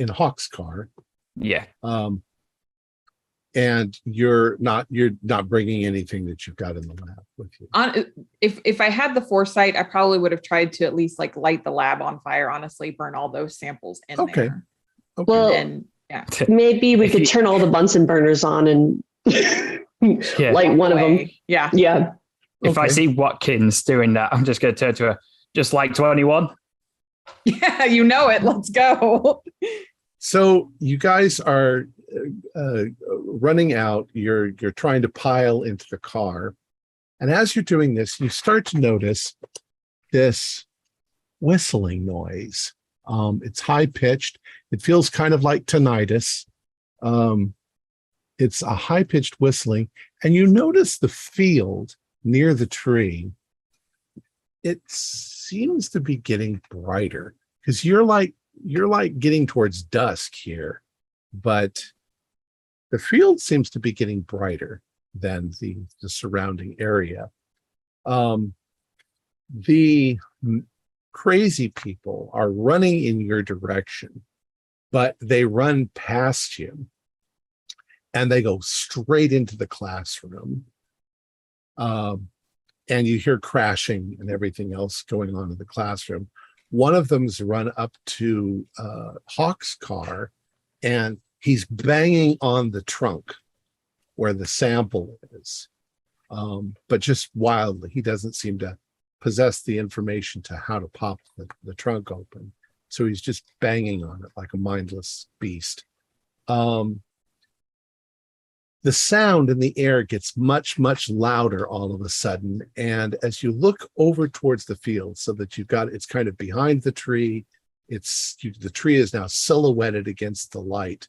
Hawk's car, Yeah. and you're not bringing anything that you've got in the lab with you. If I had the foresight, I probably would have tried to at least like light the lab on fire. Honestly, burn all those samples in Okay. there. Okay. Well, And yeah, maybe we If could you- turn all the Bunsen burners on and Yeah. light one of them. Way. Yeah. Yeah. If I Okay. see Watkins doing that, I'm just going to turn to her. Just like 21. Yeah, you know it. Let's go. So you guys are running out. You're trying to pile into the car, and as you're doing this, you start to notice this whistling noise. It's high pitched. It feels kind of like tinnitus. It's a high pitched whistling, and you notice the field near the tree. It seems to be getting brighter because you're like getting towards dusk here, but the field seems to be getting brighter than the surrounding area. The crazy people are running in your direction, but they run past you and they go straight into the classroom. And you hear crashing and everything else going on in the classroom. One of them's run up to Hawk's car, and he's banging on the trunk where the sample is, but just wildly. He doesn't seem to possess the information to how to pop the trunk open. So he's just banging on it like a mindless beast. The sound in the air gets much, much louder all of a sudden. And as you look over towards the field, so that it's kind of behind the tree, the tree is now silhouetted against the light.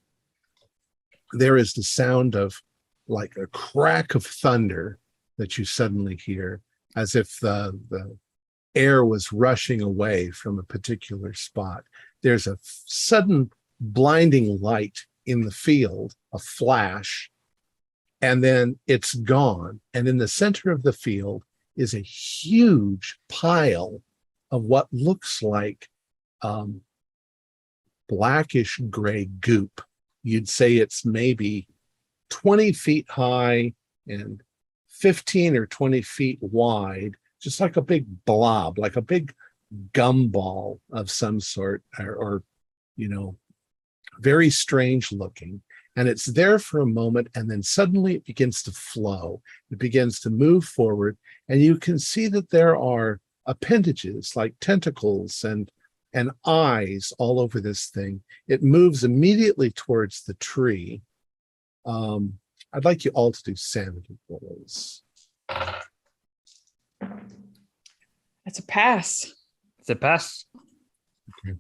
There is the sound of like a crack of thunder that you suddenly hear, as if the air was rushing away from a particular spot. There's a sudden blinding light in the field, a flash, and then it's gone. And in the center of the field is a huge pile of what looks like blackish gray goop. You'd say it's maybe 20 feet high and 15 or 20 feet wide, just like a big blob, like a big gumball of some sort, or very strange looking. And it's there for a moment, and then suddenly it begins to flow. It begins to move forward, and you can see that there are appendages like tentacles and eyes all over this thing. It moves immediately towards the tree. I'd like you all to do sanity rolls. That's a pass. It's a pass. Okay.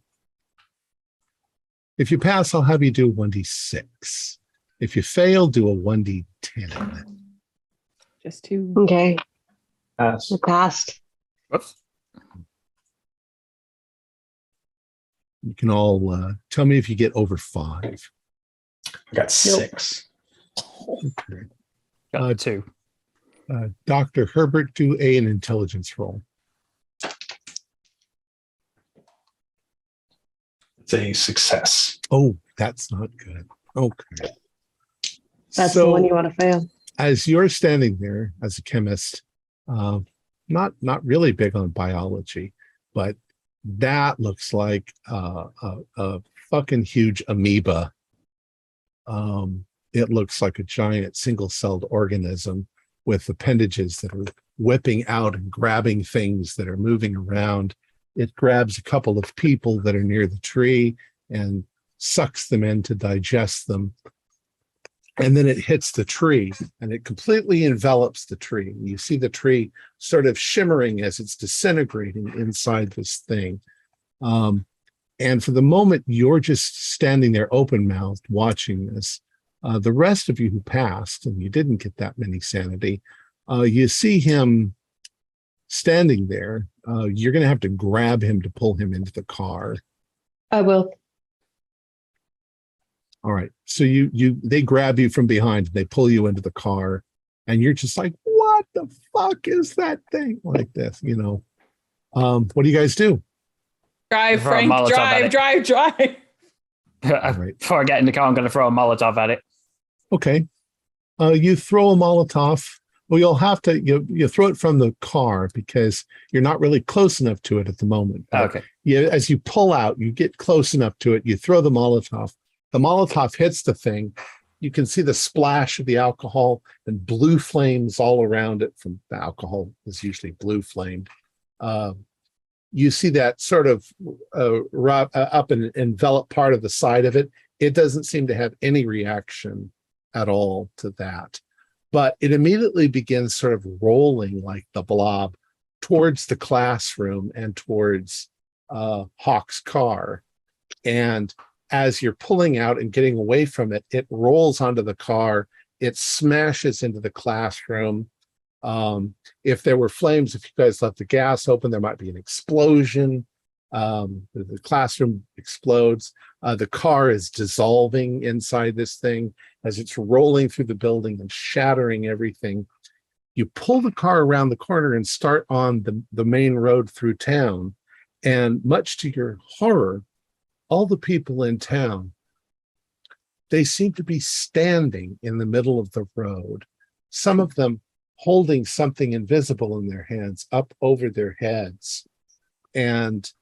If you pass, I'll have you do 1d6. If you fail, do a 1d10. Just two. Okay. Pass. I passed. Whoops. You can all tell me if you get over 5. I got 6. Okay. Got 2. Dr. Herbert, do an intelligence roll. It's a success. Oh, that's not good. Okay. That's the one you want to fail. As you're standing there as a chemist, not really big on biology, but that looks like a fucking huge amoeba. It looks like a giant single-celled organism with appendages that are whipping out and grabbing things that are moving around. It grabs a couple of people that are near the tree and sucks them in to digest them. And then it hits the tree, and it completely envelops the tree. You see the tree sort of shimmering as it's disintegrating inside this thing. And for the moment, you're just standing there open-mouthed watching this. The rest of you who passed, and you didn't get that many sanity, you see him standing there. You're going to have to grab him to pull him into the car. I will. All right. So they grab you from behind, they pull you into the car, and you're just like, what the fuck is that thing? Like this, What do you guys do? Drive, Throw a Frank, Molotov at drive. it. Right. Before I get in the car, I'm going to throw a Molotov at it. Okay. You throw a Molotov. Well, you'll have to, you throw it from the car because you're not really close enough to it at the moment. But Okay. as you pull out, you get close enough to it, you throw the Molotov. The Molotov hits the thing. You can see the splash of the alcohol and blue flames all around it. From the alcohol is usually blue flamed. You see that sort of up and envelop part of the side of it. It doesn't seem to have any reaction at all to that. But it immediately begins sort of rolling like the blob towards the classroom and towards Hawk's car. And as you're pulling out and getting away from it, it rolls onto the car. It smashes into the classroom. If there were flames, if you guys left the gas open, there might be an explosion. The classroom explodes. The car is dissolving inside this thing as it's rolling through the building and shattering everything. You pull the car around the corner and start on the main road through town. And much to your horror, all the people in town, they seem to be standing in the middle of the road. Some of them holding something invisible in their hands up over their heads. And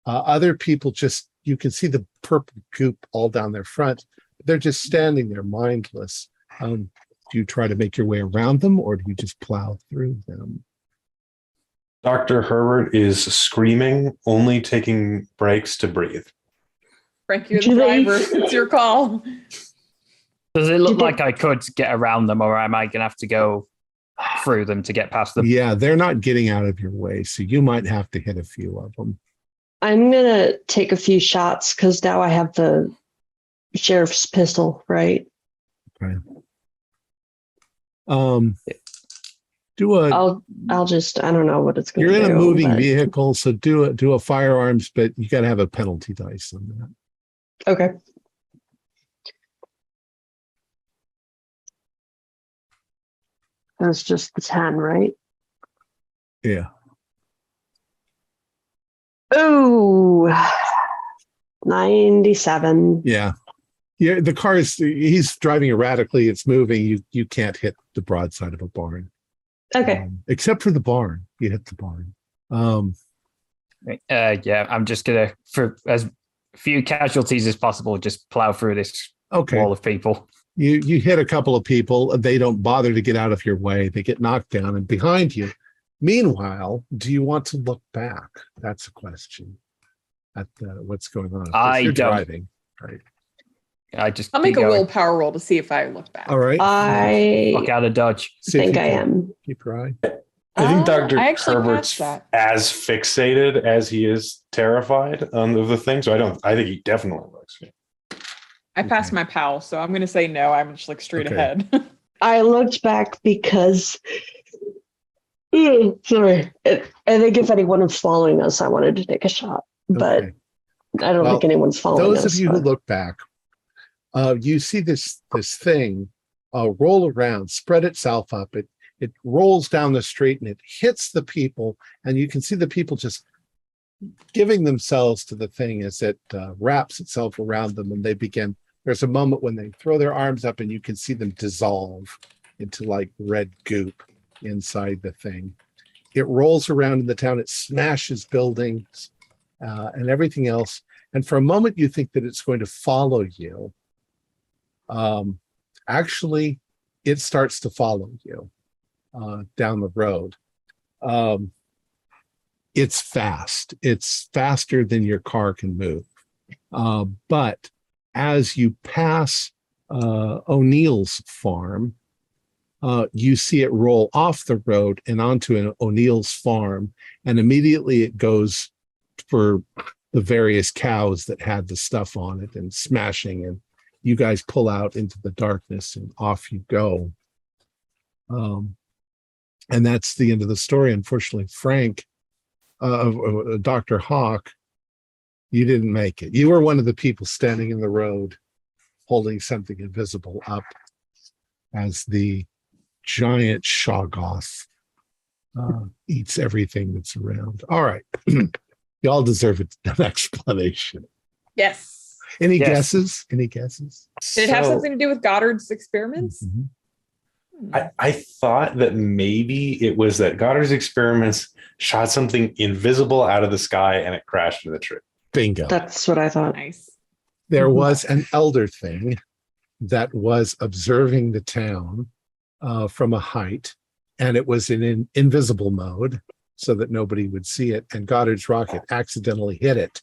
other people just, you can see the purple goop all down their front. They're just standing there mindless. Do you try to make your way around them, or do you just plow through them? Dr. Herbert is screaming, only taking breaks to breathe. Frank, you're the Do they- driver. It's your call. Does it look Did they- like I could get around them, or am I going to have to go through them to get past them? Yeah, they're not getting out of your way, so you might have to hit a few of them. I'm gonna take a few shots because now I have the sheriff's pistol, right? Okay. Do a. I'll just I don't know what it's gonna You're do. in a moving but- vehicle, so do a firearms, but you got to have a penalty dice on that. Okay. That's just the 10, right? Yeah. Ooh. 97. Yeah. Yeah. The car is, he's driving erratically. It's moving. You can't hit the broadside of a barn. Okay. Except for the barn. You hit the barn. Yeah, I'm just going to, for as few casualties as possible, just plow through this Okay. wall of people. You hit a couple of people. They don't bother to get out of your way. They get knocked down and behind you. Meanwhile, do you want to look back? That's a question at what's going on. Of course, I you're don't. driving, right? I'll Make a willpower roll to see if I look back. All right. I Fuck out of dodge. See if think you I can am. Keep your eye. I think Dr. I actually Herbert's passed as fixated as he is terrified of the thing. So I think he definitely looks. I passed Okay. my pal, so I'm going to say no. I'm just like straight Okay. ahead. I looked back because sorry. I think if anyone was following us, I wanted to take a shot. But Okay. I don't Well, think anyone's following us. Those of you who but- look back, you see this thing roll around, spread itself up. It rolls down the street and it hits the people, and you can see the people just giving themselves to the thing as it wraps itself around them, and they begin. There's a moment when they throw their arms up, and you can see them dissolve into like red goop inside the thing. It rolls around in the town. It smashes buildings and everything else. And for a moment, you think that it's going to follow you. Actually, it starts to follow you down the road. It's fast. It's faster than your car can move. But as you pass O'Neill's farm, you see it roll off the road and onto an O'Neill's farm, and immediately it goes for the various cows that had the stuff on it and smashing, and you guys pull out into the darkness and off you go. And that's the end of the story. Unfortunately, Frank, Dr. Hawk, you didn't make it. You were one of the people standing in the road holding something invisible up as the giant Shoggoth eats everything that's around. All right. Y'all deserve an explanation. Yes. Any Yes. guesses? Any guesses? Did it have So- something to do with Goddard's experiments? Mhm. I thought that maybe it was that Goddard's experiments shot something invisible out of the sky and it crashed into the tree. Bingo. That's what I thought. Nice. There was an elder thing that was observing the town from a height, and it was in invisible mode so that nobody would see it. And Goddard's rocket accidentally hit it,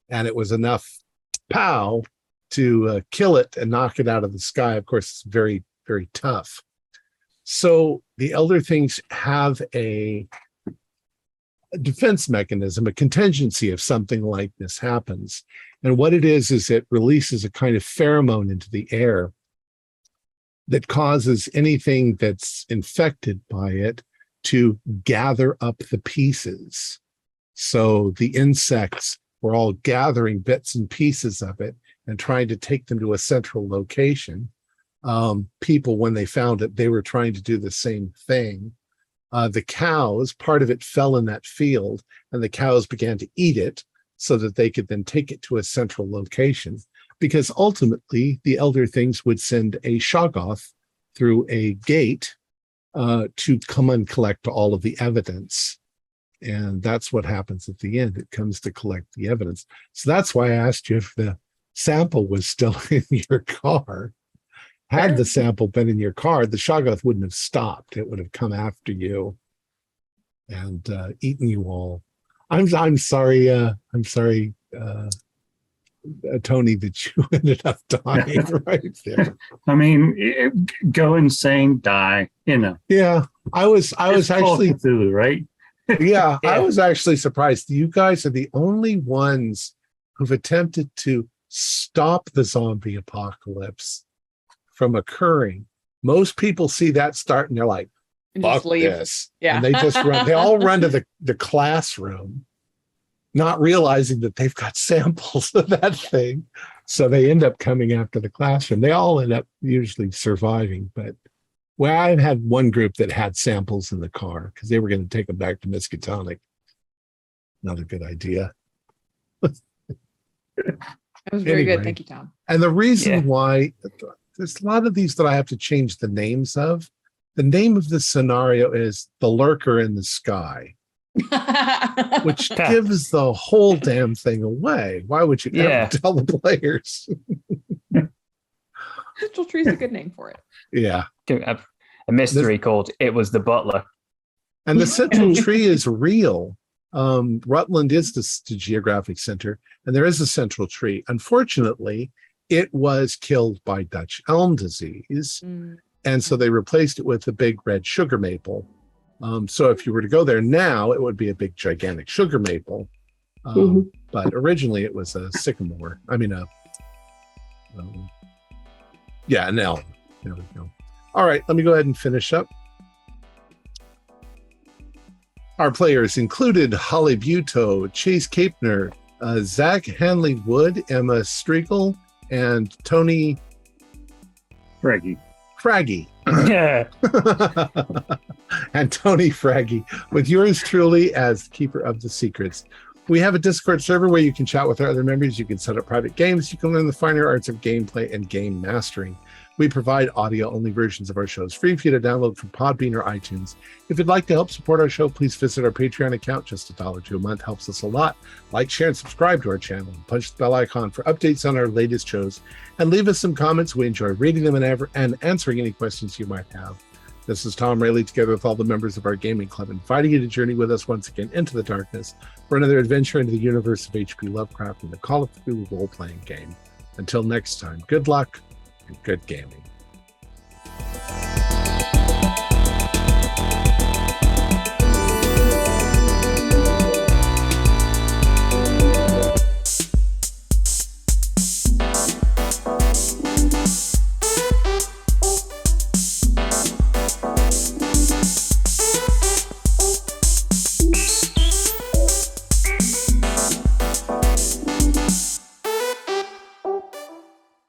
and it was enough pow to kill it and knock it out of the sky. Of course, it's very, very tough. So the elder things have a defense mechanism, a contingency if something like this happens. And what it is it releases a kind of pheromone into the air that causes anything that's infected by it to gather up the pieces. So the insects were all gathering bits and pieces of it and trying to take them to a central location. People, when they found it, they were trying to do the same thing. The cows, part of it fell in that field, and the cows began to eat it so that they could then take it to a central location. Because ultimately, the elder things would send a Shoggoth through a gate to come and collect all of the evidence. And that's what happens at the end. It comes to collect the evidence. So that's why I asked you if the sample was still in your car. Had the sample been in your car, the Shoggoth wouldn't have stopped. It would have come after you. and eaten you all. I'm sorry. I'm sorry, Tony, that you ended up dying right there. I mean, go insane, die. Yeah, I was It's Call of actually Cthulhu, right? yeah, I Yeah. was actually surprised. You guys are the only ones who've attempted to stop the zombie apocalypse from occurring. Most people see that start and they're like, And fuck just leave. this. Yeah. And they just run, they all run to the classroom, not realizing that they've got samples of that thing. So they end up coming after the classroom. They all end up usually surviving. But well, I've had one group that had samples in the car because they were going to take them back to Miskatonic. Not a good idea. That was very Anyway. good. Thank you, Tom. And the reason Yeah. why there's a lot of these that I have to change the names of. The name of the scenario is The Lurker in the Sky, which Yeah. gives the whole damn thing away. Why would you ever Yeah. tell the players? Central Tree is a good name for it. Yeah. A mystery called It Was the Butler. And the Central Tree is real. Rutland is the geographic center, and there is a Central Tree. Unfortunately, it was killed by Dutch elm disease. And so they replaced it with a big red sugar maple. So if you were to go there now, it would be a big, gigantic sugar maple. But originally it was a sycamore. I mean, an elm. There we go. All right, let me go ahead and finish up. Our players included Holly Buto, Chase Capner, Zach Hanley Wood, Emma Striegel, and Tony Fraggy. Fraggy. Yeah. And Tony Fraggy, with yours truly as Keeper of the Secrets. We have a Discord server where you can chat with our other members. You can set up private games. You can learn the finer arts of gameplay and game mastering. We provide audio-only versions of our shows free for you to download from Podbean or iTunes. If you'd like to help support our show, please visit our Patreon account. Just $1 a month helps us a lot. Like, share, and subscribe to our channel. And punch the bell icon for updates on our latest shows. And leave us some comments. We enjoy reading them and answering any questions you might have. This is Tom Rayleigh, together with all the members of our gaming club, inviting you to journey with us once again into the darkness for another adventure into the universe of H.P. Lovecraft and the Call of Cthulhu role-playing game. Until next time, good luck and good gaming.